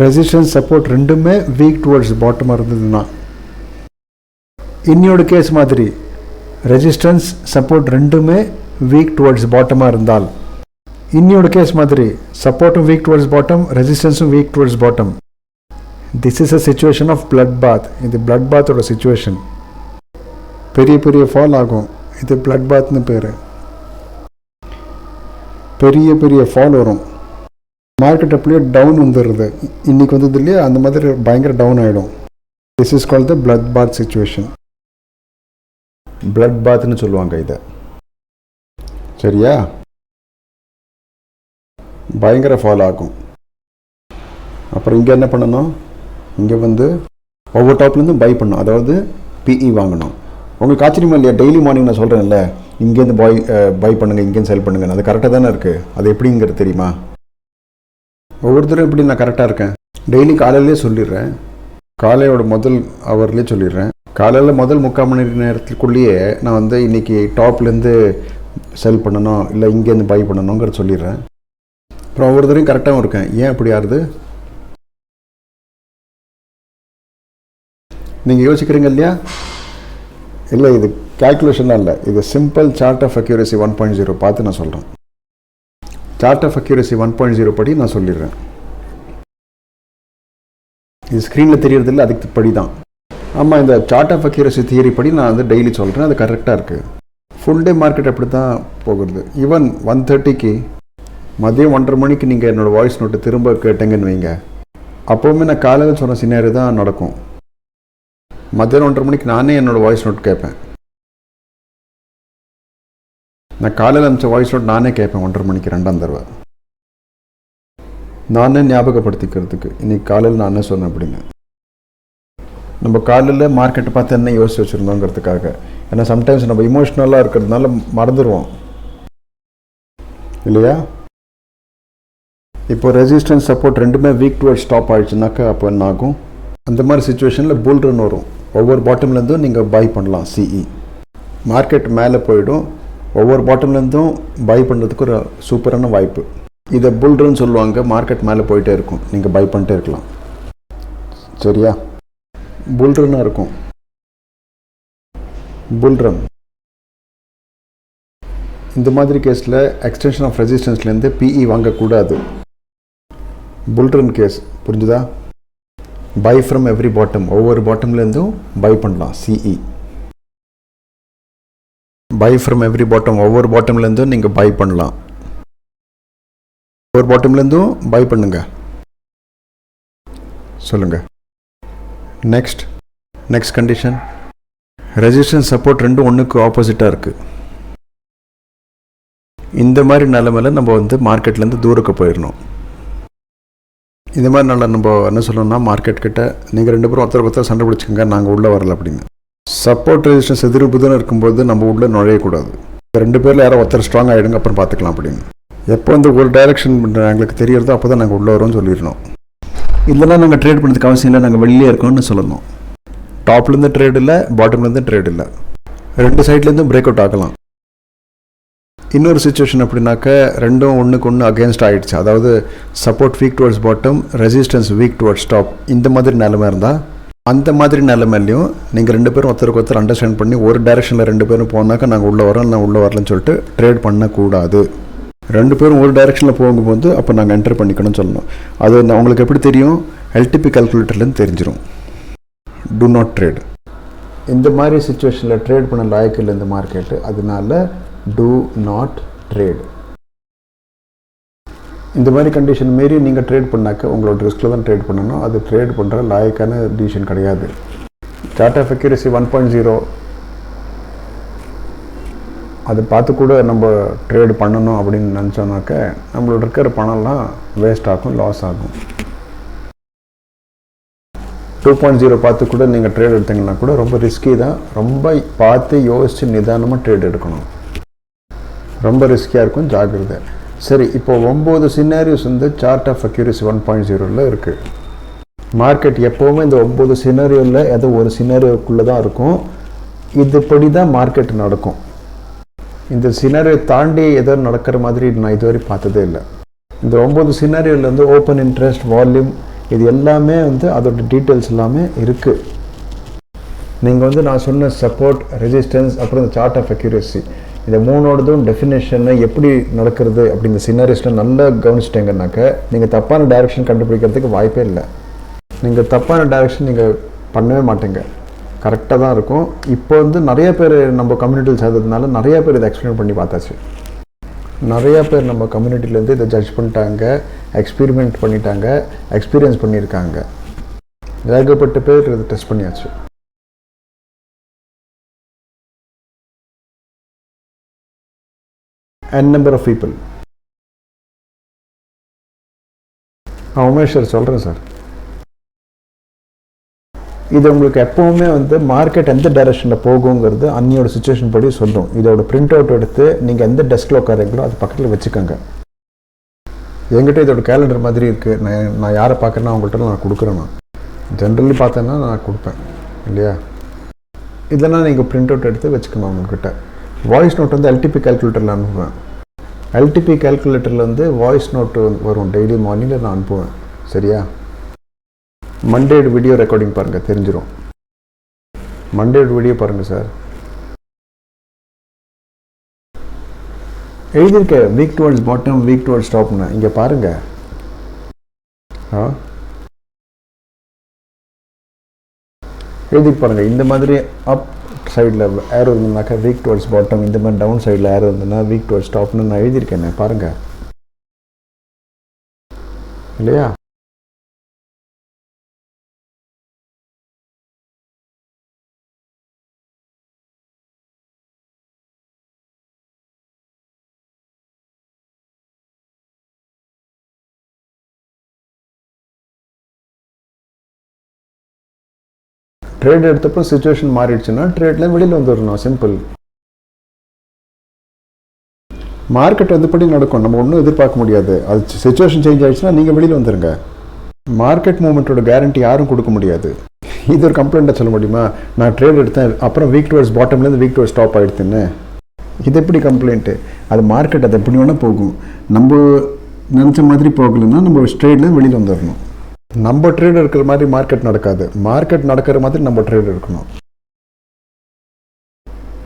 ரெசிஸ்டன்ஸ் சப்போர்ட் ரெண்டுமே வீக் டுவர்ட்ஸ் பாட்டமாக இருந்ததுன்னா, இன்னியோட கேஸ் மாதிரி ரெசிஸ்டன்ஸ் சப்போர்ட் ரெண்டுமே வீக் டுவர்ட்ஸ் பாட்டமாக இருந்தால், இன்னியோட கேஸ் மாதிரி சப்போர்ட்டும் வீக் டுவர்ட்ஸ் பாட்டம், ரெசிஸ்டன்ஸும் weak towards bottom. This is a situation of blood bath. இது பிளட் பாத்தோட சிச்சுவேஷன். பெரிய பெரிய ஃபால் ஆகும். இது பிளட் பாத்னு பேர். பெரிய பெரிய ஃபால் வரும். மார்க்கெட் அப்படியே டவுன் வந்துடுறது. இன்றைக்கி வந்தது இல்லையா, அந்த மாதிரி பயங்கர டவுன் ஆகிடும். This is called the blood bath situation. Blood பாத்னு சொல்லுவாங்க இதை. சரியா? பயங்கர ஃபாலோ ஆகும். அப்புறம் இங்கே என்ன பண்ணணும், இங்கே வந்து ஒவ்வொரு டாப்லேருந்து பை பண்ணணும், அதாவது பிஇ வாங்கணும். உங்களுக்கு ஆச்சரியமா இல்லையா? டெய்லி மார்னிங் நான் சொல்கிறேன்ல, இங்கேருந்து பை பண்ணுங்கள், இங்கேருந்து செல் பண்ணுங்கள். அது கரெக்டாக தானே இருக்குது. அது எப்படிங்கிறது தெரியுமா? ஒவ்வொருத்தரும் எப்படி நான் கரெக்டாக இருக்கேன். டெய்லி காலையிலே சொல்லிடுறேன், காலையோட முதல் ஹவர்லேயே சொல்லிடுறேன். காலையில் முதல் 3/4 மணி நேரத்துக்குள்ளேயே நான் வந்து இன்றைக்கி டாப்லேருந்து செல் பண்ணணும், இல்லை இங்கேருந்து பை பண்ணணுங்கிறத சொல்லிடுறேன். அப்புறம் ஒவ்வொருத்தரையும் கரெக்டாகவும் இருக்கேன். ஏன் அப்படி ஆகுது? நீங்கள் யோசிக்கிறீங்க இல்லையா? இல்லை, இது கேல்குலேஷனாக இல்லை, இது சிம்பிள் சார்ட் ஆஃப் அக்யூரசி 1.0 பார்த்து நான் சொல்கிறேன். சார்ட் ஆஃப் அக்யூரசி 1.0 படி நான் சொல்லிடுறேன். இது ஸ்க்ரீனில் தெரியறதில்ல, அதுக்கு படி தான். ஆமாம், இந்த சார்ட் ஆஃப் அக்யூரசி தியரி படி நான் வந்து டெய்லி சொல்கிறேன், அது கரெக்டாக இருக்குது. ஃபுல் டே மார்க்கெட் அப்படி தான் போகிறது. ஈவன் 1:30க்கு மதியம் 1:30 மணிக்கு நீங்கள் என்னோடய வாய்ஸ் நோட்டு திரும்ப கேட்டீங்கன்னு வைங்க, அப்போவுமே நான் காலையில் சொன்ன சினாரி தான் நடக்கும். மதியம் 1:30 மணிக்கு நானே என்னோடய வாய்ஸ் நோட் கேட்பேன். நான் காலையில் அனுப்பிச்ச வாய்ஸ் நோட் நானே கேட்பேன் 1:30 மணிக்கு 2ஆம் தடவை. நானே ஞாபகப்படுத்திக்கிறதுக்கு இன்றைக்கி காலையில் நான் என்ன சொன்னேன் அப்படின்னு. நம்ம காலையில் மார்க்கெட்டை பார்த்து என்ன யோசிச்சு வச்சுருந்தோங்கிறதுக்காக. ஏன்னா சம்டைம்ஸ் நம்ம இமோஷ்னலாக இருக்கிறதுனால மறந்துடுவோம் இல்லையா? இப்போ ரெசிஸ்டன்ஸ் சப்போர்ட் ரெண்டுமே வீக் டுவர்ட்ஸ் ஸ்டாப் ஆகிடுச்சுனாக்கா அப்போ என்ன ஆகும்? அந்த மாதிரி சுச்சுவேஷனில் புல் ரன் வரும். ஒவ்வொரு பாட்டம்லேருந்தும் நீங்கள் பை பண்ணலாம். சிஇ மார்க்கெட் மேலே போயிடும். ஒவ்வொரு பாட்டம்லேருந்தும் பை பண்ணுறதுக்கு ஒரு சூப்பரான வாய்ப்பு. இதை புல் ரன் சொல்லுவாங்க. மார்க்கெட் மேலே போயிட்டே இருக்கும், நீங்கள் பை பண்ணிட்டே இருக்கலாம். சரியா? புல் ரன்னாக இருக்கும். புல் ரன் இந்த மாதிரி கேஸில் எக்ஸ்டென்ஷன் ஆஃப் ரெசிஸ்டன்ஸ்லேருந்து பிஇ வாங்கக்கூடாது. புல் ரன் கேஸ் புரிஞ்சுதா? பை ஃப்ரம் எவ்ரி பாட்டம், ஒவ்வொரு பாட்டம்லேருந்தும் பை பண்ணலாம். CE by from every bottom, ஒவ்வொரு பாட்டம்லேருந்தும் நீங்கள் பை பண்ணலாம். ஒவ்வொரு பாட்டம்லேருந்தும் பை பண்ணுங்க. சொல்லுங்க. நெக்ஸ்ட் கண்டிஷன், ரெசிஸ்டன்ஸ் சப்போர்ட் ரெண்டும் ஒன்றுக்கு ஆப்போசிட்டாக இருக்குது. இந்த மாதிரி நிலைமையில் நம்ம வந்து மார்க்கெட்லேருந்து தூரக்கு போயிடணும். இந்த மாதிரி நல்லா நம்ம என்ன சொல்லணும்னா, மார்க்கெட் கிட்ட நீங்கள் 2 பேரும் ஒருத்தர் சண்டை பிடிச்சிக்கங்க, நாங்கள் உள்ளே வரல அப்படின்னு. சப்போர்ட் ரெசிஸ்டன்ஸ் எதிர்ப்புதான் இருக்கும்போது நம்ம உள்ளே நுழையக்கூடாது. 2 பேரில் யாரோ ஒருத்தர் ஸ்ட்ராங் ஆகிடுங்க, அப்புறம் பார்த்துக்கலாம் அப்படின்னு. எப்போ வந்து ஒரு டைரக்ஷன் எங்களுக்கு தெரியறதோ அப்போ தான் நாங்கள் உள்ளே வரோம்னு சொல்லிடணும். இல்லைனா நாங்கள் ட்ரேட் பண்ணுறதுக்கு அவசியம் இல்லை, நாங்கள் வெளியே இருக்கோம்னு சொல்லணும். டாப்லேருந்து ட்ரேட் இல்லை, பாட்டம்லேருந்து ட்ரேட் இல்லை, 2 சைட்லேருந்தும் பிரேக் அவுட் ஆகலாம். இன்னொரு சுச்சுவேஷன் அப்படின்னாக்க ரெண்டும் ஒன்றுக்கு ஒன்று அகேன்ஸ்ட் ஆகிடுச்சு. அதாவது support weak towards bottom, resistance weak towards top. இந்த மாதிரி நிலைமை இருந்தால், அந்த மாதிரி நிலைமையிலையும் நீங்கள் 2 பேரும் ஒருத்தருக்கு ஒருத்தர் அண்டர்ஸ்டாண்ட் பண்ணி ஒரு டைரெக்ஷனில் 2 பேரும் போனாக்கா நாங்கள் உள்ளே வரோம், நான் உள்ளே வரலன்னு சொல்லிட்டு ட்ரேட் பண்ணக்கூடாது. 2 பேரும் ஒரு டைரெக்ஷனில் போகும்போது அப்போ நாங்கள் என்டர் பண்ணிக்கணும்னு சொல்லணும். அது உங்களுக்கு எப்படி தெரியும்? எல்டிபி கால்குலேட்டர்லேருந்து தெரிஞ்சிடும். To not trade. இந்த மாதிரி சுச்சுவேஷனில் ட்ரேட் பண்ண லாயக்கு இல்லை இந்த மார்க்கெட்டு. அதனால do not trade. இந்த மாதிரி கண்டிஷன் மாரி நீங்கள் ட்ரேட் பண்ணாக்க உங்களோட ரிஸ்கில் தான் ட்ரேட் பண்ணணும். அது ட்ரேட் பண்ணுற லாயக்கான டிசிஷன் கிடையாது. சார்ட் ஆஃப் அக்யூரசி 1.0 அதை பார்த்து கூட நம்ம ட்ரேட் பண்ணணும் அப்படின்னு நினச்சோன்னாக்க நம்மளோட இருக்கிற பணம்லாம் வேஸ்ட் ஆகும், லாஸ் ஆகும். 2.0 பார்த்து கூட நீங்கள் ட்ரேட் எடுத்தீங்கன்னா கூட ரொம்ப ரிஸ்கி தான். ரொம்ப பார்த்து யோசித்து நிதானமாக ட்ரேட் எடுக்கணும். ரொம்ப ரிஸ்கியாக இருக்கும், ஜாக்கிரதை. சரி, இப்போ 9 சினாரியோஸ் வந்து சார்ட் ஆஃப் அக்யூரசி 1.0ல் இருக்குது. மார்க்கெட் எப்போவுமே இந்த 9 சினாரியோவில் ஏதோ ஒரு சினாரியோக்குள்ளே தான் இருக்கும். இதுபடி தான் மார்க்கெட் நடக்கும். இந்த சினாரியோ தாண்டி ஏதோ நடக்கிற மாதிரி நான் இதுவரை பார்த்ததே இல்லை. இந்த 9 சினாரியோவில் வந்து ஓப்பன் இன்ட்ரெஸ்ட், வால்யூம், இது எல்லாமே வந்து அதோட டீட்டெயில்ஸ் எல்லாமே இருக்குது. நீங்கள் வந்து நான் சொன்ன சப்போர்ட், ரெசிஸ்டன்ஸ், அப்புறம் இந்த சார்ட் ஆஃப் அக்யூரசி, இந்த 3ஓடதும் டெஃபினேஷனை எப்படி நடக்கிறது அப்படிங்கிற சினாரிஸ்ட்டில் நல்லா கவனிச்சிட்டேங்கன்னாக்க நீங்கள் தப்பான டைரெக்ஷன் கண்டுபிடிக்கிறதுக்கு வாய்ப்பே இல்லை. நீங்கள் தப்பான டைரெக்ஷன் நீங்கள் பண்ணவே மாட்டீங்க, கரெக்டாக தான் இருக்கும். இப்போ வந்து நிறைய பேர் நம்ம கம்யூனிட்டியில் சேர்ந்ததுனால நிறைய பேர் இதை எக்ஸ்பிளைன் பண்ணி பார்த்தாச்சு. நிறையா பேர் நம்ம கம்யூனிட்டிலேருந்து இதை ஜட்ஜ் பண்ணிட்டாங்க. எக்ஸ்பெரிமெண்ட் பண்ணிட்டாங்க, எக்ஸ்பீரியன்ஸ் பண்ணியிருக்காங்க. ஏகப்பட்ட பேர் இதை டெஸ்ட் பண்ணியாச்சு. n number of people. Umesh sir சொல்கிறேன் சார். இது உங்களுக்கு எப்போவுமே வந்து மார்க்கெட் எந்த டைரெக்ஷனில் போகுங்கிறது அன்னியோட சுச்சுவேஷன் படி சொல்லும். இதோட பிரிண்ட் அவுட் எடுத்து நீங்கள் எந்த டெஸ்கில் உட்காரீங்களோ அது பக்கத்தில் வச்சுக்கோங்க. என்கிட்ட இதோட கேலண்டர் மாதிரி இருக்குது. நான் யாரை பார்க்குறேன்னா அவங்கள்ட்ட நான் கொடுக்குறேன். நான் ஜென்ரலி பார்த்தேன்னா நான் கொடுப்பேன் இல்லையா. இதெல்லாம் நீங்கள் பிரிண்ட் அவுட் எடுத்து வச்சுக்கணும். உங்கள்கிட்ட வாய்ஸ் நோட் வந்து எல்டிபி கேல்குலேட்டரில் அனுப்புவேன். எல்டிபி கேல்குலேட்டரில் வந்து வாய்ஸ் நோட்டு வரும். டெய்லி மார்னிங்கில் நான் அனுப்புவேன். சரியா. மண்டேடு வீடியோ ரெக்கார்டிங் பாருங்கள், தெரிஞ்சிடும். மண்டேடு வீடியோ பாருங்கள் சார். எழுதியிருக்க weak towards bottom, weak towards டாப்னு இங்கே பாருங்கள். எழுதிட்டு பாருங்கள். இந்த மாதிரி அப் சைடில் ஏரோ இருந்ததுனாக்கா வீக் டுவர்ட்ஸ் பாட்டம், இந்த மாதிரி டவுன் சைடில் ஏரோ இருந்ததுன்னா வீக் டுவர்ட்ஸ் டாப்னு நான் எழுதியிருக்கேன். பாருங்கள் இல்லையா. ட்ரேட் எடுத்தப்போ சிச்சுவேஷன் மாறிடுச்சுன்னா ட்ரேட்ல வெளியில் வந்துடணும். சிம்பிள். மார்க்கெட் வந்துப்படி நடக்கும், நம்ம ஒன்றும் எதிர்பார்க்க முடியாது. அது சிச்சுவேஷன் சேஞ்ச் ஆகிடுச்சுன்னா நீங்கள் வெளியில் வந்துடுங்க. மார்க்கெட் மூவ்மெண்ட்டோட கேரண்டி யாரும் கொடுக்க முடியாது. இது ஒரு கம்ப்ளைண்ட்டாக சொல்ல முடியுமா? நான் ட்ரேட் எடுத்தேன், அப்புறம் வீக் டுவர்ட்ஸ் பாட்டம்லேருந்து வீக் டுவர்ட்ஸ் டாப் ஆகிடுதுன்னு. இது எப்படி கம்ப்ளைண்ட்டு? அது மார்க்கெட் அது எப்படி வேணால் போகும். நம்ம நினச்ச மாதிரி போகலைன்னா நம்ம ட்ரேடில் வெளியில் வந்துடணும். நம்ம ட்ரேட் இருக்கிற மாதிரி மார்க்கெட் நடக்காது. மார்க்கெட் நடக்கிற மாதிரி நம்ம ட்ரேட் இருக்கணும்.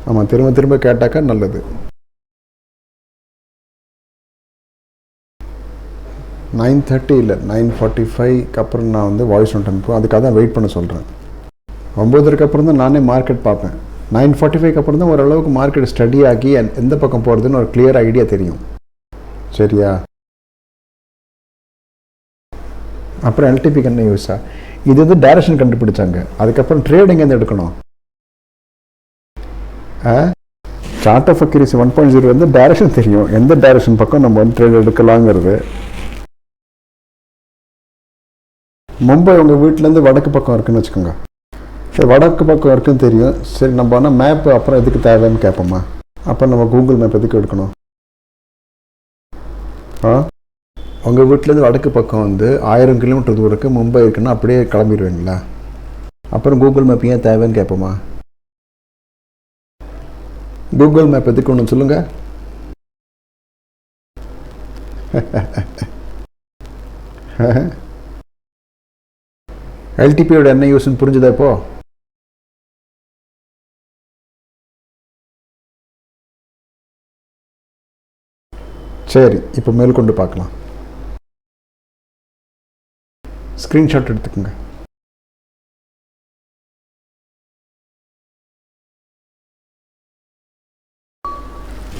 ஆமாம், திரும்ப திரும்ப கேட்டாக்கா நல்லது. 9:30 இல்லை 9:45க்கு அப்புறம் நான் வந்து வாய்ஸ் நோட் அனுப்புவேன். அதுக்காக தான் வெயிட் பண்ண சொல்கிறேன். 9:30க்கு அப்புறம் தான் நானே மார்க்கெட் பார்ப்பேன். 9:45க்கு அப்புறம் தான் ஓரளவுக்கு மார்க்கெட் ஸ்டடி ஆகி எந்த பக்கம் போகிறதுன்னு ஒரு கிளியர் ஐடியா தெரியும். சரியா. அப்புறம் எல்டிபிக்கு என்ன யூஸா? இது வந்து டைரக்ஷன் கண்டுபிடிச்சாங்க. அதுக்கப்புறம் ட்ரேட் எங்கேருந்து எடுக்கணும்? சார்ட் ஆஃப் அக்யூரசி 1.0 வந்து டைரக்ஷன் தெரியும், எந்த டைரக்ஷன் பக்கம் நம்ம வந்து ட்ரேட் எடுக்கலாங்கிறது. மும்பை உங்கள் வீட்டிலேருந்து வடக்கு பக்கம் இருக்குன்னு வச்சுக்கோங்க. சரி, வடக்கு பக்கம் இருக்குன்னு தெரியும். சரி, நம்ம ஆனால் மேப் அப்புறம் எதுக்கு தேவைன்னு கேட்போமா? அப்போ நம்ம கூகுள் மேப் எதுக்கு எடுக்கணும்? உங்கள் வீட்டிலேருந்து வடக்கு பக்கம் வந்து 1000 கிலோமீட்டர் தூரத்துக்கு மும்பை இருக்குன்னா அப்படியே கிளம்பிடுவீங்களா? அப்புறம் கூகுள் மேப் ஏன் தேவைன்னு கேட்போமா? கூகுள் மேப் எதுக்கு ஒன்று சொல்லுங்கள். எல்டிபியோட என்ன யூஸ்ன்னு புரிஞ்சுதா இப்போ? சரி, இப்போ மேற்கொண்டு பார்க்கலாம். ஸ்க்ரீன்ஷாட் எடுத்துக்கோங்க.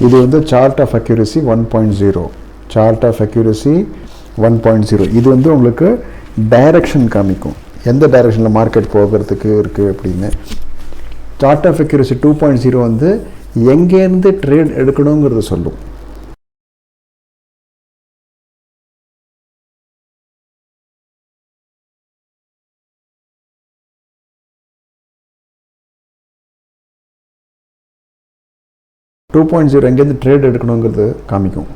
இது வந்து chart of accuracy 1.0. Chart of accuracy 1.0 இது வந்து உங்களுக்கு டைரக்ஷன் காமிக்கும், எந்த டைரக்ஷனில் மார்க்கெட் போகிறதுக்கு இருக்குது அப்படின்னு. சார்ட் ஆஃப் அக்யூரசி 2.0 வந்து எங்கேருந்து ட்ரேட் எடுக்கணுங்கிறத சொல்லும். டூ 2.0 எங்கேருந்து ட்ரேட் எடுக்கணுங்கிறது காமிக்கும்.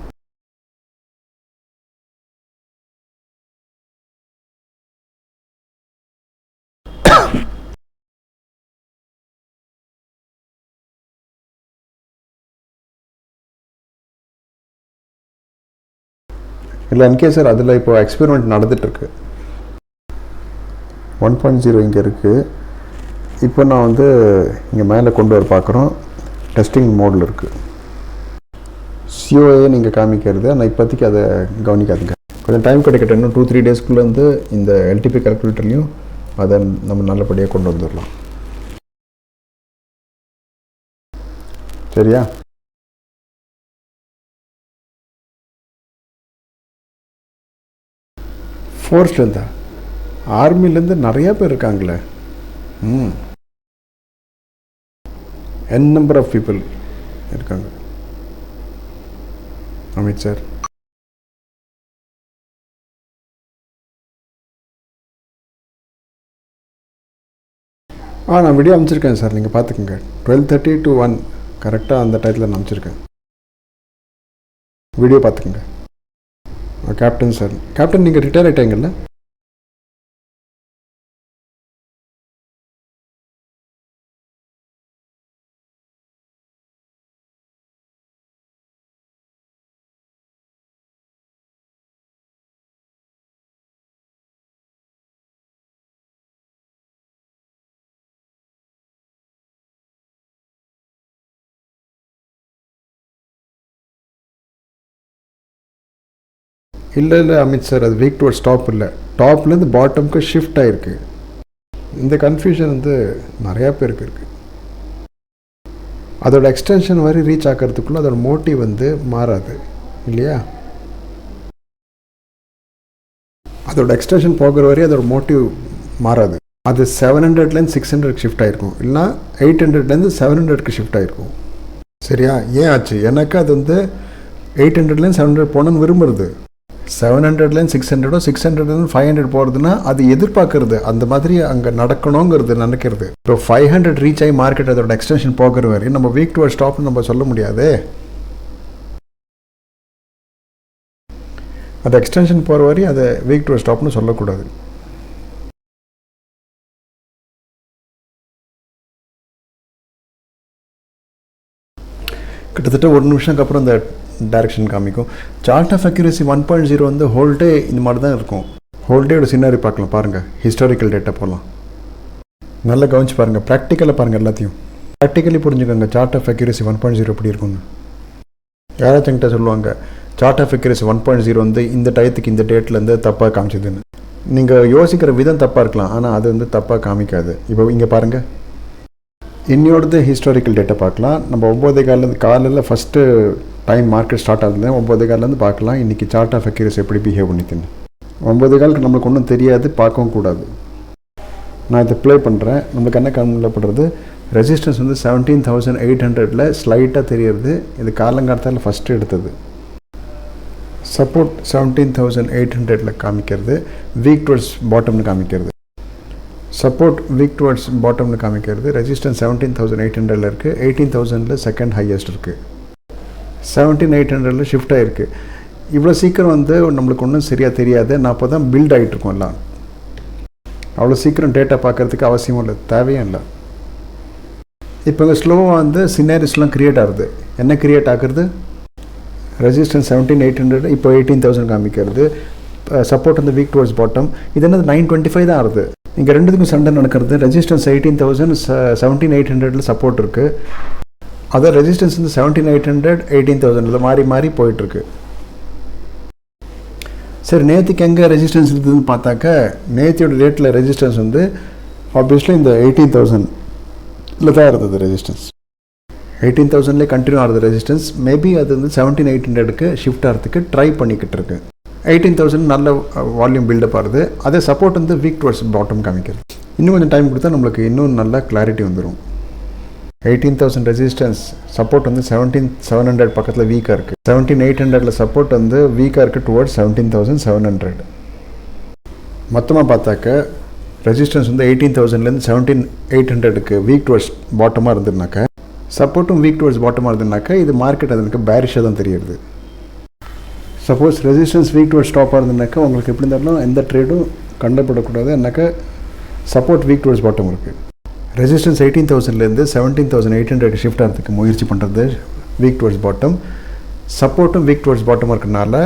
இல்லை இன்கேஸ் சார் அதில் இப்போ எக்ஸ்பெரிமெண்ட் நடந்துகிட்ருக்கு. 1.0 இங்கே இருக்குது. இப்போ நான் வந்து இங்கே மேலே கொண்டு வர பார்க்குறோம். டெஸ்டிங் மோடில் இருக்குது. சிஓஏ நீங்கள் காமிக்கிறது, ஆனால் இப்போதைக்கு அதை கவனிக்காதுங்க. கொஞ்சம் டைம் கிடைக்கட்டும். இன்னும் 2-3 டேஸ்க்குள்ளே வந்து இந்த எல்டிபி கால்குலேட்டர்லையும் அதை நம்ம நல்லபடியாக கொண்டு வந்துடலாம். சரியா? ஃபோர்ஸ்லேருந்தா? ஆர்மிலேருந்து நிறையா பேர் இருக்காங்களே. n நம்பர் ஆஃப் பீப்புள் இருக்காங்க. அமித் சார் நான் வீடியோ அனுப்பிச்சிருக்கேன் சார், நீங்கள் பார்த்துக்கோங்க. 12:30 to 1 கரெக்டாக அந்த டயத்தில் நான் அனுப்பிச்சிருக்கேன். வீடியோ பார்த்துக்கோங்க. கேப்டன் சார், கேப்டன் நீங்கள் ரிட்டையர் ஆகிட்டாங்கல்ல? இல்லை அமித் சார், அது வீக் டுவர்ட்ஸ் டாப் இல்லை, டாப்லேருந்து பாட்டமுக்கு ஷிஃப்ட் ஆகிருக்கு. இந்த கன்ஃபியூஷன் நிறையா பேருக்கு இருக்குது. அதோட எக்ஸ்டென்ஷன் வரை ரீச் ஆக்கிறதுக்குள்ளே அதோட மோட்டிவ் மாறாது இல்லையா? அதோட எக்ஸ்டென்ஷன் போகிற வரையும் அதோட மோட்டிவ் மாறாது. அது 700லேருந்து 600க்கு ஷிஃப்ட் ஆகிருக்கும், இல்லைனா 800லேருந்து 700க்கு ஷிஃப்ட் ஆகிருக்கும். சரியா? ஏன் ஆச்சு? எனக்கு அது 800லேருந்து 700 போகணுன்னு விரும்புறது. 700லேருந்து 600 600லேருந்து 500 போகிறதுனா அது எதிர்பார்க்கறது அந்த மாதிரி அங்கே நடக்கணுங்கிறது நினைக்கிறது. இப்போ 500 ரீச் ஆகி மார்க்கெட் அதோட எக்ஸ்டென்ஷன் போகிற வரையும் நம்ம வீக் டுவர்ட்ஸ் ஸ்டாப்னு நம்ம சொல்ல முடியாது. அது எக்ஸ்டென்ஷன் போகிற வரையும் அதை வீக் டுவர்ட்ஸ் ஸ்டாப்னு சொல்லக்கூடாது. கிட்டத்தட்ட 1 நிமிஷத்துக்கு அப்புறம் இந்த டைரக்ஷன் காமிக்கும். சார்ட் ஆஃப் அக்யூரசி 1.0 ஹோல்டே இந்த மாதிரி தான் இருக்கும். ஹோல்டேயோட சினாரி பார்க்கலாம், பாருங்கள். ஹிஸ்டாரிக்கல் டேட்டா போகலாம், நல்லா கவனிச்சு பாருங்கள். ப்ராக்டிக்கலாக பாருங்கள், எல்லாத்தையும் ப்ராக்டிக்கலி புரிஞ்சுக்கோங்க. சார்ட் ஆஃப் அக்யூரசி 1.0 எப்படி இருக்குன்னு யாராச்சும் என்கிட்ட சொல்லுவாங்க, சார்ட் ஆஃப் அக்யூரசி 1.0 இந்த டயத்துக்கு இந்த டேட்லேருந்து தப்பாக காமிச்சதுன்னு. நீங்கள் யோசிக்கிற விதம் தப்பாக இருக்கலாம், ஆனால் அது தப்பாக காமிக்காது. இப்போ இங்கே பாருங்கள், இன்னையோடது ஹிஸ்டாரிக்கல் டேட்டா பார்க்கலாம். நம்ம 9:15 காலையில் ஃபஸ்ட்டு டைம் மார்க்கெட் ஸ்டார்ட் ஆகுது, 9:15 பார்க்கலாம் இன்றைக்கி சார்ட் ஆஃப் அக்யூரசி எப்படி பிஹேவ் பண்ணித்துன்னு. 9:15 நம்மளுக்கு ஒன்றும் தெரியாது, பார்க்கவும் கூடாது. நான் இதை ப்ளே பண்ணுறேன். நம்மளுக்கு என்ன கண்ணுப்படுறது, ரெசிஸ்டன்ஸ் 17,800 ஸ்லைட்டாக தெரியுது. இது காலங்காலத்தால் ஃபஸ்ட்டு எடுத்தது. சப்போர்ட் 17,800 காமிக்கிறது, வீக் டுவர்ட்ஸ் பாட்டம்னு காமிக்கிறது. சப்போர்ட் வீக் டுவர்ட்ஸ் பாட்டம்னு காமிக்கிறது. ரெசிஸ்டன்ஸ் 17,800 இருக்குது, 18,000 செகண்ட் ஹையஸ்ட் இருக்குது, 17,800 ஷிஃப்ட் ஆகிருக்கு. இவ்வளோ சீக்கிரம் நம்மளுக்கு ஒன்றும் சரியாக தெரியாது. நான் அப்போ தான் பில்ட் ஆகிட்ருக்கோம் எல்லாம். அவ்வளோ சீக்கிரம் டேட்டா பார்க்குறதுக்கு அவசியமும் இல்லை, தேவையும் இல்லை. இப்போ இங்கே ஸ்லோவாக சினாரிஸ்லாம் க்ரியேட் ஆகுது. என்ன க்ரியேட் ஆகுறது? ரெசிஸ்டன்ஸ் 17,800 இப்போ 18,000 காமிக்கிறது. Support weak towards bottom. இது 925 தான் ஆகுது. இங்கே ரெண்டுத்துக்கும் சண்டை நடக்கிறது. ரெசிஸ்டன்ஸ் 18,000, 17,800 சப்போர்ட் இருக்குது. அதான் ரெசிஸ்டன்ஸ் 17,800, 18,000 மாறி மாறி போயிட்டுருக்கு. சரி, நேற்றுக்கு எங்கே ரெசிஸ்டன்ஸ் இருந்ததுன்னு பார்த்தாக்க, நேத்தியோட ரேட்டில் ரெசிஸ்டன்ஸ் ஆப்வியஸ்லி இந்த 18,000 தான் இருந்தது ரெசிஸ்டன்ஸ். 18,000 கண்டினியூ ஆகுது ரெசிஸ்டன்ஸ். மேபி அது 17,800க்கு ஷிஃப்ட் ஆகிறதுக்கு ட்ரை பண்ணிக்கிட்டு இருக்கு. 18,000 நல்ல வால்யூம் பில்டப் ஆகுது. அதே சப்போர்ட் வீக் டுவர்ட்ஸ் பாட்டம் காமிக்கிறது. இன்னும் கொஞ்சம் டைம் கொடுத்தா நம்மளுக்கு இன்னும் நல்ல கிளாரிட்டி வந்துடும். 18,000 ரெசிஸ்டன்ஸ், சப்போர்ட் 17,700 பக்கத்தில் வீக்காக இருக்குது. 17,800 சப்போர்ட் வீக்காக இருக்குது டுவர்ட்ஸ் 17,700. மொத்தமாக பார்த்தாக்க ரெசிஸ்டன்ஸ் 18,000லேருந்து 17,800க்கு வீக் டுவர்ட்ஸ் பாட்டமாக இருந்ததுனாக்கா, சப்போர்ட்டும் வீக் டுவர்ட்ஸ் பாட்டமாக இருந்ததுனாக்கா, இது மார்க்கெட் அதற்கு பேரிஷாக தான் தெரியுது. சப்போஸ் ரெசிஸ்டன்ஸ் வீக் டுவர்ட்ஸ் ஸ்டாப்பாக இருந்ததுனாக்கா உங்களுக்கு எப்படி இருந்தாலும் எந்த ட்ரேடும் கண்டப்படக்கூடாது. என்னக்கா சப்போர்ட் வீக் டுவர்ட்ஸ் பாட்டம் இருக்குது. ரெசிஸ்டன்ஸ் 18,000லேருந்து 17,800க்கு ஷிஃப்ட் ஆகிறதுக்கு முயற்சி பண்ணுறது வீக் டுவர்ட்ஸ் பாட்டம். சப்போர்ட்டும் வீக் டுவர்ட்ஸ் பாட்டமாக இருக்கிறனால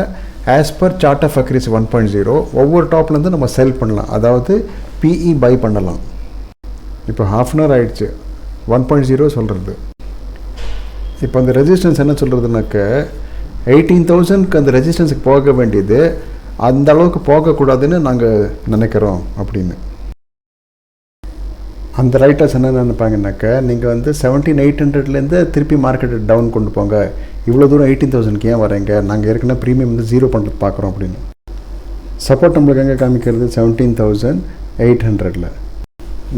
as per chart of accuracy 1.0 ஒவ்வொரு டாப்லேருந்து நம்ம செல் பண்ணலாம், அதாவது பிஇ பை பண்ணலாம். இப்போ ½ அன் ஹவர் ஆகிடுச்சு 1.0 சொல்கிறது. இப்போ அந்த ரெசிஸ்டன்ஸ் என்ன சொல்கிறதுனாக்க, 18,000க்கு அந்த ரெசிஸ்டன்ஸுக்கு போக வேண்டியது அந்த அளவுக்கு போகக்கூடாதுன்னு நாங்கள் நினைக்கிறோம் அப்படின்னு. அந்த ரைட்டர்ஸ் என்ன நினைப்பாங்கன்னாக்கா, நீங்கள் 17,800லேருந்து திருப்பி மார்க்கெட்டை டவுன் கொண்டு போங்க, இவ்வளோ தூரம் 18,000க்கு ஏன் வரீங்க, நாங்கள் ஏற்கனவே ப்ரீமியம் 0 பண்ணுறது பார்க்குறோம் அப்படின்னு. சப்போர்ட் நம்மளுக்கு எங்கே காமிக்கிறது 17,800.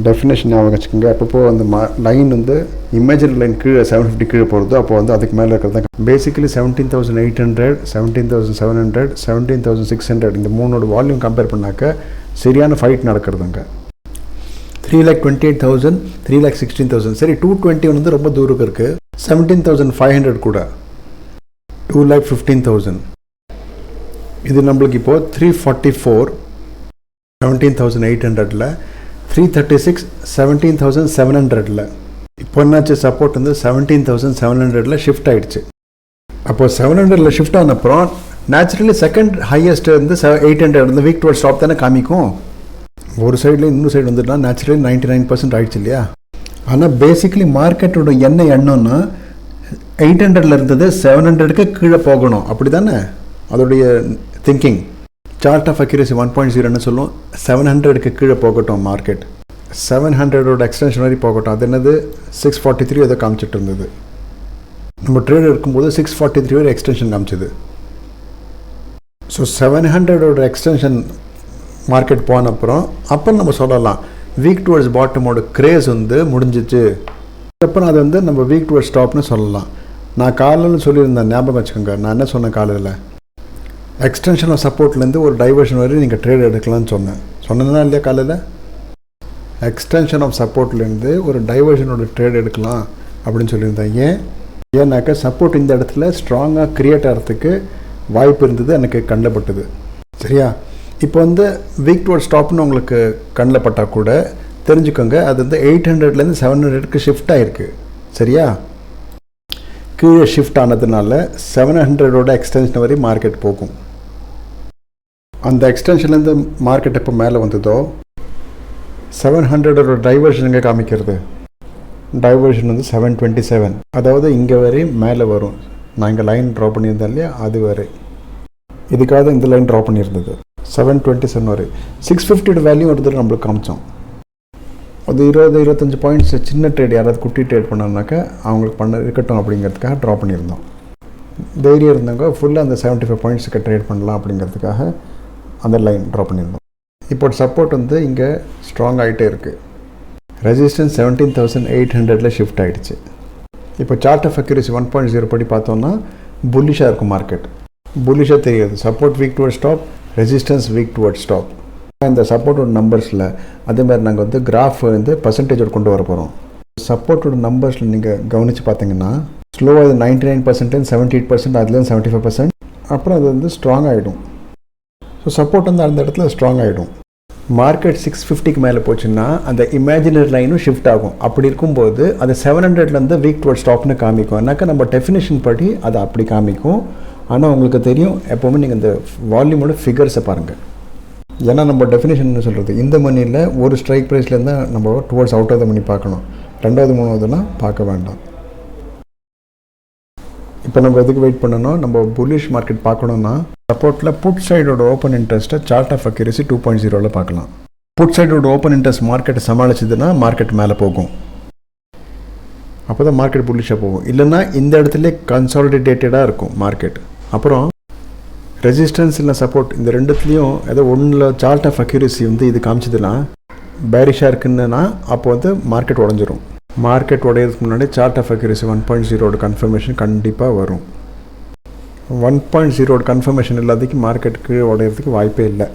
டெஃபினேஷன் ஞாபகம் வச்சுக்கோங்க. அப்பப்போ அந்த லைன் வந்து இமேஜினரி லைன் கீழே 750 கீழே போகிறதோ அப்போ வந்து அதுக்கு மேலே இருக்கிறது தான். பேசிக்கலி 17,800, 17,700, 17,600 இந்த மூணோட வால்யூம் கம்பேர் பண்ணாக்க சரியான ஃபைட் நடக்கிறதுங்க. 3,28,000, 3,16,000. சரி, 220 வந்து ரொம்ப தூரம் இருக்குது. 17,500 கூட 2,15,000. இது நம்மளுக்கு இப்போது 344 17,800ல், 336 17,700ல். இப்போ என்னாச்சு, சப்போர்ட் வந்து 17,700ல் ஷிஃப்ட் ஆகிடுச்சு. அப்போது 700ல் ஷிஃப்ட் ஆனப்புறம் நேச்சுரலி செகண்ட் ஹையஸ்ட் வந்து 800 வந்து வீக் டுவர்ட் ஸ்டாப் தானே காமிக்கும். ஒரு சைடில் இன்னொரு சைடு வந்துட்டுனா நேச்சுரலி 99% ஆகிடுச்சு இல்லையா. ஆனால் பேசிக்கலி மார்க்கெட்டோட என்ன எண்ணம்னா 800ல் இருந்தது 700க்கு கீழே போகணும், அப்படி தானே அதோடைய திங்கிங். சார்ட் ஆஃப் அக்யூரசி 1.0 சொல்லும் 700க்கு கீழே போகட்டும் மார்க்கெட், 700ஓட எக்ஸ்டென்ஷன் வரை போகட்டும். அது என்னது 643 அதை காமிச்சிட்டு இருந்தது. நம்ம ட்ரேட் இருக்கும்போது 643 வரை எக்ஸ்டென்ஷன் காமிச்சது. ஸோ 700ஓட எக்ஸ்டென்ஷன் மார்க்கெட் போன அப்புறம் அப்போ நம்ம சொல்லலாம் வீக் டுவர்ட்ஸ் பாட்டமோட கிரேஸ் வந்து முடிஞ்சிச்சு. அப்புறம் அது வந்து நம்ம வீக் டுவர்ட்ஸ் ஸ்டாப்னு சொல்லலாம். நான் காலையில் சொல்லியிருந்தேன், ஞாபகம் வச்சுக்கோங்க. நான் என்ன சொன்னேன் காலையில், எக்ஸ்டென்ஷன் ஆஃப் சப்போர்ட்லேருந்து ஒரு டைவர்ஷன் வரை நீங்கள் ட்ரேட் எடுக்கலாம்னு சொன்னேன்னா இல்லையா காலையில். எக்ஸ்டென்ஷன் ஆஃப் சப்போர்ட்லேருந்து ஒரு டைவர்ஷனோட ட்ரேட் எடுக்கலாம் அப்படின்னு சொல்லியிருந்தேன். ஏன்னாக்கா சப்போர்ட் இந்த இடத்துல ஸ்ட்ராங்காக க்ரியேட் ஆகிறதுக்கு வாய்ப்பு இருந்தது, எனக்கு கண்டப்பட்டது. சரியா? இப்போ வந்து வீக் டுவர்ட் ஸ்டாப்னு உங்களுக்கு கண்ணில் பட்டால் கூட தெரிஞ்சுக்கோங்க, அது வந்து 800லேருந்து 700க்கு ஷிஃப்ட் ஆகிருக்கு. சரியா? கீழே ஷிஃப்ட் ஆனதுனால 700ஓட எக்ஸ்டென்ஷன் வரை மார்க்கெட் போகும். அந்த எக்ஸ்டென்ஷன்லேருந்து மார்க்கெட் எப்போ மேலே வந்ததோ 700ஓட டைவர்ஷன் எங்கே காமிக்கிறது, டைவர்ஷன் வந்து 727. அதாவது இங்கே வரை மேலே வரும். நான் இங்கே லைன் ட்ரா பண்ணியிருந்தேன் இல்லையா, அது வரை. இதுக்காக இந்த லைன் ட்ரா பண்ணியிருந்தது 727 வரை. 650 வேல்யூ ஒருத்தர் நம்மளுக்கு காமிச்சோம். அது 20-25 பாயிண்ட்ஸ் சின்ன ட்ரேட் யாராவது குட்டி ட்ரேட் பண்ணாங்கனாக்கா அவங்களுக்கு இருக்கட்டும் அப்படிங்கிறதுக்காக ட்ரா பண்ணியிருந்தோம். தைரியம் இருந்தவங்க ஃபுல்லாக அந்த 75 பாயிண்ட்ஸுக்கு ட்ரேட் பண்ணலாம் அப்படிங்கிறதுக்காக அந்த லைன் ட்ரா பண்ணியிருந்தோம். இப்போ சப்போர்ட் வந்து இங்கே ஸ்ட்ராங் ஆகிட்டே இருக்குது. ரெசிஸ்டன்ஸ் 17,800ல் ஷிஃப்ட் ஆகிடுச்சு. இப்போ சார்ட் ஆஃப் அக்யூரசி 1.0 படி பார்த்தோன்னா புல்லிஷாக இருக்கும் மார்க்கெட். புல்லிஷாக தெரியாது. Support week toward stop, resistance week toward stop. இந்த சப்போர்ட்டோட நம்பர்ஸில் அதேமாதிரி நாங்கள் வந்து கிராஃப் வந்து பர்சன்டேஜோடு கொண்டு வர போகிறோம். சப்போர்ட்டோட நம்பர்ஸில் நீங்கள் கவனித்து பார்த்தீங்கன்னா ஸ்லோவாக அது 99%, 78%, அதுலேருந்து 75%, அப்புறம் அது வந்து ஸ்ட்ராங் ஆகிடும். ஸோ சப்போர்ட் வந்து அந்த இடத்துல ஸ்ட்ராங் ஆகிடும். மார்க்கெட் 650க்கு மேலே போச்சுன்னா அந்த இமேஜினரி லைனும் ஷிஃப்ட் ஆகும். அப்படி இருக்கும்போது அது 700லேருந்து வீக் டுவர்ட் ஸ்டாப்னு காமிக்கும். ஏன்னாக்கா நம்ம டெஃபினேஷன் படி அதை அப்படி காமிக்கும். ஆனால் உங்களுக்கு தெரியும், எப்போவுமே நீங்கள் இந்த வால்யூமோட ஃபிகர்ஸை பாருங்கள். ஏன்னா நம்ம டெஃபினேஷன் என்ன சொல்கிறது, இந்த மணியில் ஒரு ஸ்ட்ரைக் ப்ரைஸ்லேருந்து நம்ம டுவர்ட்ஸ் அவுட் ஆஃப் த மணி பார்க்கணும். 2வது 3வதுலாம் பார்க்க வேண்டாம். இப்போ நம்ம எதுக்கு வெயிட் பண்ணணும், நம்ம புல்லிஷ் மார்க்கெட் பார்க்கணுன்னா சப்போர்ட்டில் புட் சைடோட ஓப்பன் இன்ட்ரெஸ்ட்டை சார்ட் ஆஃப் அக்யூரசி 2.0ல் பார்க்கலாம். புட் சைடோட ஓப்பன் இன்ட்ரெஸ்ட் மார்க்கெட்டை சமாளிச்சதுன்னா மார்க்கெட் மேலே போகும். அப்போ தான் மார்க்கெட் புல்லிஷாக போகும். இல்லைன்னா இந்த இடத்துல கன்சாலிடேட்டடாக இருக்கும் மார்க்கெட். அப்புறம் ரெசிஸ்டன்ஸ் இல்லை சப்போர்ட், இந்த ரெண்டுத்துலேயும் ஏதோ ஒன்றில் சார்ட் ஆஃப் அக்யூரசி வந்து இது காமிச்சதுன்னா பேரிஷாக இருக்குன்னா அப்போ வந்து மார்க்கெட் உடஞ்சிரும். மார்க்கெட் உடையிறதுக்கு முன்னாடி சார்ட் ஆஃப் அக்யூரசி 1.0 கன்ஃபர்மேஷன் கண்டிப்பாக வரும். 1.0 கன்ஃபர்மேஷன் இல்லாததுக்கு மார்க்கெட்டுக்கு உடையிறதுக்கு வாய்ப்பே இல்லை.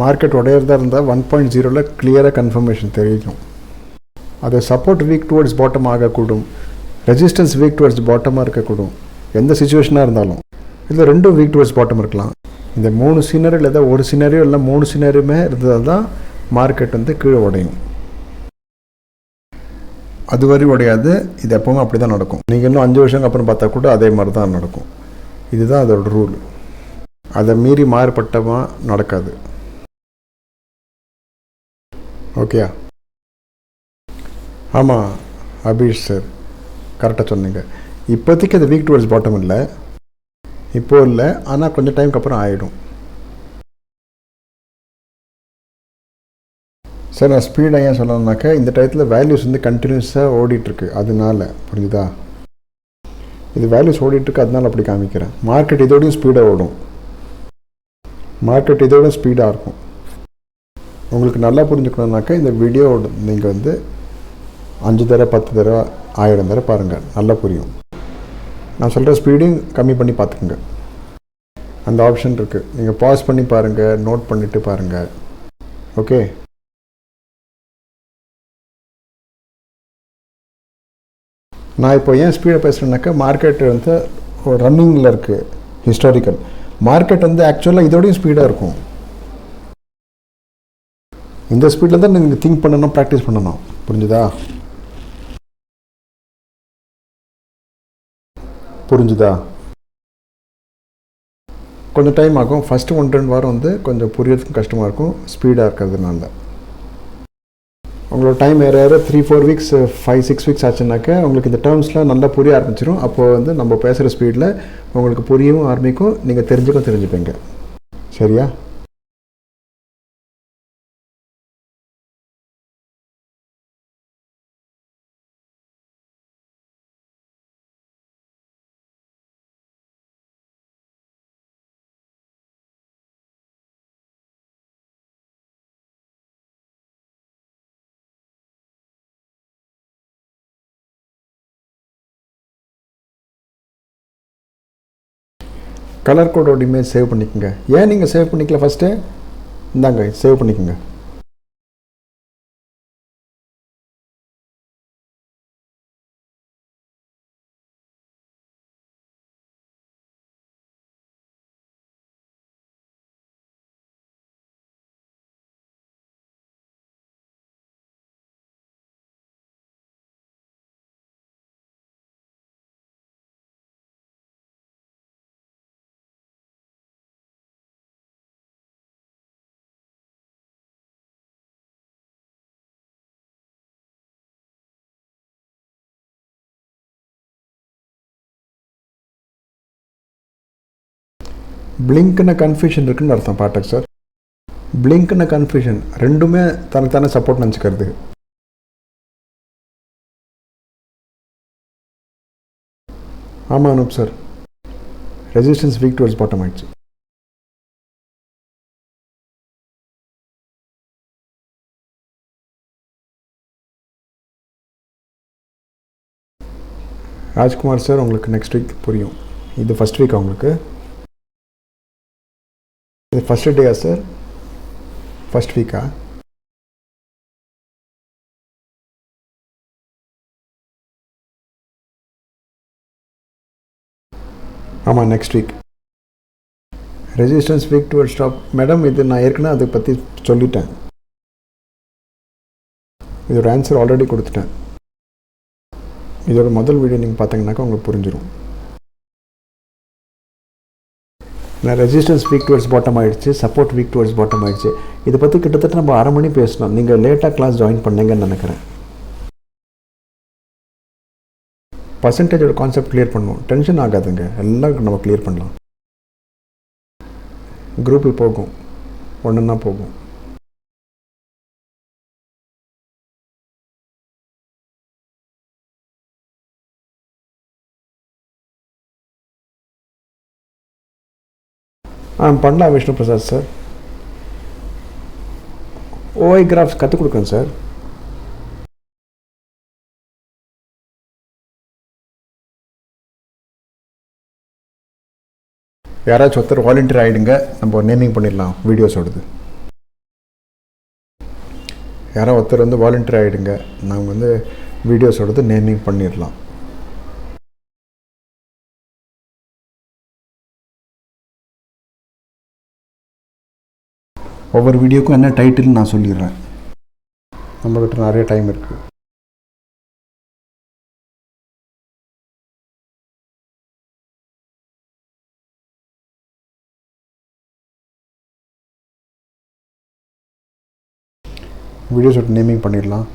மார்க்கெட் உடையிறதா இருந்தால் 1.0ல் கிளியராக கன்ஃபர்மேஷன் தெரியும். அது சப்போர்ட் வீக் டுவர்ட்ஸ் பாட்டம் ஆகக்கூடும், ரெசிஸ்டன்ஸ் வீக் டுவர்ட்ஸ் பாட்டமாக இருக்கக்கூடும். எந்த சுச்சுவேஷனாக இருந்தாலும் இல்லை ரெண்டும் வீக் டுவர்ட்ஸ் பாட்டம் இருக்கலாம். இந்த 3 சினாரியோ ஏதாவது ஒரு சினாரியோ இல்லை 3 சினாரியுமே இருந்ததால் தான் மார்க்கெட் வந்து கீழே உடையும். அதுவரை உடையாது. இது எப்போவுமே அப்படி தான் நடக்கும். நீங்கள் இன்னும் 5 வருஷங்க அப்புறம் பார்த்தா கூட அதே மாதிரி தான் நடக்கும். இதுதான் அதோட ரூல். அதை மீறி மாறுபட்டமாக நடக்காது. ஓகேயா? ஆமாம் அபீஷ் சார், கரெக்டாக சொன்னீங்க. இப்போதைக்கு அது வீக் டுவர்ட்ஸ் பாட்டம் இல்லை, இப்போது இல்லை. ஆனால் கொஞ்சம் டைமுக்கு அப்புறம் ஆகிடும். சார் நான் ஸ்பீடாக ஏன் சொல்லணும்னாக்கா இந்த டயத்தில் வேல்யூஸ் வந்து கண்டினியூஸாக ஓடிட்டுருக்கு, அதனால. புரிஞ்சுதா? இது வேல்யூஸ் ஓடிட்டுருக்கு, அதனால அப்படி காமிக்கிறேன். மார்க்கெட் இதோடையும் ஸ்பீடாக ஓடும். மார்க்கெட் இதோட ஸ்பீடாக இருக்கும். உங்களுக்கு நல்லா புரிஞ்சுக்கணுன்னாக்கா இந்த வீடியோ நீங்கள் வந்து 5 தடவை 10 தடவை 1000 தடவை பாருங்கள், நல்லா புரியும். நான் சொல்கிற ஸ்பீடையும் கம்மி பண்ணி பார்த்துக்குங்க. அந்த ஆப்ஷன் இருக்குது. நீங்கள் பாஸ் பண்ணி பாருங்கள், நோட் பண்ணிவிட்டு பாருங்கள். ஓகே. நான் இப்போ ஏன் ஸ்பீடை பேசுகிறேன்னாக்கா மார்க்கெட் வந்து ஒரு ரன்னிங்கில் இருக்குது. ஹிஸ்டாரிக்கல் மார்க்கெட் வந்து ஆக்சுவலாக இதோடையும் ஸ்பீடாக இருக்கும். இந்த ஸ்பீடில் தான் நீங்கள் திங்க் பண்ணணும், ப்ராக்டிஸ் பண்ணணும். புரிஞ்சுதா? கொஞ்சம் டைம் ஆகும். ஃபஸ்ட்டு 1-2 வாரம் வந்து கொஞ்சம் புரியறதுக்கும் கஷ்டமாக இருக்கும், ஸ்பீடாக இருக்கிறதுனால. உங்களோட டைம் ஏற 3-4 வீக்ஸ் 5-6 வீக்ஸ் ஆச்சுன்னாக்கா உங்களுக்கு இந்த டேர்ம்ஸ்லாம் நல்லா புரிய ஆரம்பிச்சிடும். அப்போது வந்து நம்ம பேசுகிற ஸ்பீடில் உங்களுக்கு புரியவும் ஆரம்பிக்கும், நீங்கள் தெரிஞ்சுப்பீங்க. சரியா? கலர் கோடோட இமேஜ் சேவ் பண்ணிக்கோங்க. ஏன் நீங்கள் சேவ் பண்ணிக்கல? ஃபஸ்ட்டு இந்தாங்க சேவ் பண்ணிக்கோங்க. பிளிங்க்னு கன்ஃபியூஷன் இருக்குன்னு அர்த்தம் பாட்டக் சார். பிளிங்க்னு கன்ஃபியூஷன் ரெண்டுமே தனத்தானே சப்போர்ட் நினச்சிக்கிறது. ஆமாம் Anup sir, resistance weak towards bottom ஆயிடுச்சு. ராஜ்குமார் சார், உங்களுக்கு நெக்ஸ்ட் வீக் புரியும். இது ஃபஸ்ட் வீக்கா உங்களுக்கு? இது ஃபஸ்ட்டு டேயா சார்? ஃபஸ்ட் வீக்கா? ஆமாம், next week. Resistance week toward stop. Madam, இது நான் ஏற்கனவே அதை பற்றி சொல்லிட்டேன். இதோட ஆன்சர் ஆல்ரெடி கொடுத்துட்டேன். இதோட முதல் வீடியோ நீங்கள் பார்த்தீங்கன்னாக்கா உங்களுக்கு புரிஞ்சிடும். நான் ரெசிஸ்டன்ஸ் வீக் டுவர்ட்ஸ் பாட்டம் ஆகிடுச்சு, சப்போர்ட் வீக் டுவர்ட்ஸ் பாட்டம் ஆகிடுச்சு. இதை பற்றி கிட்டத்தட்ட நம்ம 1/2 மணி பேசணும். நீங்கள் லேட்டாக கிளாஸ் ஜாயின் பண்ணீங்கன்னு நினைக்கிறேன். பர்சன்டேஜோட கான்செப்ட் கிளியர் பண்ணுவோம், டென்ஷன் ஆகாதுங்க, எல்லாம் நம்ம கிளியர் பண்ணலாம். குரூப்பில் போகும், ஒன்றுன்னா போகும். பண்ணலாம் விஷ்ணு பிரசாத் சார். ஓஐ கிராஃப்ஸ் கற்றுக் கொடுக்குறேன் சார். யாராச்சும் ஒருத்தர் வாலண்டியர் ஆகிடுங்க, நம்ம நேமிங் பண்ணிடலாம் வீடியோஸோடது. யாராவது ஒருத்தர் வந்து வாலண்டியர் ஆகிடுங்க, நாங்கள் வந்து வீடியோஸோடது நேமிங் பண்ணிடலாம். ஒவ்வொரு வீடியோக்கும் என்ன டைட்டில் நான் சொல்லிடுறேன். நம்மக்கிட்ட நிறைய டைம் இருக்குது. வீடியோஸோட நேமிங் பண்ணிடலாம்.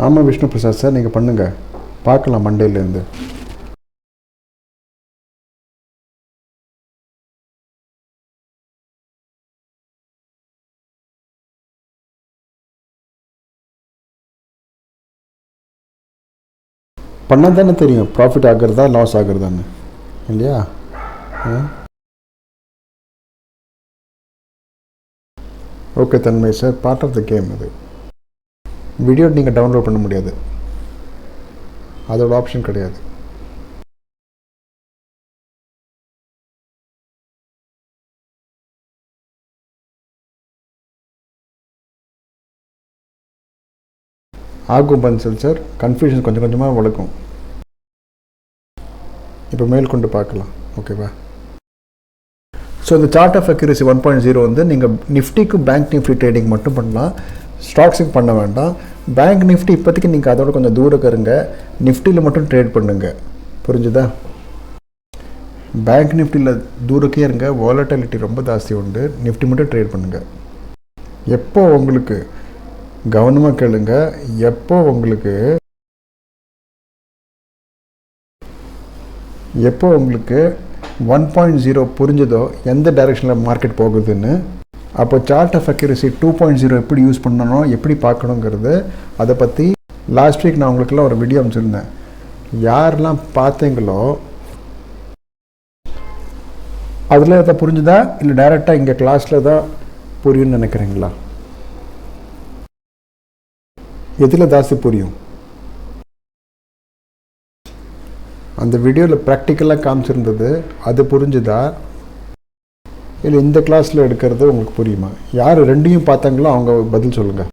ஆமாம் விஷ்ணு பிரசாத் சார், நீங்கள் பண்ணுங்கள், பார்க்கலாம் மண்டேலேருந்து. பண்ணால் தானே தெரியும் ப்ராஃபிட் ஆகிறதா லாஸ் ஆகிறதான்னு, இல்லையா? ஓகே தன்மை sir, part of the game அது. வீடியோ நீங்கள் டவுன்லோட் பண்ண முடியாது, அதோட ஆப்ஷன் கிடையாது. ஆகும் பன்சல் சார், கன்ஃபியூஷன் கொஞ்சம் கொஞ்சமாக வளர்க்கும். இப்போ மேல் கொண்டு பார்க்கலாம், ஓகேவா? ஸோ இந்த சார்ட் ஆஃப் அக்யூரசி 1.0 வந்து நீங்கள் நிஃப்டிக்கு பேங்க் நிஃப்டி ட்ரேடிங் மட்டும் பண்ணலாம், ஸ்டாக்ஸுக்கு பண்ண வேண்டாம். பேங்க் நிஃப்டி இப்போதைக்கு நீங்கள் அதோட கொஞ்சம் தூரம் இருங்க, நிஃப்டியில் மட்டும் ட்ரேட் பண்ணுங்க, புரிஞ்சுதா? பேங்க் நிஃப்டியில் தூரக்கே இருங்க, வாலட்டிலிட்டி ரொம்ப ஜாஸ்தி உண்டு, நிஃப்டி மட்டும் ட்ரேட் பண்ணுங்கள். எப்போ உங்களுக்கு கவனமாக கேளுங்க, எப்போ உங்களுக்கு 1.0 புரிஞ்சதோ எந்த டைரெக்ஷனில் மார்க்கெட் போகுதுன்னு, அப்போ சார்ட் ஆஃப் அக்யூரசி 2.0 எப்படி யூஸ் பண்ணணும், எப்படி பார்க்கணுங்கிறது அதை பற்றி லாஸ்ட் வீக் நான் உங்களுக்கெல்லாம் ஒரு வீடியோ அனுப்பிச்சிருந்தேன். யாரெல்லாம் பார்த்தீங்களோ அதில் எதை புரிஞ்சுதா, இல்லை டைரெக்டாக இங்கே கிளாஸில் தான் புரியும்னு நினைக்கிறீங்களா? எதில் ஜாஸ்தி புரியும்? அந்த வீடியோவில் ப்ராக்டிக்கலாக காமிச்சிருந்தது அது புரிஞ்சுதா, இல்லை இந்த கிளாஸில் எடுக்கிறது உங்களுக்கு புரியுமா? யார் ரெண்டையும் பார்த்தாங்களோ அவங்க பதில் சொல்லுங்கள்.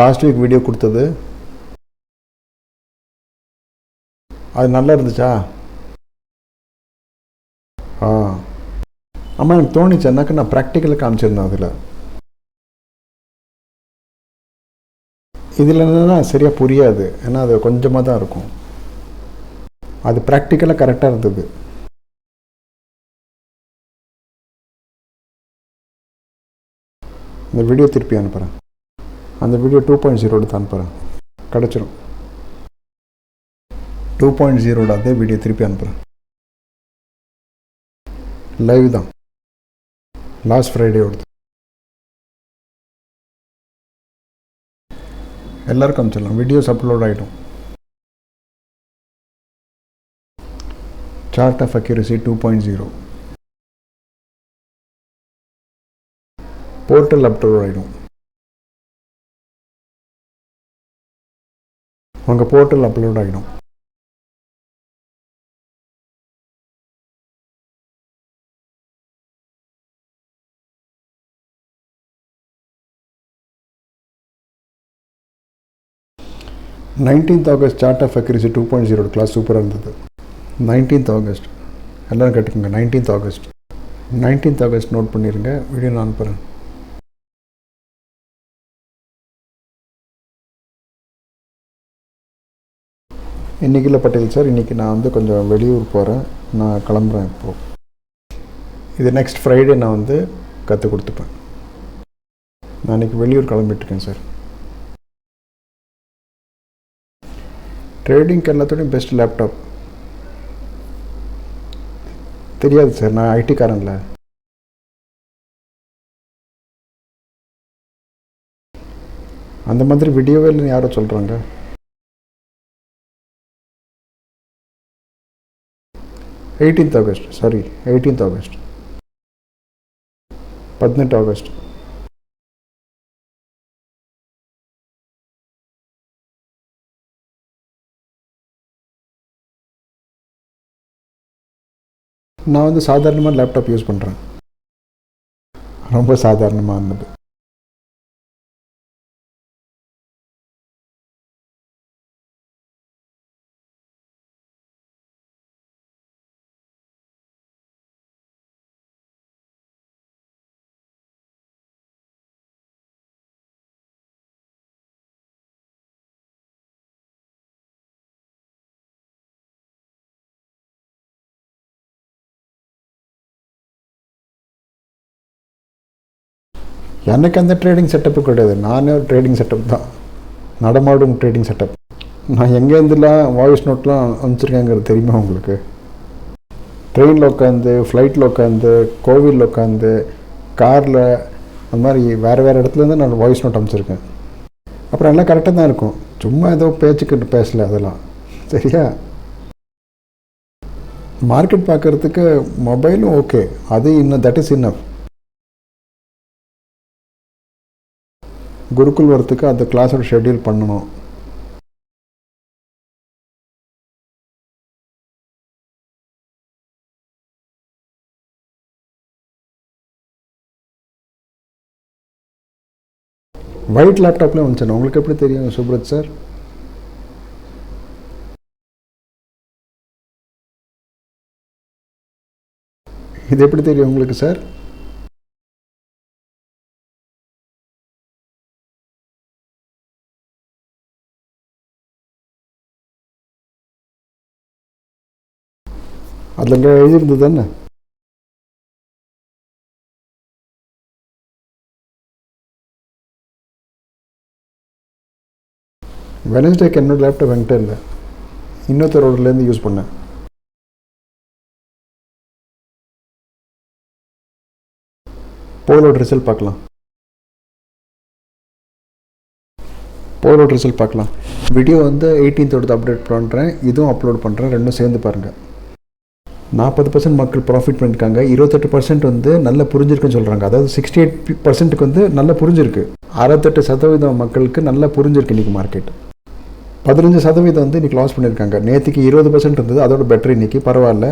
லாஸ்ட் வீக் வீடியோ கொடுத்தது அது நல்லா இருந்துச்சா? ஆமாம், எனக்கு தோணுச்சு, என்னாக்க நான் ப்ராக்டிக்கலாக காமிச்சிருந்தேன். இதில் என்னென்னா சரியாக புரியாது, ஏன்னா அது கொஞ்சமாக தான் இருக்கும். அது ப்ராக்டிக்கலாக கரெக்டாக இருந்தது. இந்த வீடியோ திருப்பி அனுப்புகிறேன், அந்த வீடியோ 2.0 எடுத்து அனுப்புகிறேன், கிடச்சிரும். 2.0 அதே வீடியோ திருப்பி அனுப்புகிறேன். லைவ் தான், லாஸ்ட் ஃப்ரைடே ஓடுது. எல்லாருக்கும் அனுப்பிச்சிடலாம், வீடியோஸ் அப்லோட் ஆகிடும். Chart of accuracy 2.0 portal upload ஆகிடும். உங்கள் போர்ட்டல் அப்லோட் ஆகிடும். August chart of accuracy 2.0 class சூப்பராக இருந்தது. 19th August எல்லோரும் கேட்டுக்கோங்க. 19th August நோட் பண்ணிடுங்க, வீடியோ நான் அனுப்புகிறேன். இன்றைக்கி இல்லை பட்டேல் சார், இன்றைக்கி நான் வந்து கொஞ்சம் வெளியூர் போகிறேன், நான் கிளம்புறேன் இப்போது. இது நெக்ஸ்ட் ஃப்ரைடே நான் வந்து கற்றுக் கொடுத்துப்பேன். நான் இன்றைக்கி வெளியூர் கிளம்பிட்டுருக்கேன் சார். ட்ரேடிங்க்கு எல்லாத்தோடையும் பெஸ்ட் லேப்டாப் தெரியாது சார், நான் ஐடிக்காரன்ல. அந்த மாதிரி வீடியோவே இல்லைன்னு யாரோ சொல்கிறாங்க. August 18th August 18 August நான் வந்து சாதாரணமாக லேப்டாப் யூஸ் பண்ணுறேன், ரொம்ப சாதாரணமானது. எனக்கு அந்த ட்ரேடிங் செட்டப்பு கிடையாது, நானே ஒரு ட்ரேடிங் செட்டப் தான், நடமாடும் ட்ரேடிங் செட்டப். நான் எங்கேருந்துலாம் வாய்ஸ் நோட்லாம் அனுப்பிச்சிருக்கேங்கிறது தெரியுமா உங்களுக்கு? ட்ரெயினில் உட்காந்து, ஃப்ளைட்டில் உட்காந்து, கோவிலில் உட்காந்து, காரில், அந்த மாதிரி வேறு இடத்துலேருந்து நான் வாய்ஸ் நோட் அனுப்பிச்சிருக்கேன். அப்புறம் எல்லாம் கரெக்டாக தான் இருக்கும். சும்மா ஏதோ பேச்சுக்கிட்டு பேசல அதெல்லாம். சரியா? மார்க்கெட் பார்க்குறதுக்கு மொபைலும் ஓகே, அது இன்னும் தட் இஸ் இன்னஃப். குருகுல் வரத்துக்கு அந்த கிளாஸோட ஷெட்யூல் பண்ணணும். ஒயிட் லேப்டாப்லேயும் வந்துச்சு. உங்களுக்கு எப்படி தெரியும் சுப்ரத் சார்? இது எப்படி தெரியும் உங்களுக்கு சார்? அதில் இங்கே எழுதியிருந்தது தானே? வெனஸ்டேக்கு என்னோட லேப்டாப் என்கிட்ட இல்லை, இன்னொருத்தரோடலேருந்து யூஸ் பண்ணேன். போலோட ரிசல்ட் பார்க்கலாம். போலோட ரிசல்ட் பார்க்கலாம். வீடியோ வந்து 18th அப்டேட் பண்ணுறேன், இதுவும் அப்லோட் பண்ணுறேன், ரெண்டும் சேர்ந்து பாருங்கள். 40% மக்கள் ப்ராஃபிட் பண்ணியிருக்காங்க, 28% வந்து நல்லா புரிஞ்சிருக்குன்னு சொல்கிறாங்க. அதாவது 68%க்கு வந்து நல்லா புரிஞ்சிருக்கு. 68% மக்களுக்கு நல்லா புரிஞ்சிருக்கு இன்றைக்கி மார்க்கெட். 15% வந்து இன்றைக்கி லாஸ் பண்ணியிருக்காங்க. நேற்றுக்கு 20% இருந்தது, அதோட பெட்டர் இன்றைக்கி பரவாயில்ல.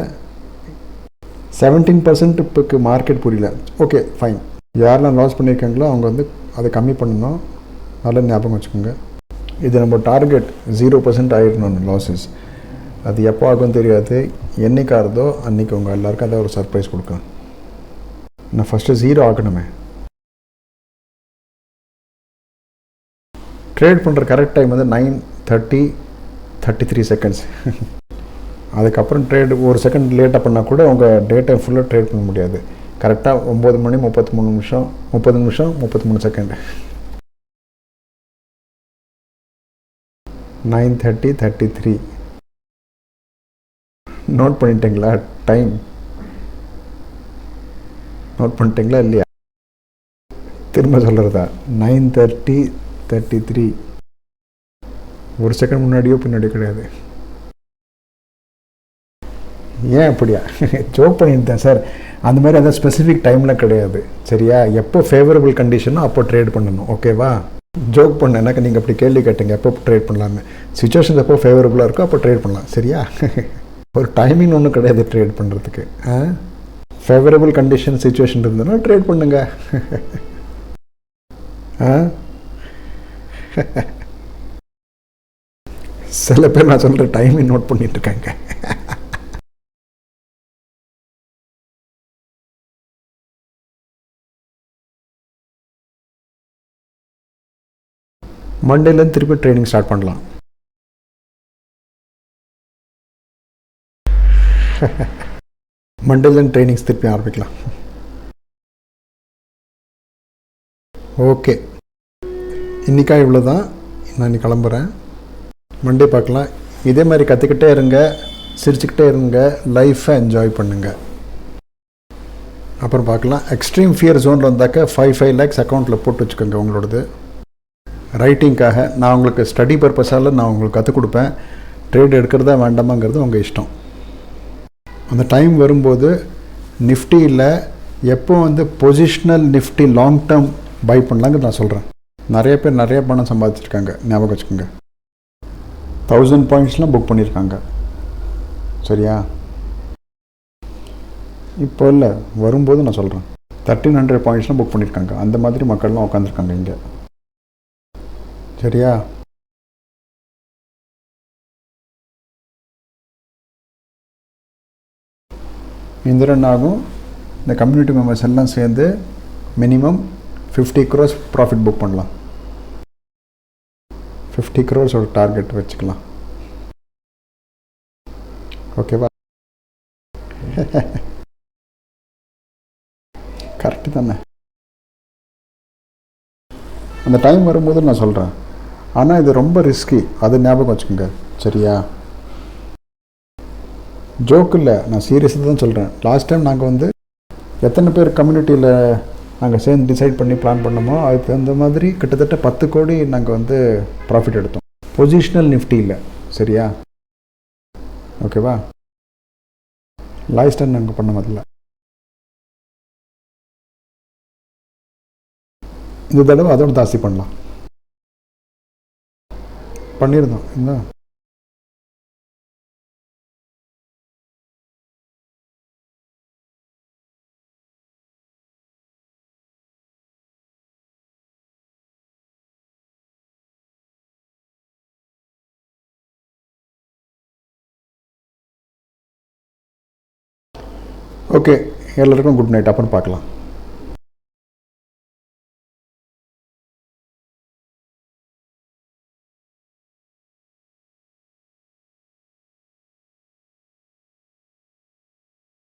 17% இப்போக்கு மார்க்கெட் புரியல. Okay fine. யாரெல்லாம் லாஸ் பண்ணியிருக்காங்களோ அவங்க வந்து அதை கம்மி பண்ணணும். நல்லா ஞாபகம் வச்சுக்கோங்க. இது நம்ம டார்கெட் 0% ஆகிடணும் லாஸஸ். அது எப்போ ஆகும் தெரியாது. என்றைக்கு ஆகுதோ அன்றைக்கி உங்கள் எல்லாருக்கும் அதை ஒரு சர்ப்ரைஸ் கொடுக்கணும். நான் ஃபஸ்ட்டு 0 ஆகணுமே. ட்ரேட் பண்ணுற கரெக்ட் டைம் வந்து 9:33 seconds. அதுக்கப்புறம் ட்ரேடு ஒரு செகண்ட் லேட்டாக பண்ணால் கூட உங்கள் டே டைம் ஃபுல்லாக ட்ரேட் பண்ண முடியாது. கரெக்டாக 9 மணி 33 நிமிஷம் 30 நிமிஷம் 33 செகண்ட். 9:33. நோட் பண்ணிட்டீங்களா டைம்? நோட் பண்ணிட்டீங்களா இல்லையா? திரும்ப சொல்கிறதா? 9:33. ஒரு செகண்ட் முன்னாடியோ பின்னாடியோ கிடையாது. ஏன் அப்படியா? ஜோக் பண்ணிட்டு தான் சார். அந்த மாதிரி அதான் ஸ்பெசிஃபிக் டைமில் கிடையாது. சரியா? எப்போ ஃபேவரபிள் கண்டிஷனோ அப்போ ட்ரேட் பண்ணணும். ஓகேவா? ஜோக் பண்ண எனக்கு நீங்கள் அப்படி கேள்வி கேட்டீங்க எப்போ ட்ரேட் பண்ணலான்னு. சுச்சுவேஷன் எப்போ ஃபேவரபுளாக இருக்கோ அப்போ ட்ரேட் பண்ணலாம். சரியா? ஒரு டைமிங் ஒன்றும் கிடையாது ட்ரேட் பண்ணுறதுக்கு. ஃபேவரபிள் கண்டிஷன் சுச்சுவேஷன் இருந்ததுன்னா ட்ரேட் பண்ணுங்க. சில பேர் நான் சொல்கிற டைமிங் நோட் பண்ணிட்டு இருக்காங்க. மண்டேலேருந்து திருப்பி ட்ரைனிங் ஸ்டார்ட் பண்ணலாம். மண்டேலேருந்து ட்ரைனிங்ஸ் திருப்பி ஆரம்பிக்கலாம். ஓகே, இன்றைக்கா இவ்வளோ தான். நான் இன்னைக்கு கிளம்புறேன். மண்டே பார்க்கலாம். இதே மாதிரி கற்றுக்கிட்டே இருங்க, சிரிச்சுக்கிட்டே இருங்க, லைஃப்பை என்ஜாய் பண்ணுங்கள். அப்புறம் பார்க்கலாம். எக்ஸ்ட்ரீம் ஃபியர் ஜோனில் வந்தாக்க 5 lakhs அக்கௌண்ட்டில் போட்டு வச்சுக்கோங்க உங்களோடது. ரைட்டிங்காக நான் உங்களுக்கு ஸ்டடி பர்பஸால் நான் உங்களுக்கு கற்றுக் கொடுப்பேன். ட்ரேட் எடுக்கிறதா வேண்டாமாங்கிறது உங்கள் இஷ்டம். அந்த டைம் வரும்போது நிஃப்டியில் எப்போ வந்து பொசிஷ்னல் நிஃப்டி லாங் டேர்ம் பை பண்ணலாங்கிறது நான் சொல்கிறேன். நிறைய பேர் நிறைய பணம் சம்பாதிச்சிருக்காங்க, ஞாபகம் வச்சுக்கோங்க. 1000 pointsலாம் புக் பண்ணியிருக்காங்க. சரியா? இப்போ இல்லை, வரும்போது நான் சொல்கிறேன். 1300 pointsலாம் புக் பண்ணியிருக்காங்க. அந்த மாதிரி மக்கள்லாம் உட்காந்துருக்காங்க இங்கே. சரியா? இந்த ரன் ஆகும். இந்த கம்யூனிட்டி மெம்பர்ஸ் எல்லாம் சேர்ந்து மினிமம் 50 crores ப்ராஃபிட் புக் பண்ணலாம். 50 crores ஒரு டார்கெட் வச்சுக்கலாம். ஓகேவா? கரெக்டு தானே? அந்த டைம் வரும்போது நான் சொல்கிறேன். ஆனால் இது ரொம்ப ரிஸ்கி, அது ஞாபகம் வச்சுக்கோங்க. சரியா? ஜோக்கு இல்லை, நான் சீரியஸாக தான் சொல்கிறேன். லாஸ்ட் டைம் நாங்கள் வந்து எத்தனை பேர் கம்யூனிட்டியில் நாங்கள் சேர்ந்து டிசைட் பண்ணி பிளான் பண்ணோமோ அதுக்கு தகுந்த மாதிரி கிட்டத்தட்ட 10 கோடி நாங்கள் வந்து ப்ராஃபிட் எடுத்தோம். பொசிஷனல் நிஃப்டி இல்லை, சரியா? ஓகேவா? லாய்ஸ்டன் நாங்கள் பண்ண முதல்ல. இந்த தடவை அதோட ஜாஸ்தி பண்ணலாம் பண்ணியிருந்தோம். என்ன ஓகே, எல்லாருக்கும் குட் நைட். அப்புறம் பார்க்கலாம்.